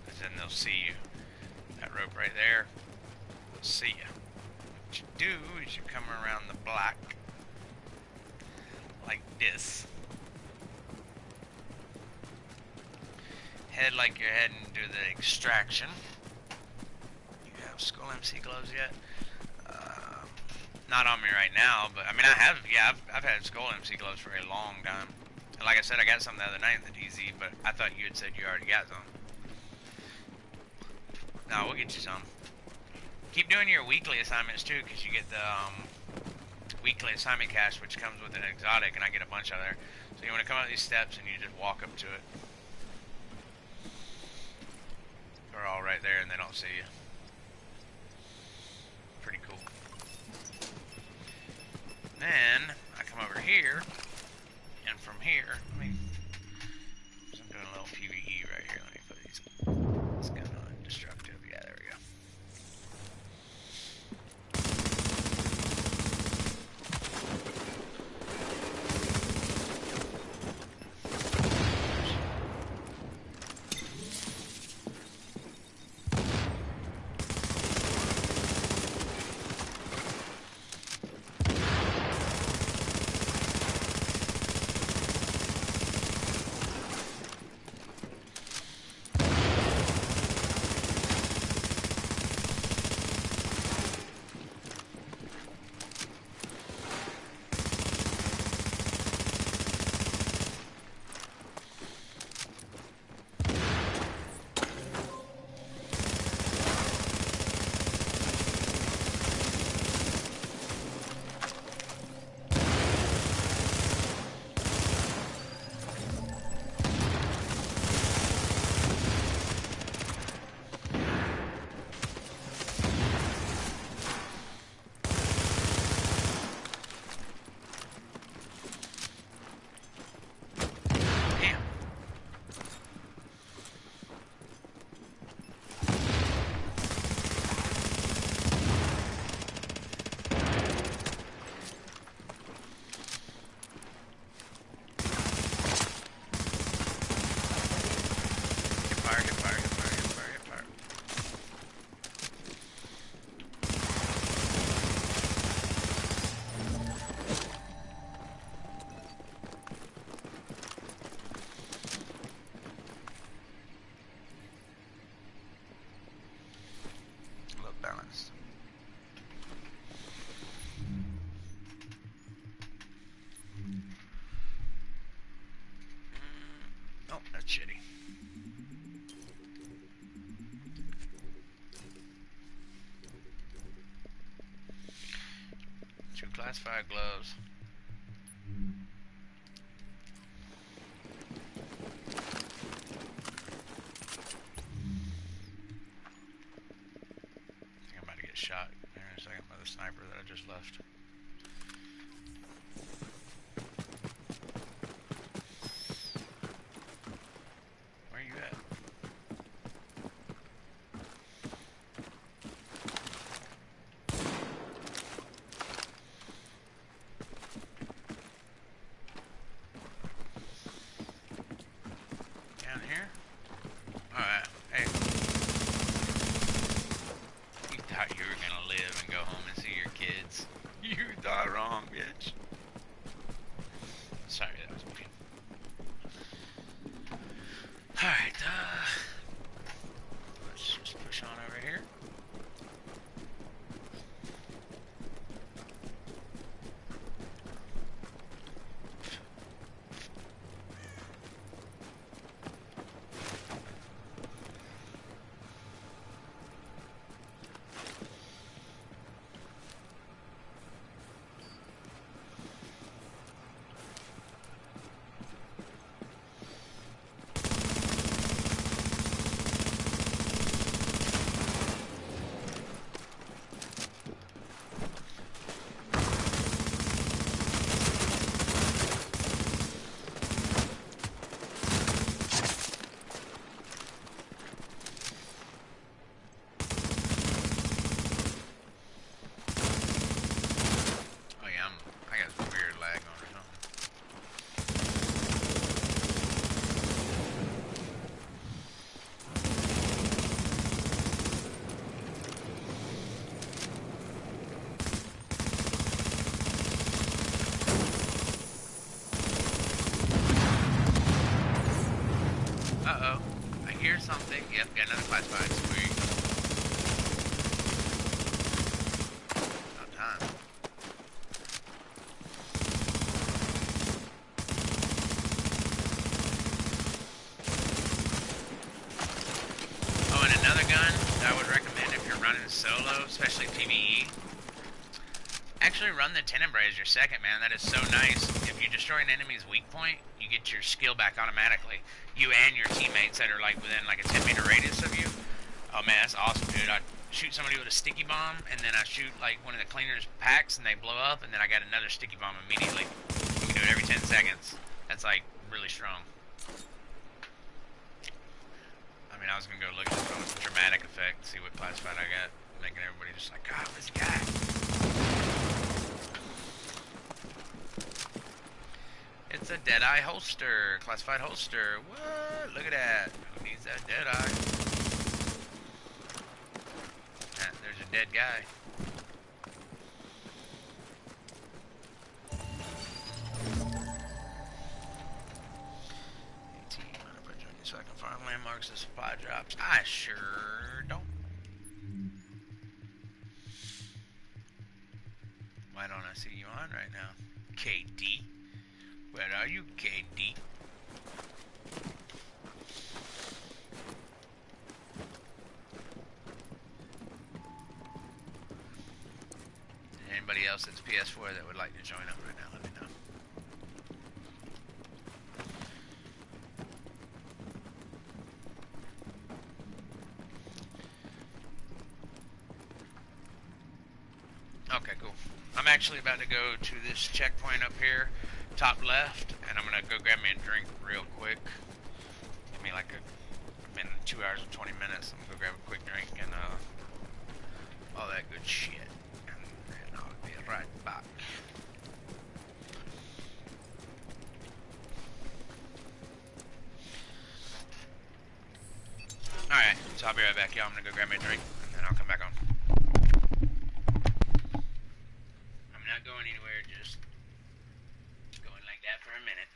because then they'll see you. That rope right there, they'll see you. What you do is you come around the block like this. Head like you're heading to the extraction. You have Skull MC gloves yet? Not on me right now, but I mean I have. Yeah, I've had Skull MC gloves for a long time. And like I said, I got some the other night in the DZ, but I thought you had said you already got some. No, we'll get you some. Keep doing your weekly assignments too, because you get the weekly assignment cache, which comes with an exotic, and I get a bunch out there. So you want to come up these steps and you just walk up to it. They're all right there, and they don't see you. Pretty cool. Then I come over here, and from here, I'm doing a little PvE right here. Let me put this gun on destructive. Yeah, there we go. shitty. 2 classified gloves. I think I'm about to get shot here in a second by the sniper that I just left. Where are you at? Down here? Alright, hey. You thought you were gonna live and go home and see your kids. You thought wrong, bitch. Sorry, that was mean. Alright, let's just push on over here. Uh-oh. I hear something. Yep, got another classified. Sweet. About time. Oh, and another gun that I would recommend if you're running solo, especially PvE. Actually run the Tenebrae as your second, man. That is so nice. If you destroy an enemy's weak point, you get your skill back automatically. You and your teammates that are like within like a 10-meter radius of you. Oh man, that's awesome, dude. I shoot somebody with a sticky bomb, and then I shoot like one of the cleaners packs, and they blow up, and then I got another sticky bomb immediately. You can do it every 10 seconds. That's like really strong. I mean, I was gonna go look at the dramatic effect, see what classified I got, making everybody just like, God, what's he got? It's a Deadeye holster, classified holster. What? Look at that. Who needs that Deadeye? Ah, there's a dead guy. So I can find landmarks and supply drops. I sure don't. Why don't I see you on right now? KD? Where are you, KD? Anybody else that's PS4 that would like to join up right now, let me know. Okay, cool. I'm actually about to go to this checkpoint up here, top left, and I'm gonna go grab me a drink real quick. Give me like in 2 hours and 20 minutes. I'm gonna go grab a quick drink and all that good shit, and I'll be right back. Alright, so I'll be right back, y'all. I'm gonna go grab me a drink, and then I'll come back on. I'm not going anywhere, just going like that for a minute.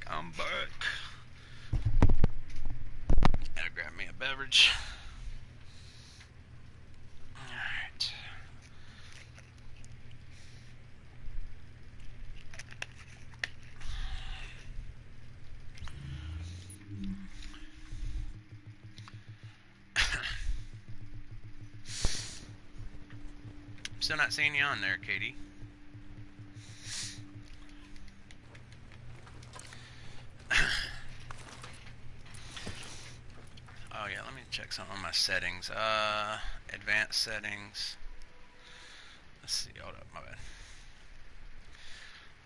I'm back. Gotta grab me a beverage. Alright. Still not seeing you on there, Katie. Oh yeah, let me check some of my settings. Advanced settings. Let's see, hold up, my bad.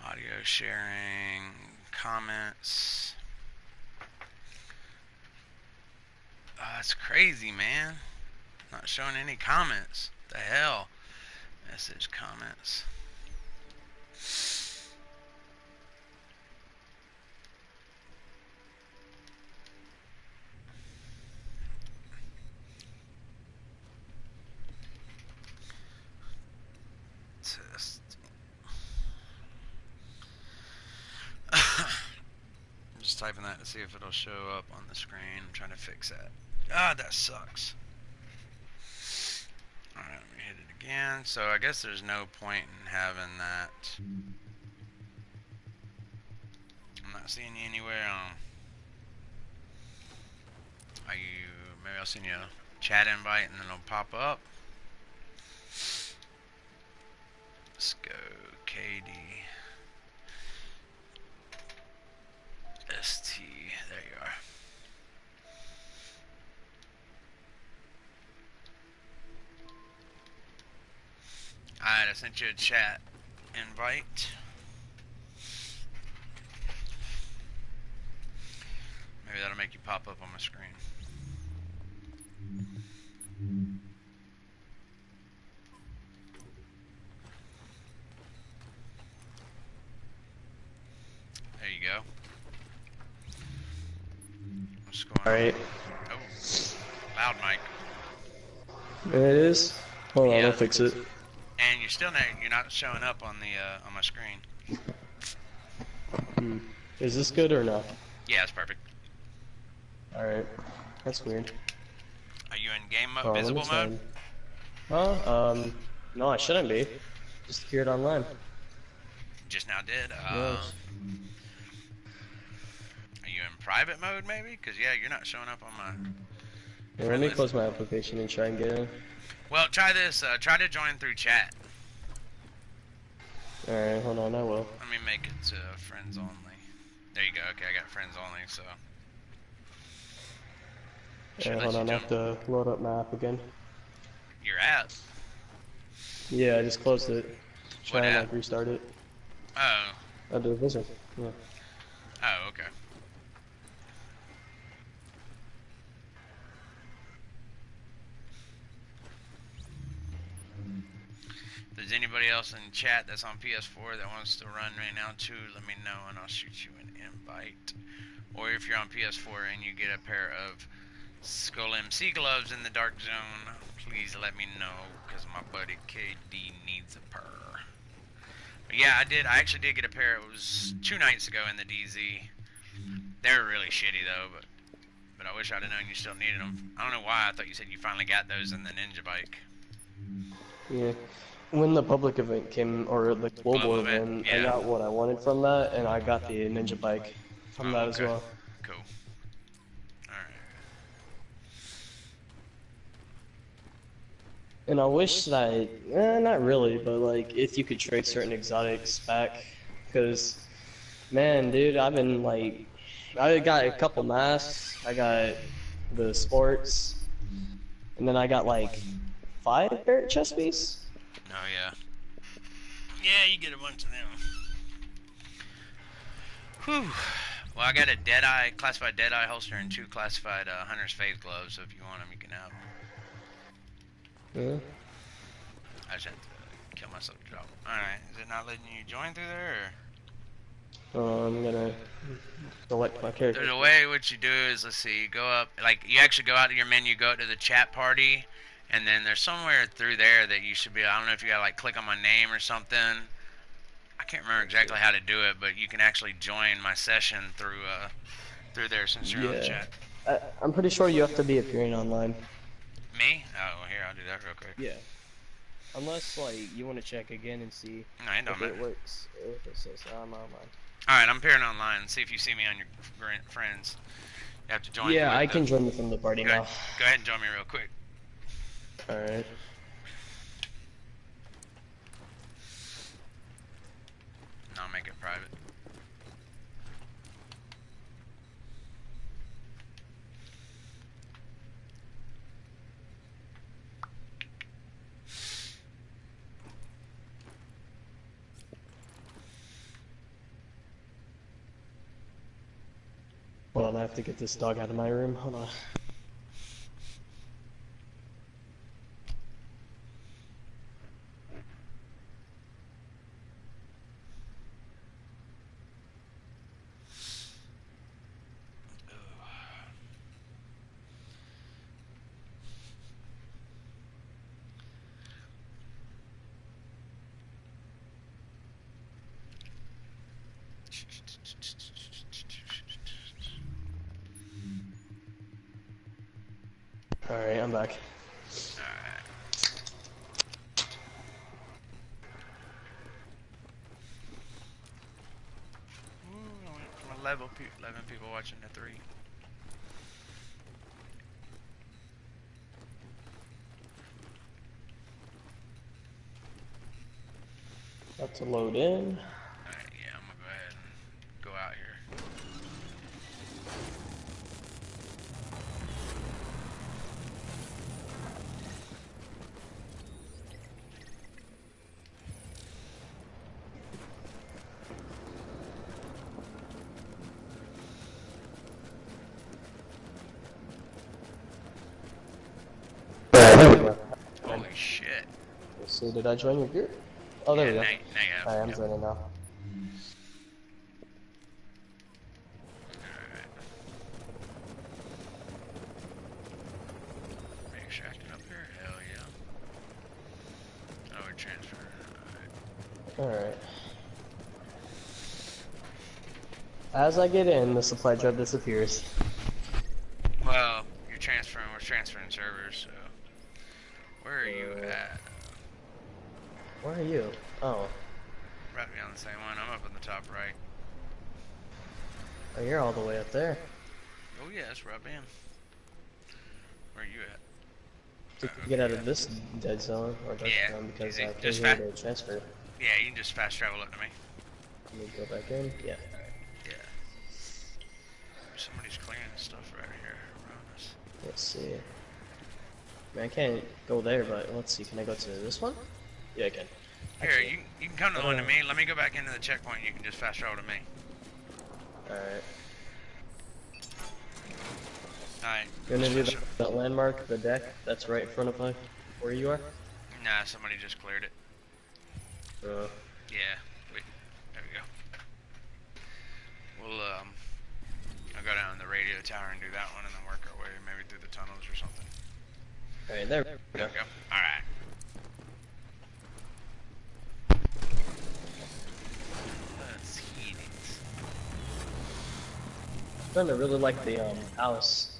Audio sharing, comments. Oh, that's crazy, man. Not showing any comments. The hell? Message comments. Test. I'm just typing that to see if it'll show up on the screen. I'm trying to fix that. Ah, that sucks. Alright, let me hit it again. So I guess there's no point in having that. I'm not seeing you anywhere on. Are you? Maybe I'll send you a chat invite and then it'll pop up. Let's go, KD. ST. There you are. Alright, I sent you a chat invite. Maybe that'll make you pop up on my screen. There you go. What's going on? Alright. Oh, loud mic. It is? Hold on, I'll fix it. And you're not showing up on the on my screen. Is this good or not? Yeah, it's perfect. Alright. That's weird. Are you in game mode, Oh, visible mode? Huh? No, I shouldn't be. Just appeared online. Just now did. Yes. Are you in private mode maybe? Cause yeah, you're not showing up on my. Yeah, let me close my application and try and get in. Well, try this. Try to join through chat. Alright, hold on, I will. Let me make it to friends only. There you go. Okay, I got friends only. So. Alright, hold on, I have to load up my app again. Your app? Yeah, I just closed it. Try and app? restart it. Oh. I do Divison. Yeah. Oh, okay. If there's anybody else in chat that's on PS4 that wants to run right now too, let me know and I'll shoot you an invite. Or if you're on PS4 and you get a pair of Skull MC gloves in the Dark Zone, please let me know, because my buddy KD needs a pair. But yeah, I actually did get a pair. It was 2 nights ago in the DZ. They're really shitty though, but I wish I'd have known you still needed them. I don't know why. I thought you said you finally got those in the Ninja bike. Yeah. When the public event came, or the global event, yeah. I got what I wanted from that, and I got the Ninja bike from that as well. Cool. Alright. And I wish that, not really, but like, if you could trade certain exotics back, because, man, dude, I've been like, I got a couple masks, I got the sports, and then I got like 5 Barrett chest piece. Oh yeah. Yeah, you get a bunch of them. Whew. Well, I got a Deadeye, classified Deadeye holster and 2 classified Hunter's Faith gloves, so if you want them, you can have them. Yeah. I just have to kill myself to drop them. Alright, is it not letting you join through there, or? I'm gonna select my character. There's a way what you do is, let's see, you go up, like, you actually go out to your menu, go up to the chat party, and then there's somewhere through there that you should be, I don't know if you gotta, like, click on my name or something, I can't remember exactly how to do it, but you can actually join my session through there since you're on the Yeah. chat. I'm pretty sure you have to be appearing online. Me? Oh, here, I'll do that real quick. Yeah. Unless, like, you want to check again and see No, it don't if matter. it works. If it says I'm online. Alright, I'm appearing online. See if you see me on your friends. You have to join Yeah, with I them. can join you from the party now. Go ahead and join me real quick. Alright. And I'll make it private. Hold on, I have to get this dog out of my room. Hold on. Alright, I'm back. From 11 people watching to 3. About to load in. Alright, yeah, I'm gonna go ahead and go out here. Holy shit. Let's see, did I join your group? Oh, there we go. Now you have. Alright, I'm joining now. Alright. Are you extracting up here? Hell yeah. Oh, we're transferring. Alright. As I get in, the supply drop disappears. Well, we're transferring servers, so. Where are you at? Where are you? Oh. Right me on the same one. I'm up in the top right. Oh, you're all the way up there. Oh yeah, that's where I've been. Where are you at? Did you get out of this dead zone or dark Yeah, zone because easy. I Just came here to transfer? Yeah, you can just fast travel up to me. Let me go back in. Yeah. Yeah. Somebody's clearing stuff right here around us. Let's see. Man, I can't go there, but let's see. Can I go to this one? Yeah, I can. Here, Actually, you can come to the one to me. Let me go back into the checkpoint. You can just fast travel to me. Alright. Alright. You wanna do that landmark, the deck that's right in front of where you are? Nah, somebody just cleared it. Yeah. Wait. There we go. We'll I'll go down to the radio tower and do that one, and then work our way maybe through the tunnels or something. Alright, there we There go. we go. Alright. Let's heat it. I'm starting to really like the house.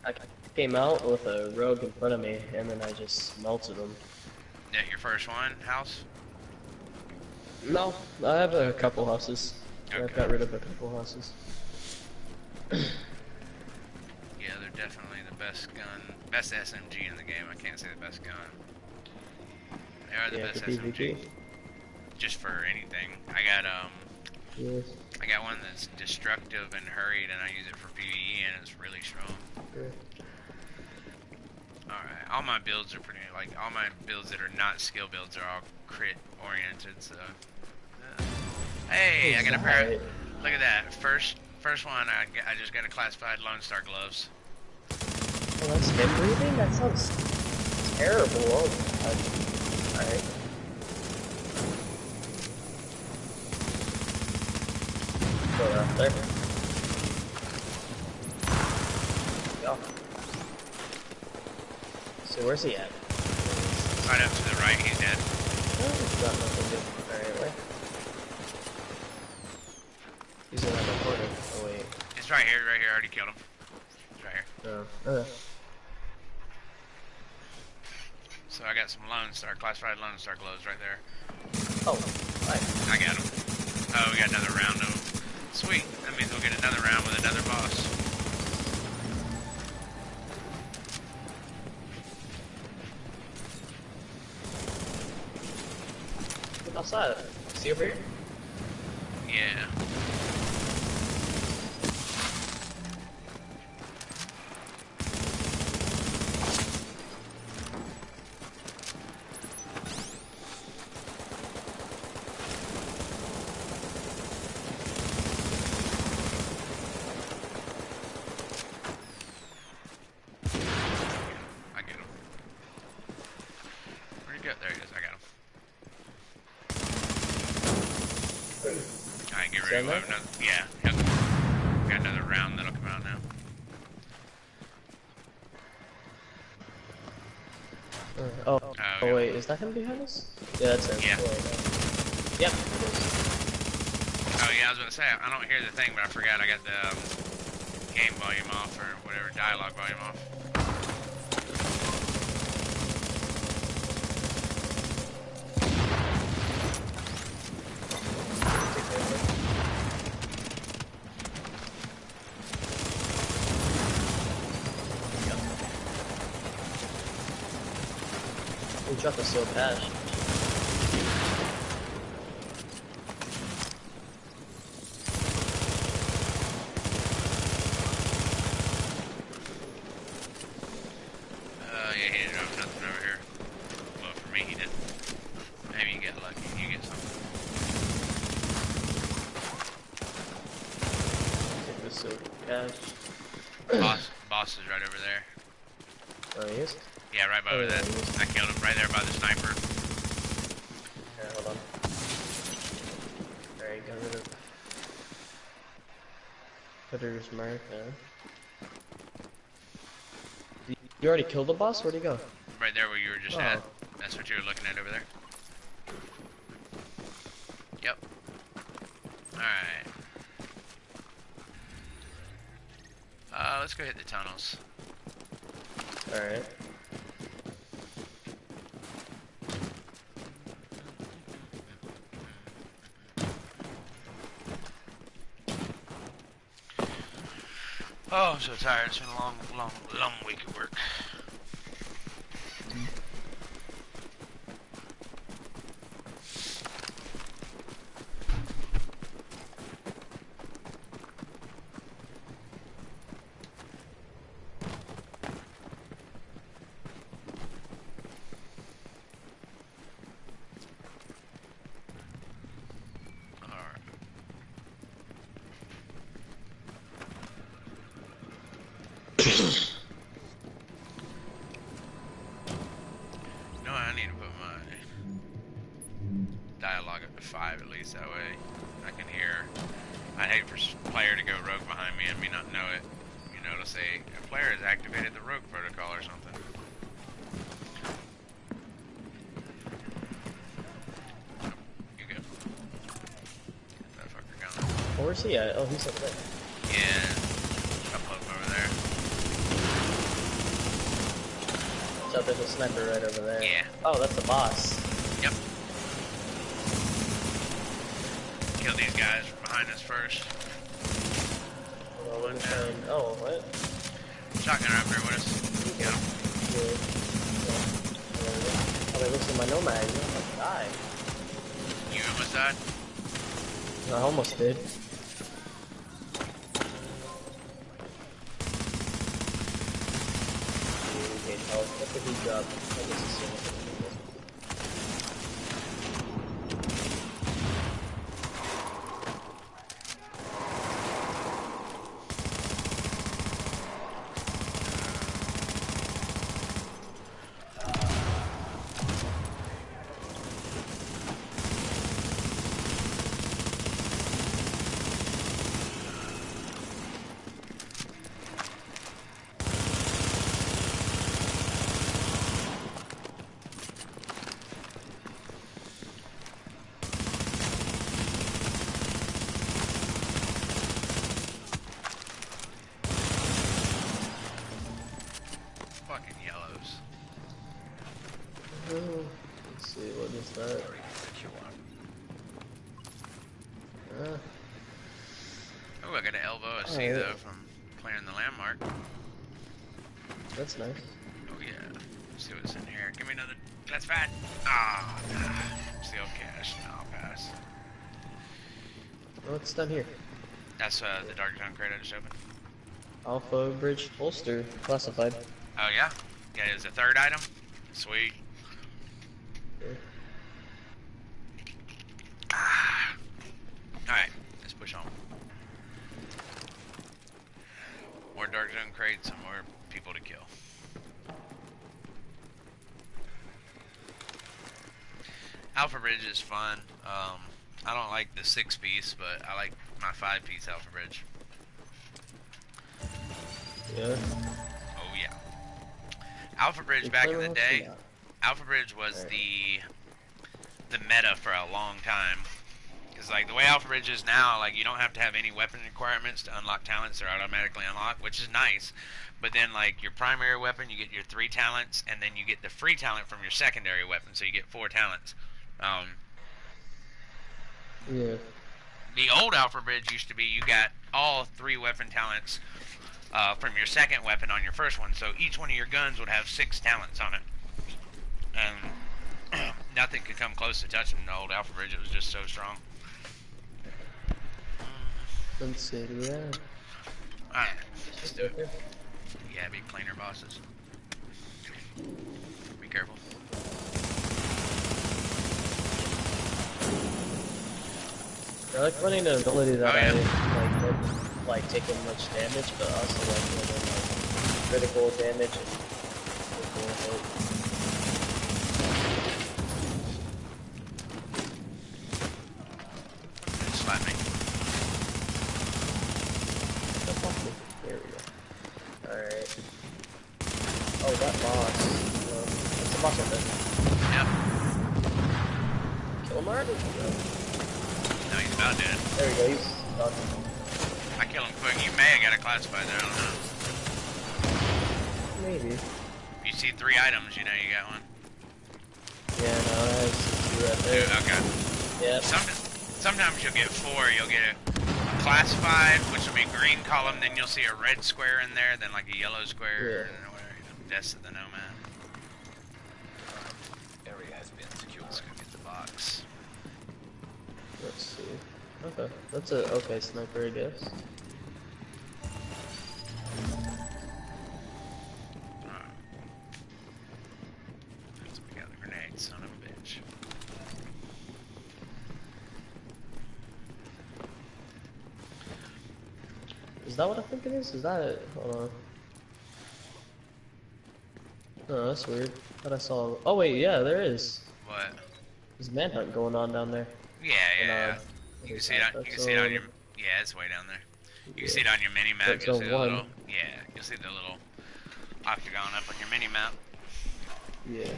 I came out with a rogue in front of me, and then I just melted him. That your first one, house? No, I have a couple houses. Okay. I've got rid of a couple houses. Yeah, they're definitely the best gun, best SMG in the game. I can't say the best gun. They are the Yeah, best for SMG. PvP. Just for anything. I Yes. got one that's destructive and hurried, and I use it for PvE, and it's really strong. Good. Alright, all my builds are pretty, like, all my builds that are not skill builds are all crit oriented, so. Hey, I got a pair of, look at that. First one, I just got a classified Lone Star gloves. Oh, that's him breathing? That sounds terrible. Oh, God. Alright. Go out there. Go. So where's he at? Oh, Right up to the right, he's dead. it's got nothing to do. Alright, wait. He's in the corner. Oh wait. It's right here, right here. I already killed him. It's right here. So I got some Lone Star, classified Lone Star glows right there. Oh, right. I got him. Oh, we got another round of them. Sweet. That means we'll get another round with another boss. Look outside. See over here? Yeah. There he is, I got him. Alright, get ready. We'll have another, yeah, we got another round that'll come out now. Oh wait, is that him behind us? Yeah, that's him. Yeah. Yep. Oh yeah, I was about to say, I don't hear the thing, but I forgot I got the game volume off, or whatever, dialogue volume off. We dropped a sealed cache. Yeah, he didn't drop nothing over here. Well, for me, he did. Maybe you get lucky, you get something. Take the sealed cache. Boss is right over there. Oh, he is? Yeah, right by that. I killed him right there by the sniper. Here, hold on. Alright, got rid of Cutter's mark, You already killed the boss? Where'd he go? Right there where you were just at. That's what you were looking at over there. Yep. Alright. Let's go hit the tunnels. Alright. Oh, I'm so tired. It's been a long week of work. No, I need to put my dialogue up to 5 at least, that way I can hear. I'd hate for a player to go rogue behind me and me not know it. You know, to say, a player has activated the rogue protocol or something. You go. Get that fucker going. Oh, where's he at? Oh, he's up there. Yeah, a couple of them over there. So there's a sniper right over there. Yeah. Oh, that's the boss. Yep. Kill these guys from behind us first. Oh, what? Shotgunner up here with us. Got him. Oh, they looks like my nomad. I'm about to die. You almost died? I almost did. What did he drop? I guess it's Fucking yellows. Let's see, what is that? Oh, I got an elbow of C though from clearing the landmark. That's nice. Oh yeah. Let's see what's in here. Give me another. Let's fight. Ah, still cash. No, I'll pass. What's done here? That's the dark zone crate I just opened. Alpha Bridge holster, classified. Oh yeah? Yeah, it's a third item? Sweet. Yeah. Alright, let's push on. More dark zone crates and more people to kill. Alpha Bridge is fun. I don't like the 6-piece, but I like my 5-piece Alpha Bridge. Yeah. Oh yeah. Alpha Bridge back in the day. Alpha Bridge was the meta for a long time. Because like the way Alpha Bridge is now, like you don't have to have any weapon requirements to unlock talents. They're automatically unlocked, which is nice. But then like your primary weapon, you get your 3 talents, and then you get the free talent from your secondary weapon, so you get 4 talents. Yeah. The old Alpha Bridge used to be you got all 3 weapon talents from your second weapon on your first one, so each one of your guns would have 6 talents on it. And nothing could come close to touching the old Alpha Bridge. It was just so strong. Let's see, yeah. Alright, let's do it. Yeah, be cleaner bosses. Be careful. I like running the ability that I don't like taking much damage, but also like doing like critical damage and critical hit. Slap me. There we go. Alright. Oh, that boss. That's the boss of it. Yep. Kill him already? No, he's about dead. There we go, he's done. I kill him quick. You may have got a classified there, I don't know. Maybe. If you see 3 items, you know you got one. Yeah, no, I see 2 right there. Dude, okay. Yep. Sometimes you'll get 4. You'll get a classified, which will be green column, then you'll see a red square in there, then like a yellow square, and whatever. Deaths of the Nomad. Area has been secured. Let's go get the box. Let's see. Okay, that's a okay sniper, I guess. Alright. We got the grenade, son of a bitch. Is that what I think it is? Is that it? Hold on. Oh, that's weird. Thought I saw. Oh wait, yeah, there is. What? There's a manhunt going on down there. Yeah. You can see it on, your, yeah, it's way down there. You can see it on your mini map. You'll see the little, yeah, you'll see the little octagon up on your mini map. Yeah.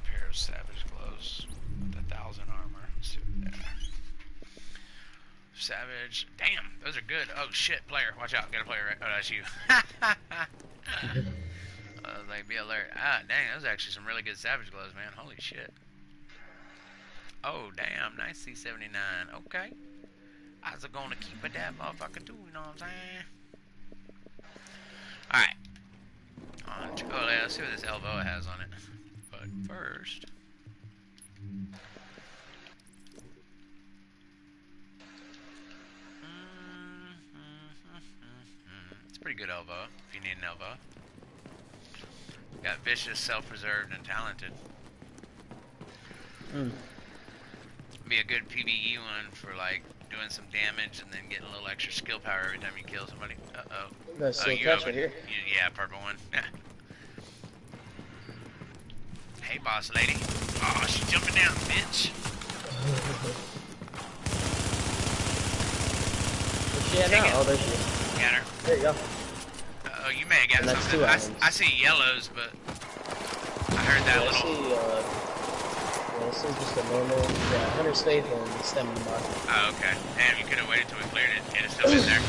Pair of savage gloves with 1,000 armor. Let's see what they are. Savage. Damn, those are good. Oh shit, player. Watch out. Got a player right. Oh, that's you. Like, be alert. Ah, dang, those are actually some really good savage gloves, man. Holy shit. Oh, damn. Nice C79. Okay. I was gonna keep it that motherfucker too, you know what I'm saying? Alright. On to, oh, let's see what this elbow has on it. But first. It's a pretty good elbow, if you need an elbow. Got vicious, self-preserved, and talented. Be a good PvE one for like doing some damage and then getting a little extra skill power every time you kill somebody. Uh-oh. That's still catch right here. Yeah, purple one. Hey, boss lady. Oh, she's jumping down, bitch. Where's she at now? Oh, there she is. Got her. There you go. Oh, you may have got something. I see yellows, but I heard that little. I this is just a normal, yeah, Hunter's Faith and Stem mod. Oh, okay. Damn, you could have waited till we cleared it. It'd still been there.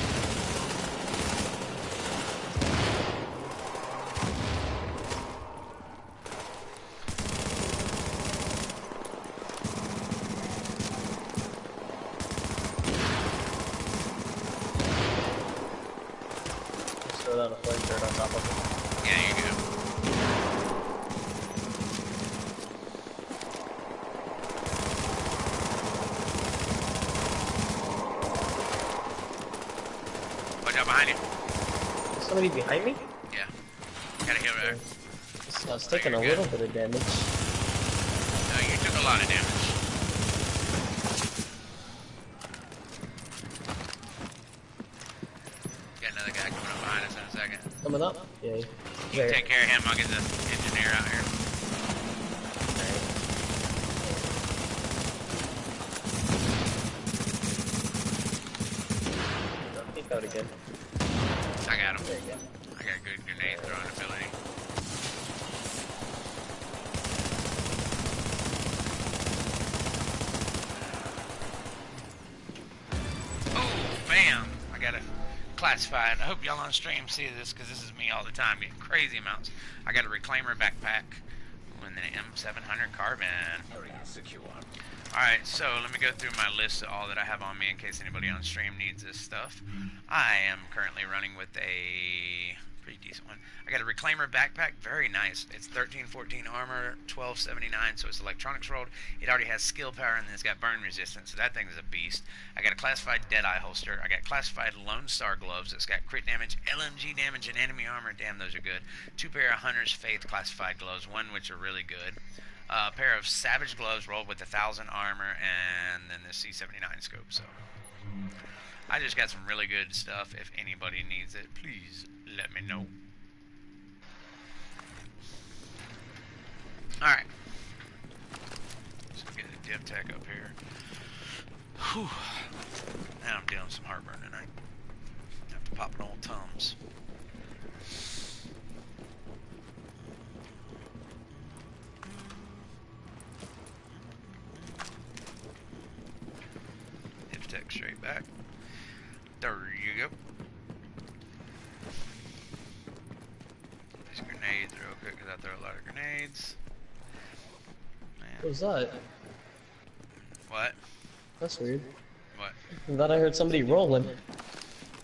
Just throw down a flamethrower on top of it. Yeah, you go. Watch out behind you. Is somebody behind me? Yeah. Got a hit there. I was taking a little bit of damage. No, you took a lot of damage. Got another guy coming up behind us in a second. Coming up? Yeah. You can take care of him. I'll get the engineer out here. Peek out again. I got him. There you go. I got good grenade throwing ability. Oh, bam! I got a classified. I hope y'all on stream see this because this is me all the time getting crazy amounts. I got a reclaimer backpack with an M700 carbine. Alright, so let me go through my list of all that I have on me in case anybody on stream needs this stuff. I am currently running with a pretty decent one. I got a reclaimer backpack, very nice. It's 1314 armor, 1279, so it's electronics rolled. It already has skill power and then it's got burn resistance, so that thing is a beast. I got a classified Deadeye holster. I got classified Lone Star gloves. It's got crit damage, LMG damage, and enemy armor. Damn, those are good. 2 pair of Hunter's Faith classified gloves, one which are really good. A pair of Savage gloves rolled with 1,000 armor, and then the C79 scope. So I just got some really good stuff. If anybody needs it, please let me know. Alright. Let's get a div tech up here. Whew. Now I'm dealing with some heartburn tonight. I have to pop an old Tums. Div tech straight back. There you go. These grenades real quick because I throw a lot of grenades. What was that? What? That's weird. What? I thought I heard somebody rolling.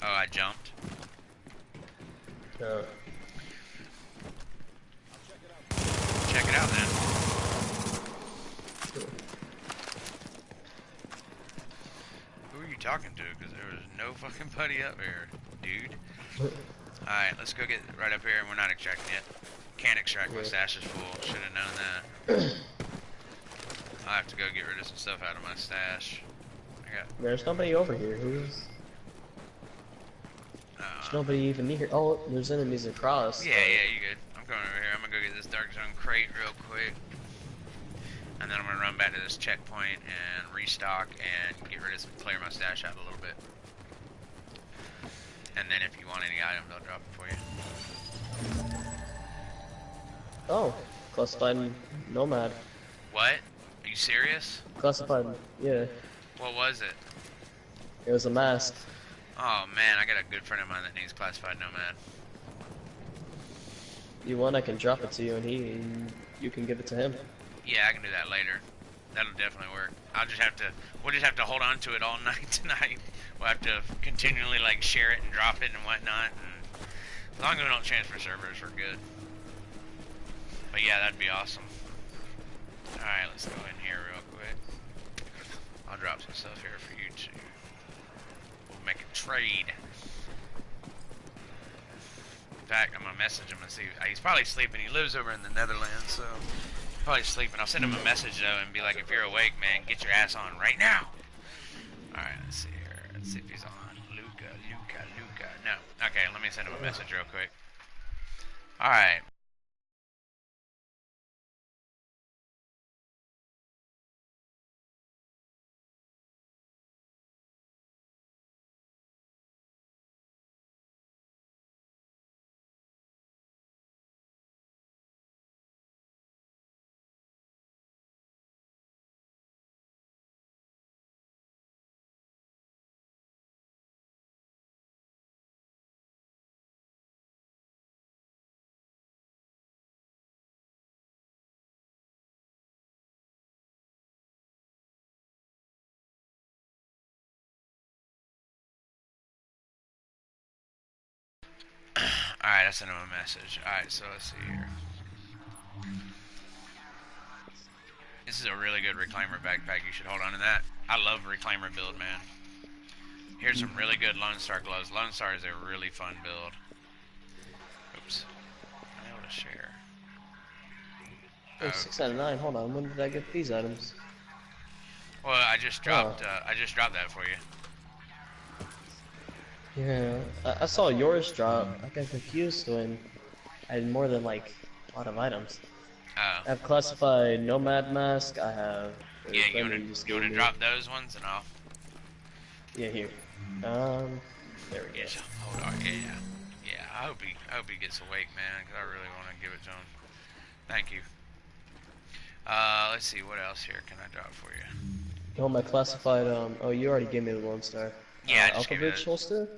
Oh, I jumped. Check it out then. Who are you talking to? Because there was no fucking buddy up here, dude. Alright, let's go get right up here, and we're not extracting yet. Can't extract, my stash is full. Should have known that. I'll have to go get rid of some stuff out of my stash. There's nobody over here. Who's? There's nobody even near. Oh, there's enemies across. Yeah, you good. I'm going over here. I'm gonna go get this Dark Zone crate real quick. And then I'm gonna run back to this checkpoint and restock and get rid of some, clear my stash out a little bit. And then if you want any items, I'll drop it for you. Oh, classified nomad. What? Are you serious? Classified, yeah. What was it? It was a mask. Oh man, I got a good friend of mine that needs classified nomad. You want? I can drop it to you, and you can give it to him. Yeah, I can do that later. That'll definitely work. We'll just have to hold on to it all night tonight. We'll have to continually like share it and drop it and whatnot. And as long as we don't transfer servers, we're good. But yeah, that'd be awesome. Alright, let's go in here real quick. I'll drop some stuff here for you too. We'll make a trade. In fact, I'm gonna message him and see. He's probably sleeping. He lives over in the Netherlands, so he's probably sleeping. I'll send him a message though and be like, if you're awake, man, get your ass on right now. Alright, let's see here. Let's see if he's on. Luca. No. Okay, let me send him a message real quick. Alright. Alright, I sent him a message. Alright, so let's see here. This is a really good reclaimer backpack. You should hold on to that. I love reclaimer build, man. Here's some really good Lone Star gloves. Lone Star is a really fun build. Oops. I'm able to share. Oh, 6 out of 9. Hold on. When did I get these items? Well, I just dropped that for you. Yeah, I saw yours drop. I got confused when I had more than like a lot of items. Oh. I have classified Nomad Mask. I have. Yeah, you wanna drop those ones and I'll. Yeah, here. There we go. Yeah, hold on. Yeah. Yeah. I hope he gets awake, man, because I really want to give it to him. Thank you. Let's see what else here can I drop for you. You want my classified? Oh, you already gave me the Lone Star. Yeah, I just gave Alphabet it. holster.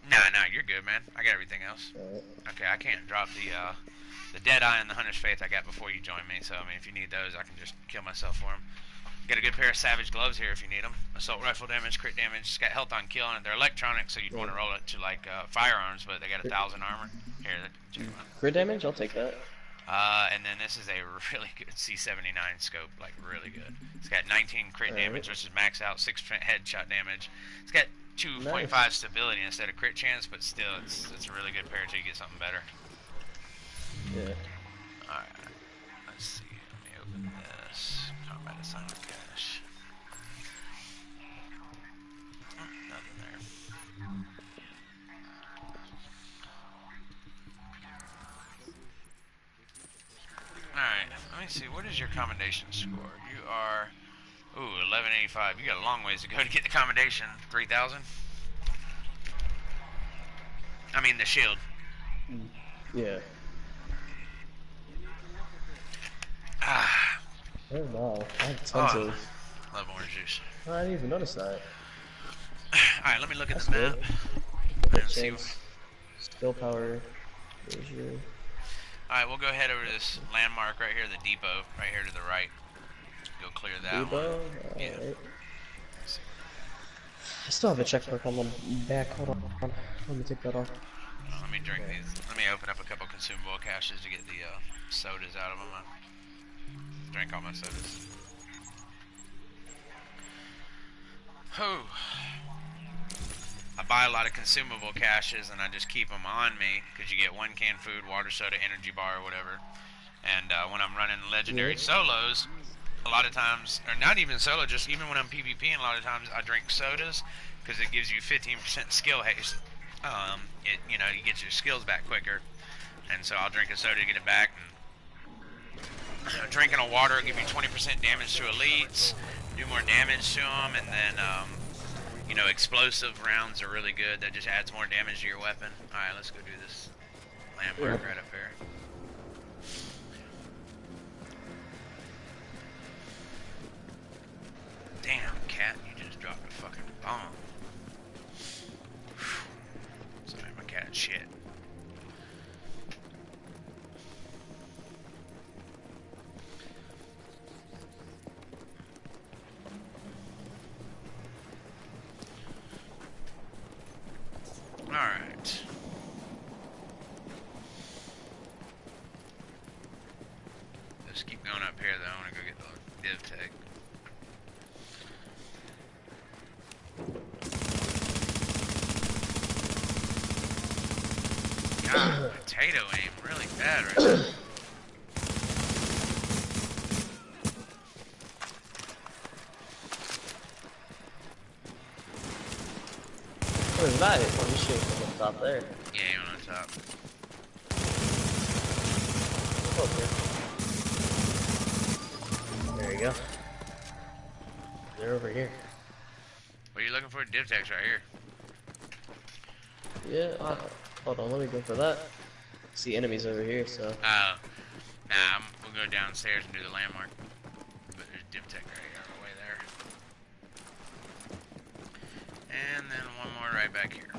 No, you're good, man. I got everything else. Alright. Okay, I can't drop the Deadeye and the Hunter's Faith I got before you joined me. So I mean, if you need those, I can just kill myself for them. Got a good pair of Savage gloves here if you need them. Assault rifle damage, crit damage. It's got health on kill on it. They're electronic, so you'd want to roll it to like firearms, but they got 1,000 armor. Here, check them out. Crit damage? I'll take that. And then this is a really good C79 scope, like really good. It's got 19 crit damage, which is max out, 6% headshot damage. It's got 2.5 stability instead of crit chance, but still, it's a really good pair until you get something better. Yeah. Alright, let's see. Let me open this. Combat assignment cache. Oh, nothing there. Alright, let me see. What is your commendation score? You are, 1185. You got a long ways to go to get the commendation. 3,000? I mean, the shield. Yeah. Ah. Oh wow, I have tons of. Love orange juice. I didn't even notice that. Alright, let me look at That's the map. good. And see. Skill power. There's your. Alright, we'll go ahead over to this landmark right here, the depot, right here to the right. Go clear that Depot? one. Yeah. Right. I still have a checkmark on the back. Hold on. Let me take that off. Let me drink these. Let me open up a couple consumable caches to get the sodas out of them. I drank all my sodas. Oh. I buy a lot of consumable caches and I just keep them on me because you get one canned food, water, soda, energy bar, or whatever. And when I'm running legendary solos, a lot of times, or not even solo, just even when I'm PvPing, a lot of times I drink sodas because it gives you 15% skill haste. You get your skills back quicker, and so I'll drink a soda to get it back. And drinking a water will give you 20% damage to elites, do more damage to them, and then explosive rounds are really good. That just adds more damage to your weapon. All right, let's go do this landmark right up here. Damn, cat, you just dropped a fucking bomb. Sorry, my cat shit. Alright. Let's keep going up here though. I want to go get the div tag. God, potato aim really bad right now. Where's that? Oh, you should from the top there. Yeah, you're on top. Oh, there you go. They're over here. What are you looking for? Div tags right here. Yeah, hold on, let me go for that. See enemies over here, so. Nah, we'll go downstairs and do the landmark. But there's div tag right here on the way there. And then one more right back here.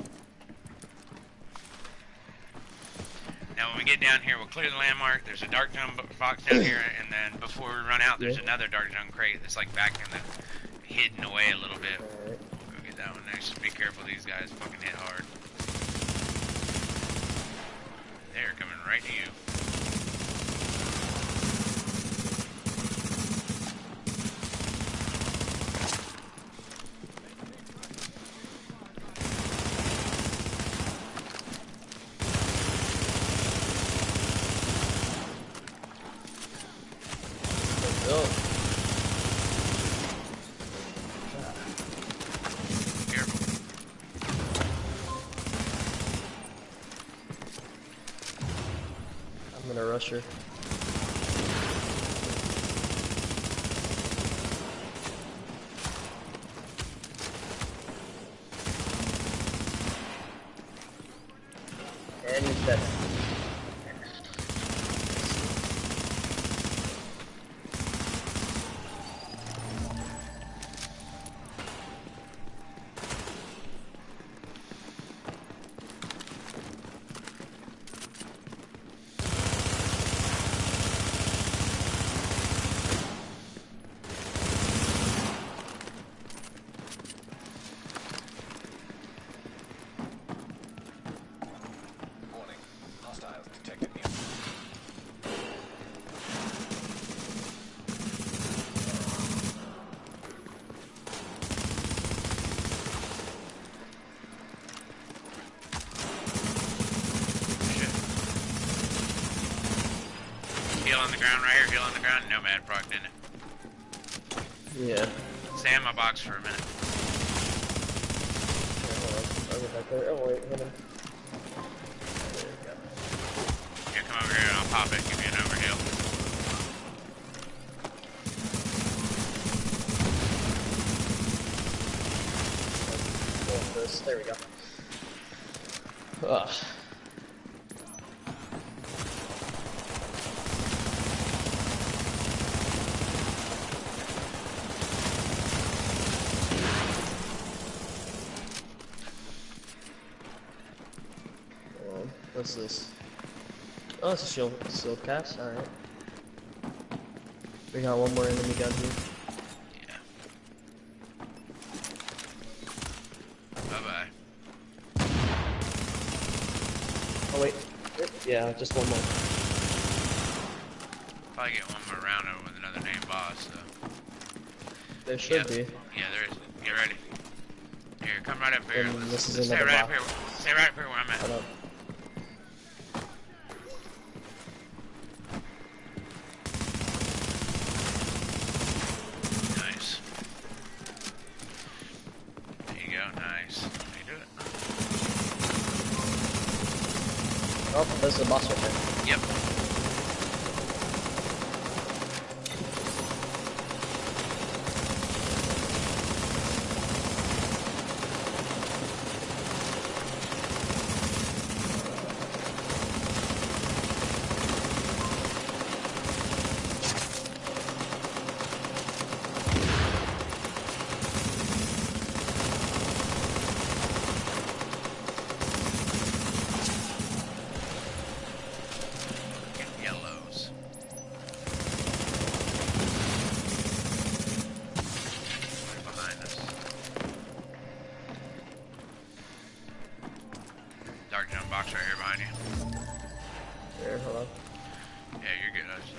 Now when we get down here, we'll clear the landmark. There's a dark zone box down here, and then before we run out, there's another dark zone crate that's like back in the hidden away a little bit. We'll go get that one next. Just be careful, these guys fucking hit hard. right to you. I'm gonna rush her. And he's dead. Heal on the ground right here, heal on the ground. Nomad proc, didn't it? Yeah. Stay in my box for a minute. I'll get back there. Oh wait, hit him. Here, come over here and I'll pop it, give you an overheal. There we go. Ugh. What's this? Oh, it's a shield cast. All right. We got one more enemy gun here. Yeah. Bye bye. Oh wait. Yeah, just one more. Probably get one more round over with another named boss. So. There should be. Yeah, there is. Get ready. Here, come right up here. This is Stay another right up box. here. Stay right up here where I'm at. Hold up. Nice. There you go. Nice. How you do it? Oh, this is the boss right there. Yep. Yellows. Right behind us. Dark zone box right here behind you. Here, hold on. Yeah, you're good. I just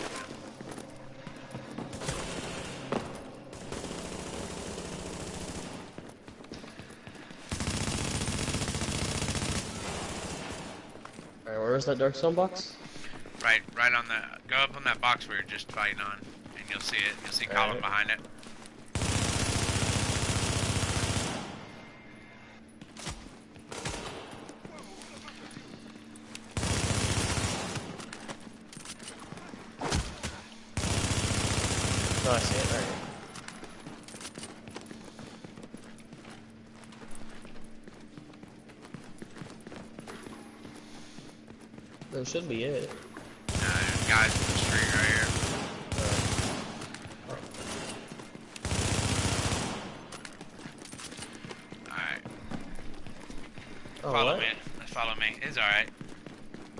Alright, where is that dark stone box? right on the. Go up on that box we were just fighting on, and you'll see it. You'll see column Alright. behind it. Oh, I see it. Alright. That should be it. Guys in the street right here. Alright. Oh, Follow what? me. Follow me. It's alright.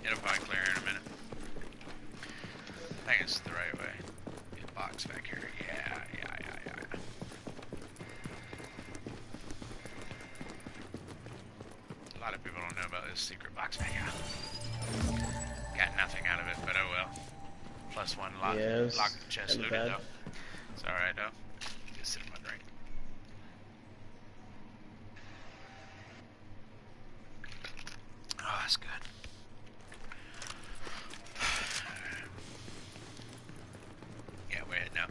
It'll probably clear in a minute. I think it's the right way. Get a box back here. Yeah. A lot of people don't know about this secret box back here. Got nothing out of it, but oh well. +1 lock, Yeah, it was lock the chest kinda looted bad. though. It's alright though. Just sip my drink. Oh, that's good. Yeah, we're heading out.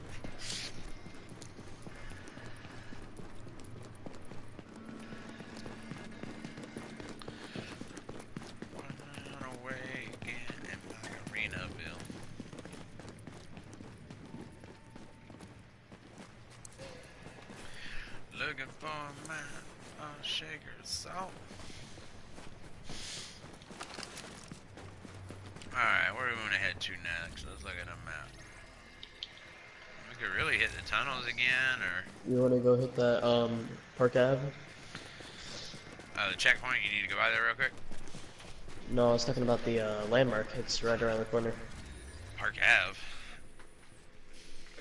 Run away again in my Arenaville. Looking for a man, a shaker of salt. Alright, where do we want to head to next? Let's look at a map. We could really hit the tunnels again, or... You wanna go hit that, Park Ave? the checkpoint, you need to go by there real quick? No, I was talking about the, landmark. It's right around the corner. Park Ave.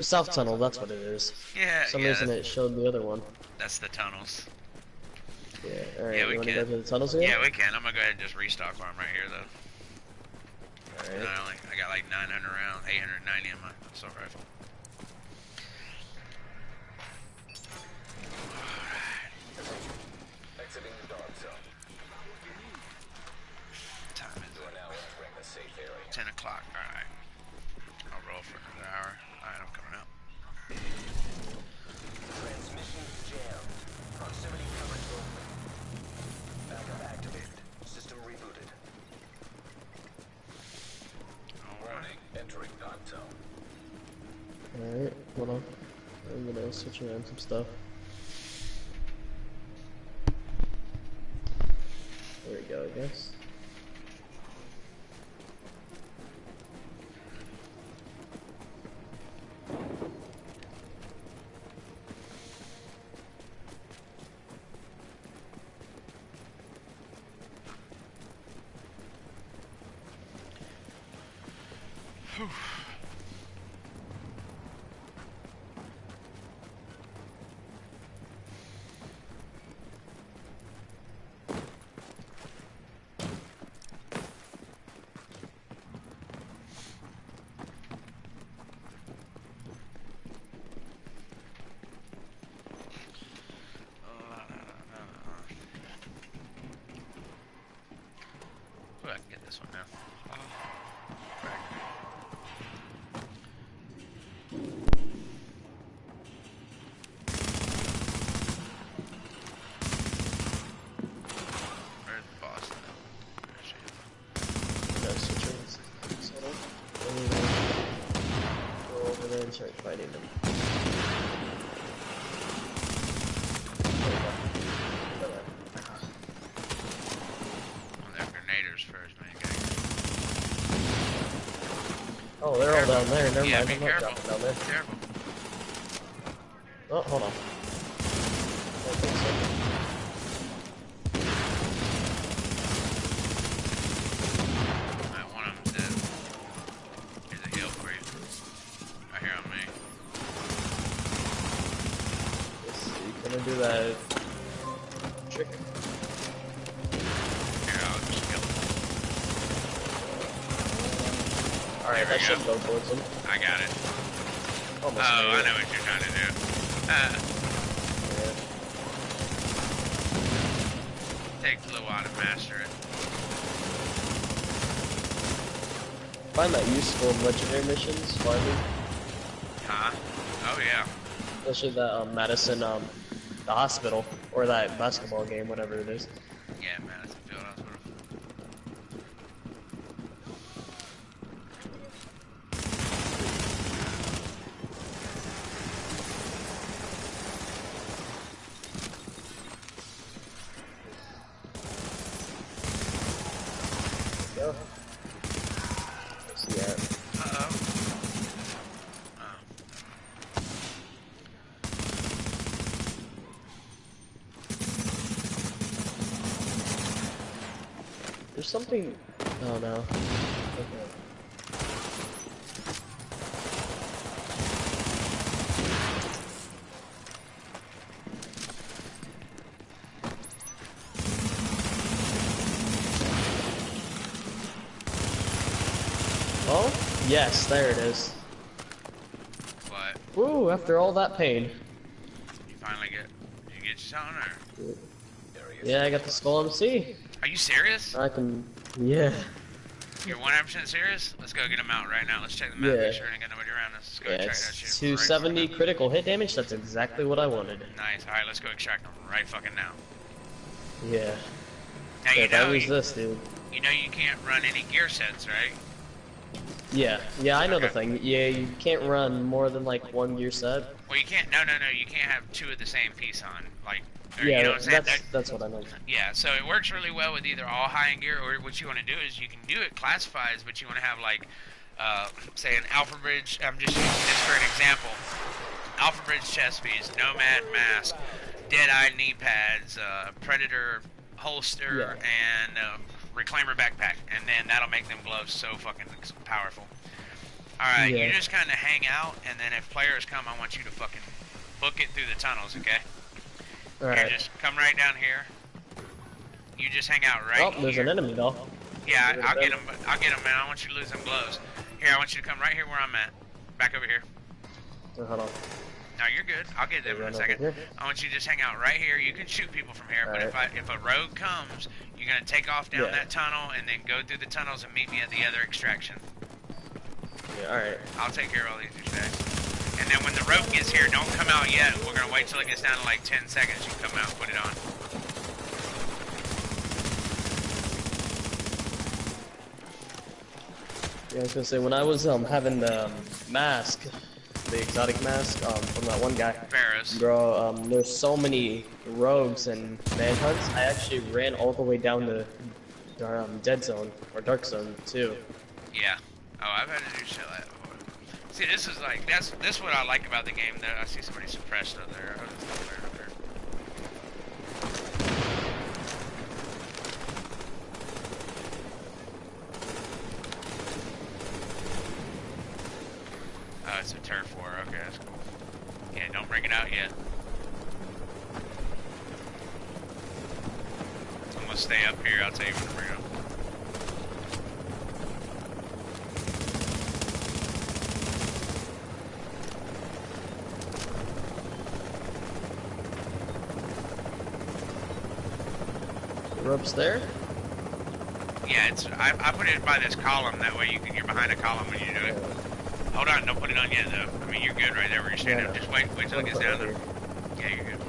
South Tunnel, that's what it is. Yeah, For some yeah, reason it showed the other one. that's the tunnels. Yeah, alright, Yeah, we you wanna can. go to the tunnels again? Yeah, we can. I'm gonna go ahead and just restock while I'm right here, though. Alright. I got like 900 rounds, 890 in my assault rifle. Exiting the dark zone. Time is You are now entering the safe area. 10 o'clock. Alright. I'll roll for another hour. Alright, I'm coming up. Transmission jammed. Proximity coverage open. Backup activated. System rebooted. Warning. Entering dark zone. Alright, hold on. I'm gonna switch around some stuff. There we go, I guess. Whew. Ooh, I can get this one now. Crack. Where's the boss now? There she is. Gotta switch around some stuff. Go over there and start fighting them. On their grenaders first, man. You gotta Oh, they're all down there. Never yeah, mind. be I'm not careful. dropping down there. Be careful. Oh, hold on. Don't think so. Alright, one of them's dead. Here's a heal for you. Right here on me. Gonna do that trick. Here, I'll just kill him. Alright, There we that should go. go towards him. I got it. Almost Oh, made I it. know what you're trying to do. Yeah. Takes a little while to master it. Find that useful in legendary missions, farming. Huh? Oh, yeah. Especially that Madison, the hospital, or that basketball game, whatever it is. Yeah, man, it's a field hospital. Go. See that? Uh-oh. Oh. There's something. Oh no. Okay. Yes, there it is. What? Woo, after all that pain. You finally get... Did you get something, or... Yeah, I got the Skull MC. Are you serious? I can... Yeah. You're 100% serious? Let's go get him out right now. Let's check the map, Yeah. make sure ain't got nobody around us. Let's go Yeah, check that it's shit. 270 right critical hit damage. That's exactly what I wanted. Nice. Alright, let's go extract him right fucking now. Yeah. Now Yeah, you if I know lose you, this, dude. you know you can't run any gear sets, right? Yeah. Yeah, I know the Okay. thing. Yeah, you can't run more than like one gear set. Well, you can't. No, you can't have two of the same piece on. Like, or, Yeah, you know what I'm saying? that's what I meant. Yeah, so it works really well with either all high-end gear, or what you want to do is you can do it classifies, but you want to have like, say an Alpha Bridge. I'm just using this for an example. Alpha Bridge chest piece, Nomad mask, Deadeye knee pads, Predator holster, and Reclaimer backpack, and then that'll make them gloves so fucking powerful. Alright, Yeah. you just kind of hang out, and then if players come, I want you to fucking book it through the tunnels, okay? Alright. You just come right down here. You just hang out right Oh, there's here. an enemy though. Yeah, I'll get him, man. I want you to lose them gloves. Here, I want you to come right here where I'm at. Back over here. Hold on. No, you're good. I'll get them in a Run over second. here. I want you to just hang out right here. You can shoot people from here, but if a rogue comes, you're gonna take off down that tunnel and then go through the tunnels and meet me at the other extraction. Yeah, alright. I'll take care of all these douchebags. And then when the rope gets here, don't come out yet. We're gonna wait till it gets down to like 10 seconds. You can come out and put it on. Yeah, I was gonna say, when I was having the mask, the exotic mask from that one guy, Pharaohs. bro, there's so many rogues and manhunts. I actually ran all the way down to dead zone or dark zone too. Yeah. Oh, I've had to do shit like that before. See, this is like this what I like about the game. That I see somebody suppressed up there. Oh, there's no player up there. Oh, it's a turf war. Okay, that's cool. Yeah, don't bring it out yet. I'm gonna stay up here. I'll tell you when to bring it up. The rope's there. Yeah, it's I put it by this column. That way you're behind a column when you do it. Hold on, don't put it on yet though. I mean, you're good right there where you're standing. Yeah, no. Just wait till it gets down there. Yeah, you're good.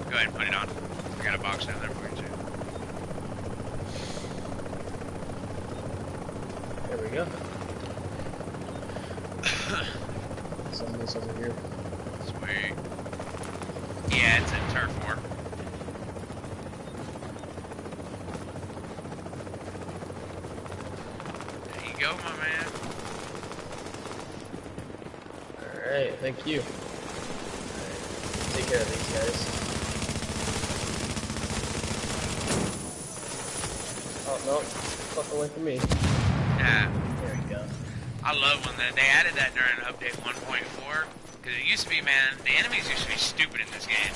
Go ahead and put it on. I got a box down there for you too. There we go. Somebody's over here. Sweet. Yeah, it's a turf war. There you go, my man. Alright, thank you. Alright, take care of these guys. Oh, no. Fuck away from me. Yeah. There we go. I love when they added that during update 1.4. Because it used to be, man, the enemies used to be stupid in this game.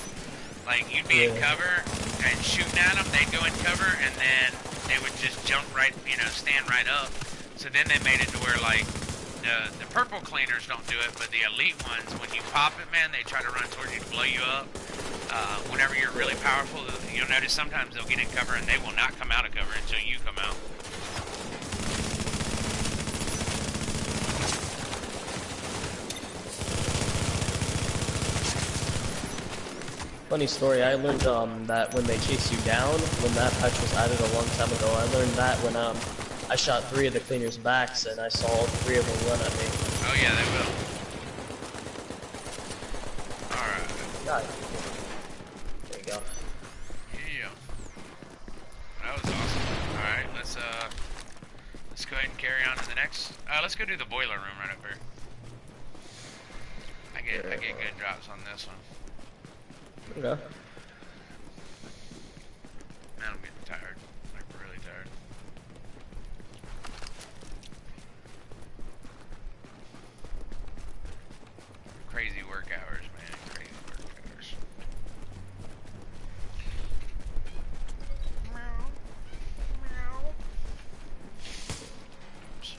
Like, you'd be in cover and shooting at them, they'd go in cover, and then they would just jump right, stand right up. So then they made it to where, like, the purple cleaners don't do it, but the elite ones, when you pop it, man, they try to run towards you to blow you up. Whenever you're really powerful, you'll notice sometimes they'll get in cover and they will not come out of cover until you come out. Funny story, I learned that when they chase you down, when that patch was added a long time ago, I learned that when I shot 3 of the cleaners' backs and I saw all 3 of them run at me. Oh yeah, they will. Alright. God. There you go. Yeah. That was awesome. Alright, let's go ahead and carry on to the next. Let's go do the boiler room right up here. I get good drops on this one. Okay. Man, I'm getting tired. Like, really tired. Crazy work hours, man. Crazy work hours. Meow. Meow. Oops.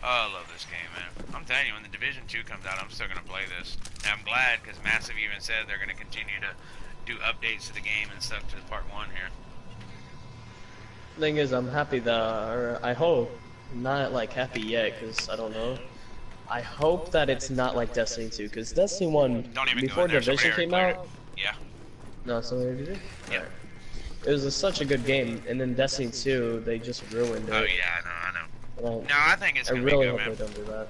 Oh, I love this game, man. I'm telling you, when the Division 2 comes out, I'm still going to play this. And I'm glad, because Massive even said they're going to continue to do updates to the game and stuff to part 1 here. Thing is, I'm happy that, or I hope, not like happy yet, because I don't know. I hope that it's not like Destiny 2, because Destiny 1, Don't even before go in there. Division Somebody came already out, cleared it. Yeah. no, somebody did it? Yeah. Alright. It was such a good game, and then Destiny 2, they just ruined it. Oh, yeah, I know. And No, I think it's I going to really be hope good, man. they don't do that.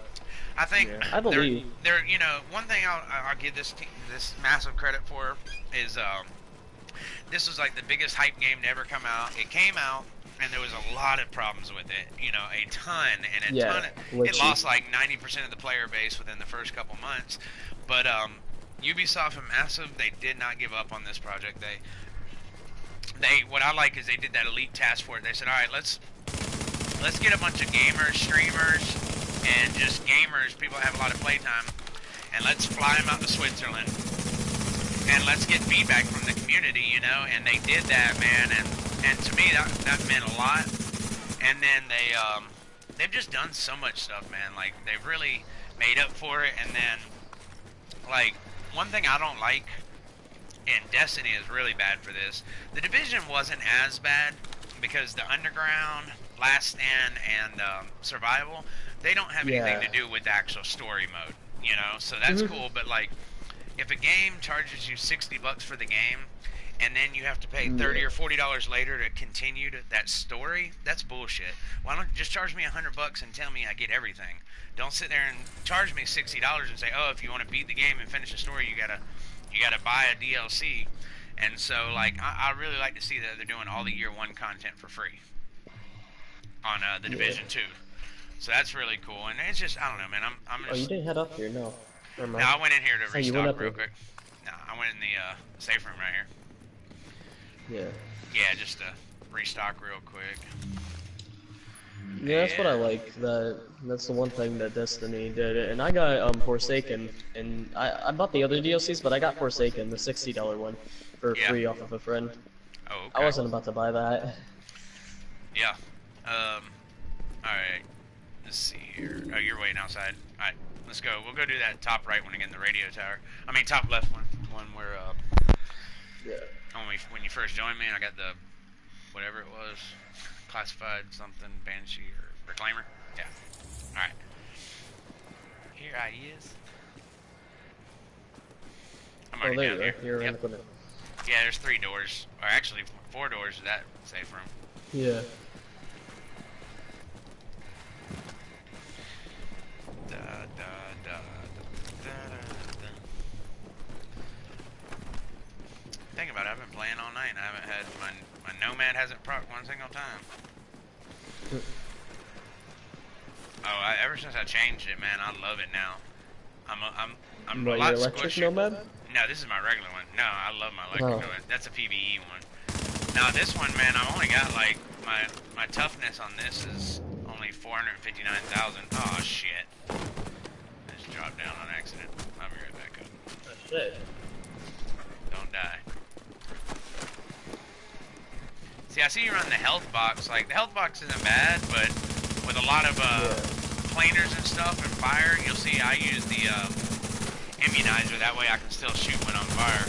I think Yeah, I believe. they're you know, one thing I'll give this team this massive credit for is this was like the biggest hype game to ever come out. It came out and there was a lot of problems with it, you know, a ton and a Yeah, ton. It lost like 90% of the player base within the first couple months. But Ubisoft and Massive, they did not give up on this project. They what I like is they did that elite task for it. They said, all right, let's get a bunch of gamers, streamers, and just gamers, people that have a lot of playtime, and let's fly them out to Switzerland, and let's get feedback from the community, you know, and they did that, man, and to me, that meant a lot, and then they've just done so much stuff, man, like, they've really made up for it, and then, like, one thing I don't like, and Destiny is really bad for this, the Division wasn't as bad, because the Underground, Last Stand, and Survival, they don't have anything to do with the actual story mode, you know, so that's cool, but like, if a game charges you $60 for the game, and then you have to pay $30 or $40 later to continue that story, that's bullshit. Why don't you just charge me $100 and tell me I get everything? Don't sit there and charge me $60 and say, oh, if you want to beat the game and finish the story, you gotta buy a DLC. And so, like, I really like to see that they're doing all the year 1 content for free on the Division 2. So that's really cool, and it's just, I don't know, man, I'm just... Oh, you didn't head up here, no. No, I went in here to restock real here. quick. No, I went in the safe room right here. Yeah. Yeah, just to restock real quick. Yeah, that's what I like. That's the one thing that Destiny did. And I got Forsaken, and I bought the other DLCs, but I got Forsaken, the $60 one, for free off of a friend. Oh, okay. I wasn't about to buy that. Yeah. Alright. Let's see here. Oh, you're waiting outside. Alright, let's go. We'll go do that top right one again, the radio tower. I mean, top left one. One where, Yeah. when you first joined me, and I got the, whatever it was, classified something, Banshee or Reclaimer. Yeah. Alright. Here I is. I'm already there down you here. go. You're in the corner. Yeah, there's 3 doors. Or actually, 4 doors to that safe room. Yeah. Think about it, I've been playing all night and I haven't had my Nomad hasn't procced one single time. Oh, ever since I changed it, man, I love it now. I'm What, a lot your electric squishier. Nomad? No, this is my regular one. No, I love my electric Nomad. That's a PvE one. Now this one, man, I've only got like my toughness on this is only 459,000. Oh shit! I just dropped down on accident. I'll be right back up. Oh, shit. Don't die. See, I see you run the health box. Like, the health box isn't bad, but with a lot of planers and stuff and fire, you'll see I use the immunizer. That way I can still shoot when on fire.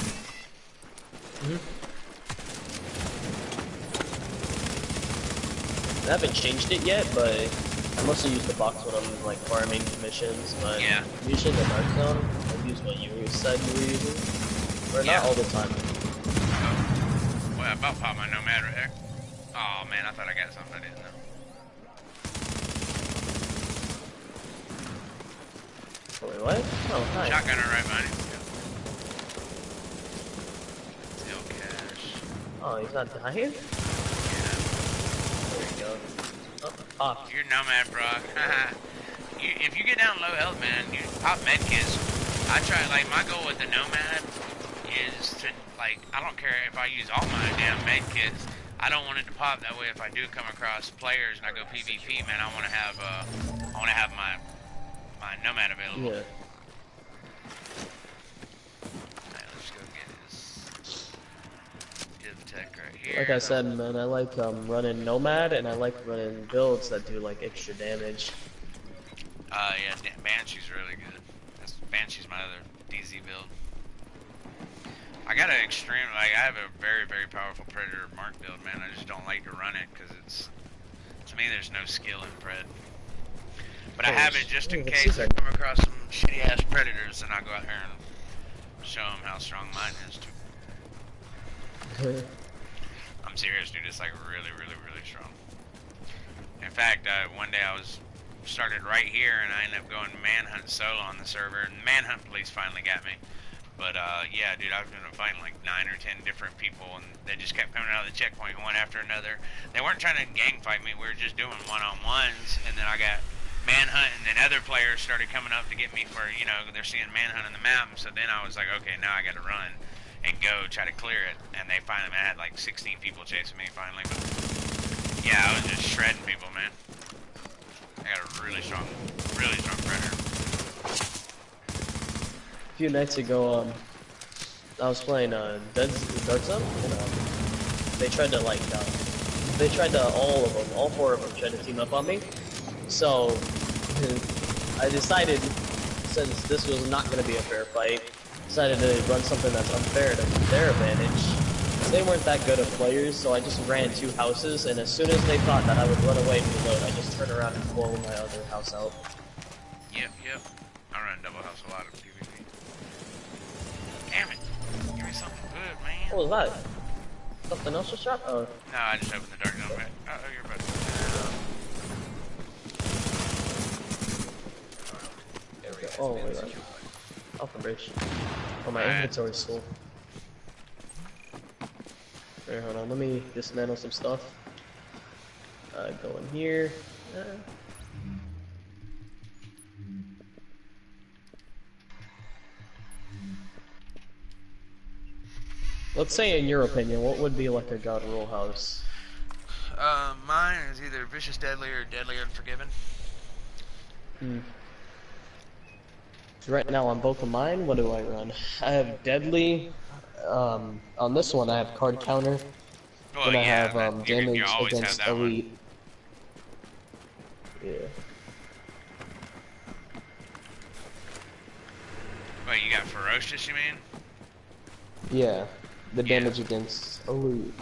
I haven't changed it yet, but I mostly use the box when I'm like farming missions. But usually in the Dark Zone, I use what you said you were using. Or not all the time. Well, I about popped my Nomad right there. Oh man, I thought I got something I didn't know. Wait, what? Oh, hi. Shotgunner right behind him. Still cash. Oh, he's not dying? Yeah. There you go. Oh, pop. You're Nomad, Brock. If you get down low health, man, you pop medkits. I try, like, my goal with the Nomad is to, like, I don't care if I use all my damn med kits. I don't want it to pop. That way, if I do come across players and I go PvP, man, I want to have my Nomad available. Yeah. Alright, let's go get his div tech right here. Like I said, man, I like running Nomad, and I like running builds that do like extra damage. Yeah, Banshee's really good. Banshee's my other DZ build. I got an extreme, like, I have a very, very powerful Predator Mark build, man. I just don't like to run it, because it's, to me, there's no skill in Pred. But I have it just in case I come across some shitty-ass Predators, and I go out here and show them how strong mine is, too. I'm serious, dude. It's, like, really, really, really strong. In fact, one day I started right here, and I ended up going manhunt solo on the server, and manhunt police finally got me. But, yeah, dude, I've been fighting like 9 or 10 different people, and they just kept coming out of the checkpoint one after another. They weren't trying to gang fight me, we were just doing one-on-ones, and then I got manhunt, and then other players started coming up to get me for, you know, they're seeing manhunt on the map, and so then I was like, okay, now I gotta run and go try to clear it, and they finally, I had like 16 people chasing me finally, but, yeah, I was just shredding people, man. I got a really strong Predator. A few nights ago, I was playing Dark Zone, and they tried to all 4 of them tried to team up on me. So I decided, since this was not going to be a fair fight, decided to run something that's unfair to their advantage. They weren't that good of players, so I just ran 2 houses, and as soon as they thought that I would run away and reload, I just turned around and blow my other house out. Yep. I run double house a lot of PvP. Damn it. Give me something good, man. What was that? Something else just shot? Oh. No, I just opened the dark zone, right? Oh, you're about to... Oh, wait, right. Off the bridge. Oh, my inventory's full. Here, hold on, let me dismantle some stuff. Go in here. Let's say, in your opinion, what would be like a God roll house? Mine is either Vicious Deadly or Deadly Unforgiven. So right now on both of mine, what do I run? I have Deadly. On this one, I have Card Counter. Well, then I yeah, have damage against Elite. Yeah. Wait, you got Ferocious, you mean? Yeah. The damage against Elite.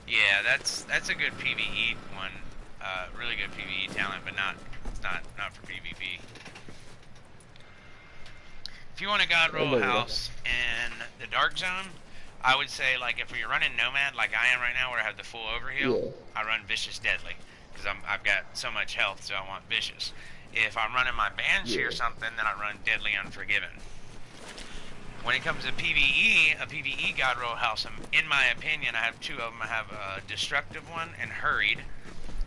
Yeah, that's a good PvE one. Really good PvE talent, but not for PvP. If you want a God roll house in the Dark Zone, I would say, like, if you're running Nomad like I am right now, where I have the full overheal, I run Vicious Deadly, because I've got so much health, so I want Vicious. If I'm running my Banshee or something, then I run Deadly Unforgiven. When it comes to PvE, a PvE God roll house, in my opinion, I have 2 of them. I have a Destructive one and Hurried,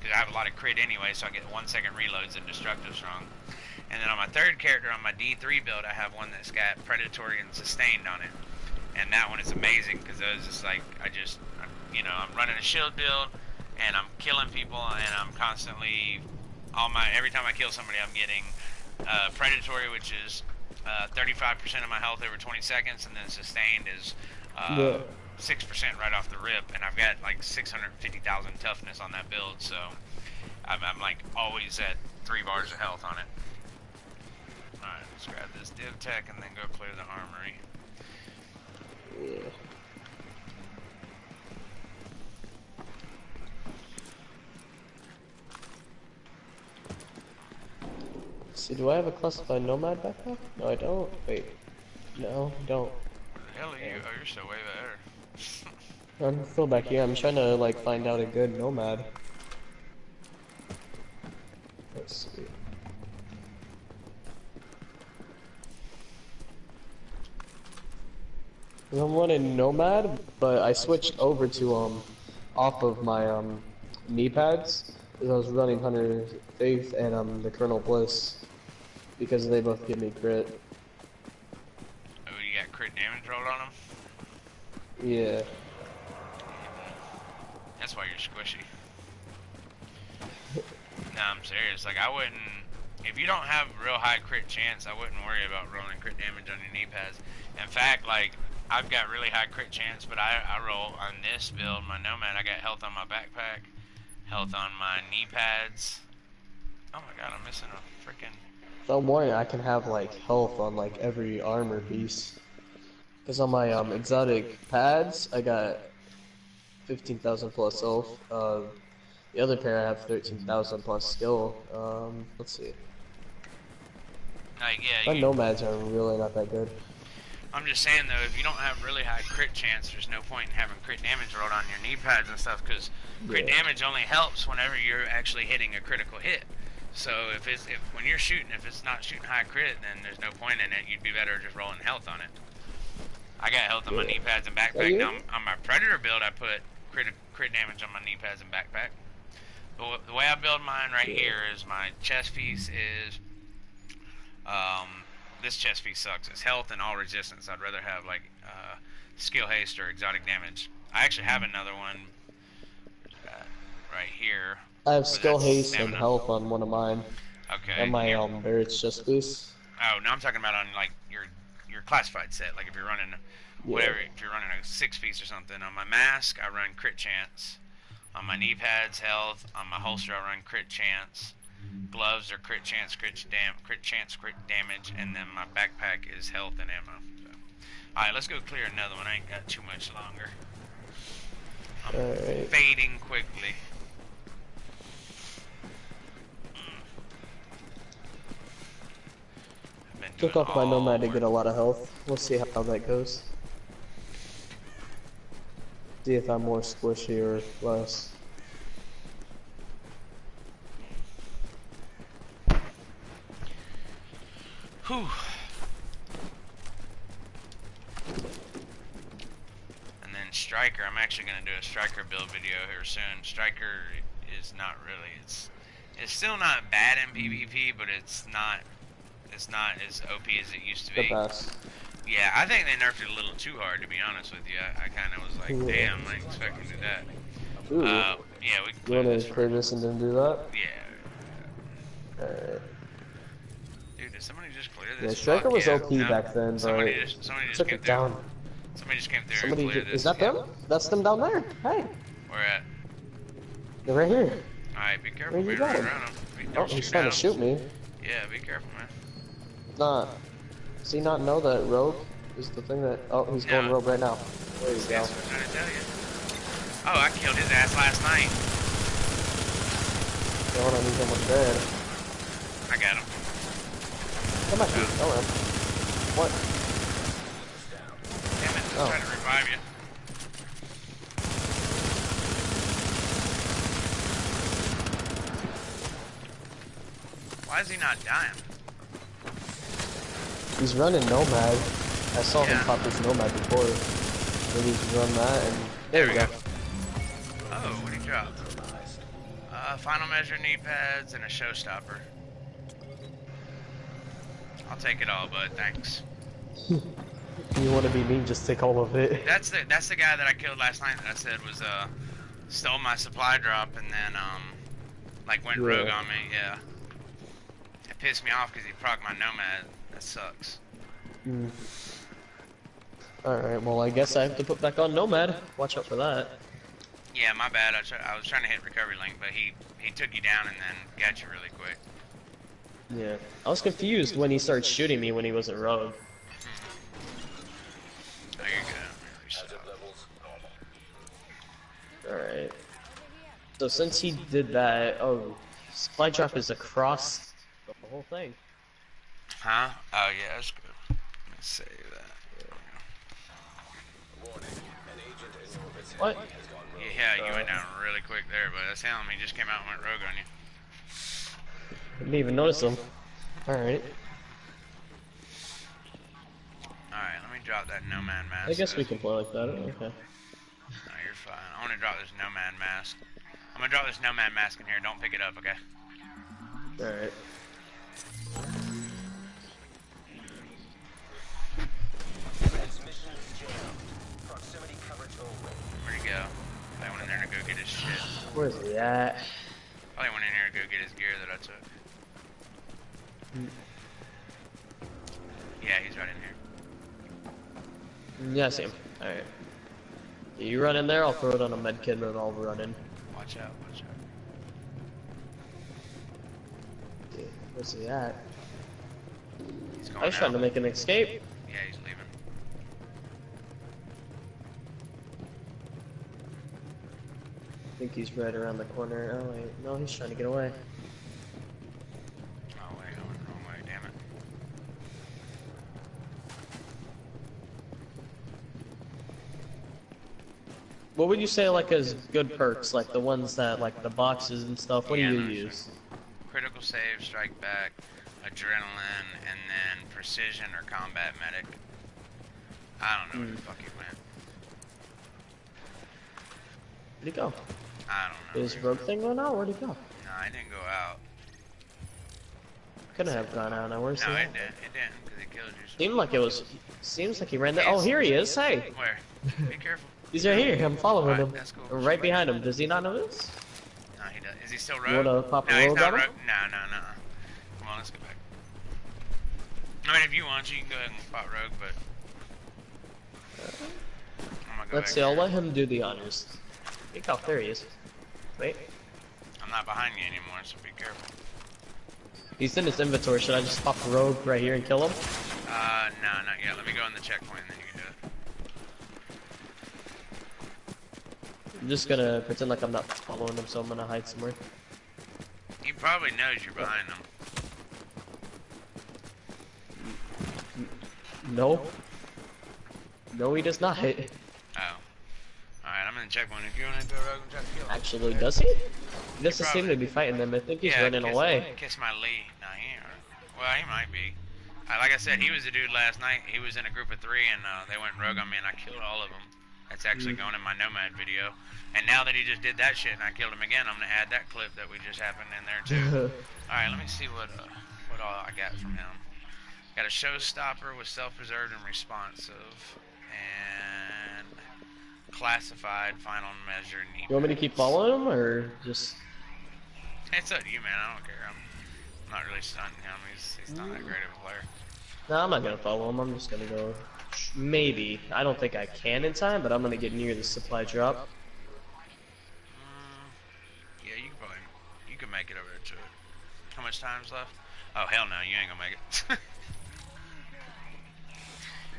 because I have a lot of crit anyway, so I get 1-second reloads and Destructive strong. And then on my 3rd character, on my D3 build, I have one that's got Predatory and Sustained on it. And that one is amazing, because those is like, I'm running a shield build, and I'm killing people, and I'm constantly, every time I kill somebody, I'm getting Predatory, which is 35% of my health over 20 seconds, and then Sustained is 6% right off the rip, and I've got like 650,000 toughness on that build, so I'm like always at 3 bars of health on it. Alright, let's grab this div tech and then go clear the armory. Yeah. See, do I have a classified Nomad backpack? No, I don't. Wait. No, I don't. Where the hell are you? Oh, you're still way better. I'm still back here. I'm trying to, like, find out a good Nomad. Let's see. I'm running Nomad, but I switched over to, off of my, knee pads, because I was running Hunter Faith and, the Colonel Bliss, because they both give me crit. Oh, you got crit damage rolled on them? Yeah. That's why you're squishy. No, I'm serious. Like, I wouldn't... If you don't have real high crit chance, I wouldn't worry about rolling crit damage on your knee pads. In fact, like, I've got really high crit chance, but I roll on this build, my Nomad, I got health on my backpack, health on my knee pads. Oh my god, I'm missing a freaking... If I'm warning, I can have like health on like every armor piece. Cause on my exotic pads, I got 15,000 plus health. The other pair I have 13,000 plus skill. Let's see. Like, yeah, My nomads are really not that good. I'm just saying though, if you don't have really high crit chance, there's no point in having crit damage rolled on your knee pads and stuff, because crit damage only helps whenever you're actually hitting a critical hit. So if when you're shooting, if it's not shooting high crit, then there's no point in it. You'd be better just rolling health on it. I got health on my knee pads and backpack. Now on my Predator build, I put crit damage on my knee pads and backpack. But the way I build mine right here is my chest piece is this chest piece sucks. It's health and all resistance. I'd rather have like skill haste or exotic damage. I actually have another one right here. I have skill haste and health on one of mine. Okay. And my Barrett's chest piece. Oh, no, I'm talking about on like your classified set. Like if you're running whatever, if you're running a 6-piece or something. On my mask, I run crit chance. On my knee pads, health. On my holster, I run crit chance. Gloves are crit chance, crit damage, and then my backpack is health and ammo. So. Alright, let's go clear another one. I ain't got too much longer. I'm fading quickly. Took off my Nomad to get a lot of health. We'll see how that goes. See if I'm more squishy or less. Whew. And then Striker, I'm actually going to do a Striker build video here soon. Striker is not really, it's still not bad in PvP, but it's not as OP as it used to be. The best. Yeah, I think they nerfed it a little too hard, to be honest with you. I kind of was like, damn, I didn't expect them to do that. Ooh. Yeah, we can clear this. You want to clear this and then do that? Yeah. Alright. Dude, did somebody just clear this? Yeah, Striker was OP back then, but somebody just took came it through. down. Somebody just came through and cleared this. Is that them? That's them down there. Hey. Where at? They're right here. Alright, be careful. Where you Be right going? around them. Oh, he's trying to shoot me. Yeah, be careful, man. Does he not know that rogue is the thing that... Oh, he's going rogue right now. There you go. That's what I'm trying to tell you. Oh, I killed his ass last night. Hold on, he's almost dead. I got him. Come on, dude. Oh, what? Damn it, I'm trying to revive you. Why is he not dying? He's running Nomad. I saw him pop his Nomad before. Then he's run that and... There we go. Oh, what did he drop? Final measure knee pads and a showstopper. I'll take it all, bud. Thanks. You want to be mean? Just take all of it. That's the guy that I killed last night. That I said was stole my supply drop and then like went rogue on me. Yeah. It pissed me off because he procced my Nomad. That sucks. Alright, well I guess I have to put back on Nomad. Watch out for that. Yeah, my bad. I was trying to hit recovery link, but he took you down and then got you really quick. Yeah. I was confused when he started shooting me when he wasn't rogue. Oh, you're good. Alright. So since he did that, oh, supply drop is across the whole thing. Huh? Oh yeah, that's good. Let's save that. What? Yeah, you went down really quick there, but that's him. He just came out and went rogue on you. Didn't even notice him. Alright. Alright, let me drop that Nomad mask. I guess we can play like that, okay. No, you're fine. I want to drop this Nomad mask. I'm gonna drop this Nomad mask in here. Don't pick it up, okay? Alright. Transmission jammed. Proximity at? Probably went in here to go get his gear that I took. Yeah, he's right in here. Yeah, I see him. Alright. You run in there, I'll throw it on a med kit and then I'll run in. Watch out, watch out. Where's he at? He's I going was trying out. to make an escape. Yeah, he's leaving. I think he's right around the corner. Oh wait, no, he's trying to get away. Oh wait, I went the wrong way, damn it. What would you say like as good perks, like the ones that like the boxes and stuff? What do Yeah, you those are- use? Critical save, strike back, adrenaline, and then precision or combat medic. I don't know where the fuck he went. Where'd he go? I don't know. Did his rogue thing go out? Where'd he go? No, I didn't go out. Couldn't have gone out. Now where's No, he it at? didn't. It didn't, because it killed you. Seemed like it was. Seems like he ran there. Oh, here he is. Hey, Where? Be careful. he's right here. I'm following Alright, him. that's cool. I'm right behind him. Does he not know this? No, he does. Is he still You rogue? wanna pop a no, he's rogue not on him? rogue. No. Come on, let's go back. I mean, if you want, you can go ahead and pop rogue, but I'm gonna go Let's back see. I'll here. let him do the honors. Oh, there he is. Wait, I'm not behind you anymore, so be careful. he's in his inventory. Should I just pop a rogue right here and kill him? No, not yet. Let me go in the checkpoint, and then you can do it. I'm just gonna pretend like I'm not following him, so I'm gonna hide somewhere. He probably knows you're behind him. No. No, he does not. Oh. Alright, I'm in the checkpoint. If you want to go rogue and try to kill him. Actually, does he? He doesn't probably- seem to be fighting them. I think he's Yeah, running away. Kiss my Lee. No, he ain't. Well, he might be. Like I said, he was the dude last night. He was in a group of 3, and they went rogue on me, and I killed all of them. That's actually going in my Nomad video. And now that he just did that shit and I killed him again, I'm gonna add that clip that we just happened in there too. All right, let me see what all I got from him. Got a showstopper with self-preserved and responsive, and classified final measure. Need You want me to keep following him, or just? It's up to you, man. I don't care. I'm not really stunting him. He's not that great of a player. No, I'm not gonna follow him. I'm just gonna go. Maybe. I don't think I can in time, but I'm gonna get near the supply drop. Yeah, you can make it over there to it. How much time's left? Oh hell no, you ain't gonna make it.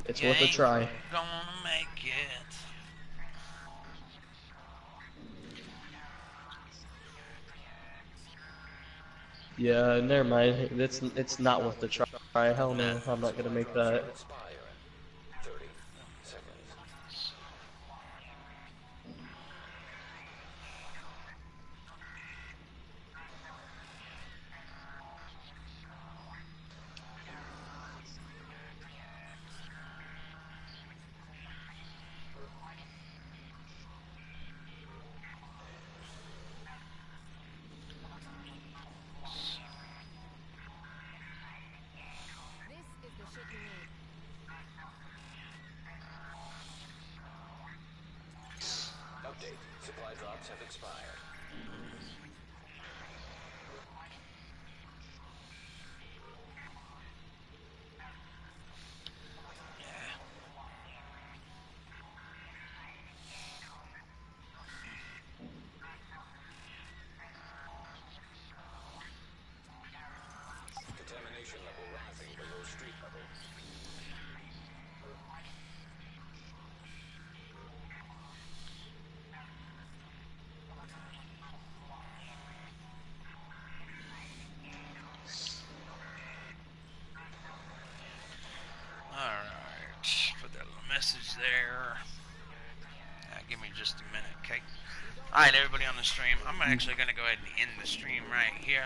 It's You worth a ain't try. Gonna make it. Yeah, never mind. It's not worth the try. Hell no, I'm not gonna make that. Expire. 30 seconds. This is the shit you need. Update. Supply drops have expired. Contamination level rising below street level. Alright, put that little message there. Give me just a minute, okay? Alright, everybody on the stream, I'm actually gonna go ahead and end the stream right here.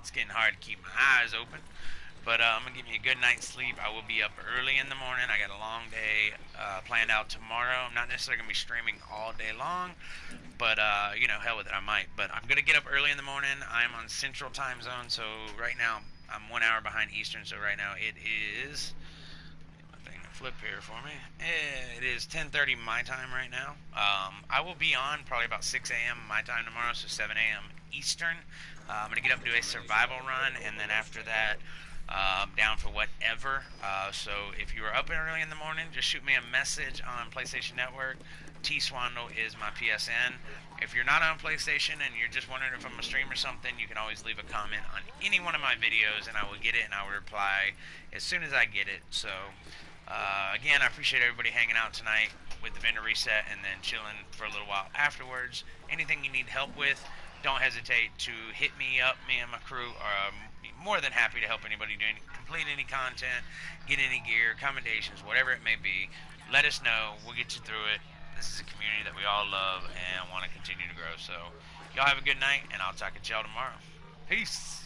It's getting hard to keep my eyes open. But I'm gonna give you a good night's sleep. I will be up early in the morning. I got a long day planned out tomorrow. I'm not necessarily gonna be streaming all day long, but you know, hell with it, I might. But I'm gonna get up early in the morning. I'm on Central Time Zone, so right now I'm 1 hour behind Eastern. So right now it is. Let me get my thing to flip here for me. It is 10:30 my time right now. I will be on probably about 6 a.m. my time tomorrow, so 7 a.m. Eastern. I'm going to get up and do a survival run, and then after that, down for whatever. So if you are up early in the morning, just shoot me a message on PlayStation Network. T Swandle is my PSN. If you're not on PlayStation and you're just wondering if I'm a stream or something, you can always leave a comment on any one of my videos, and I will get it and I will reply as soon as I get it. So again, I appreciate everybody hanging out tonight with the vendor reset and then chilling for a little while afterwards. Anything you need help with, don't hesitate to hit me up. Me and my crew are more than happy to help anybody complete any content, get any gear, accommodations, whatever it may be. Let us know. We'll get you through it. This is a community that we all love and want to continue to grow. So y'all have a good night, and I'll talk to y'all tomorrow. Peace.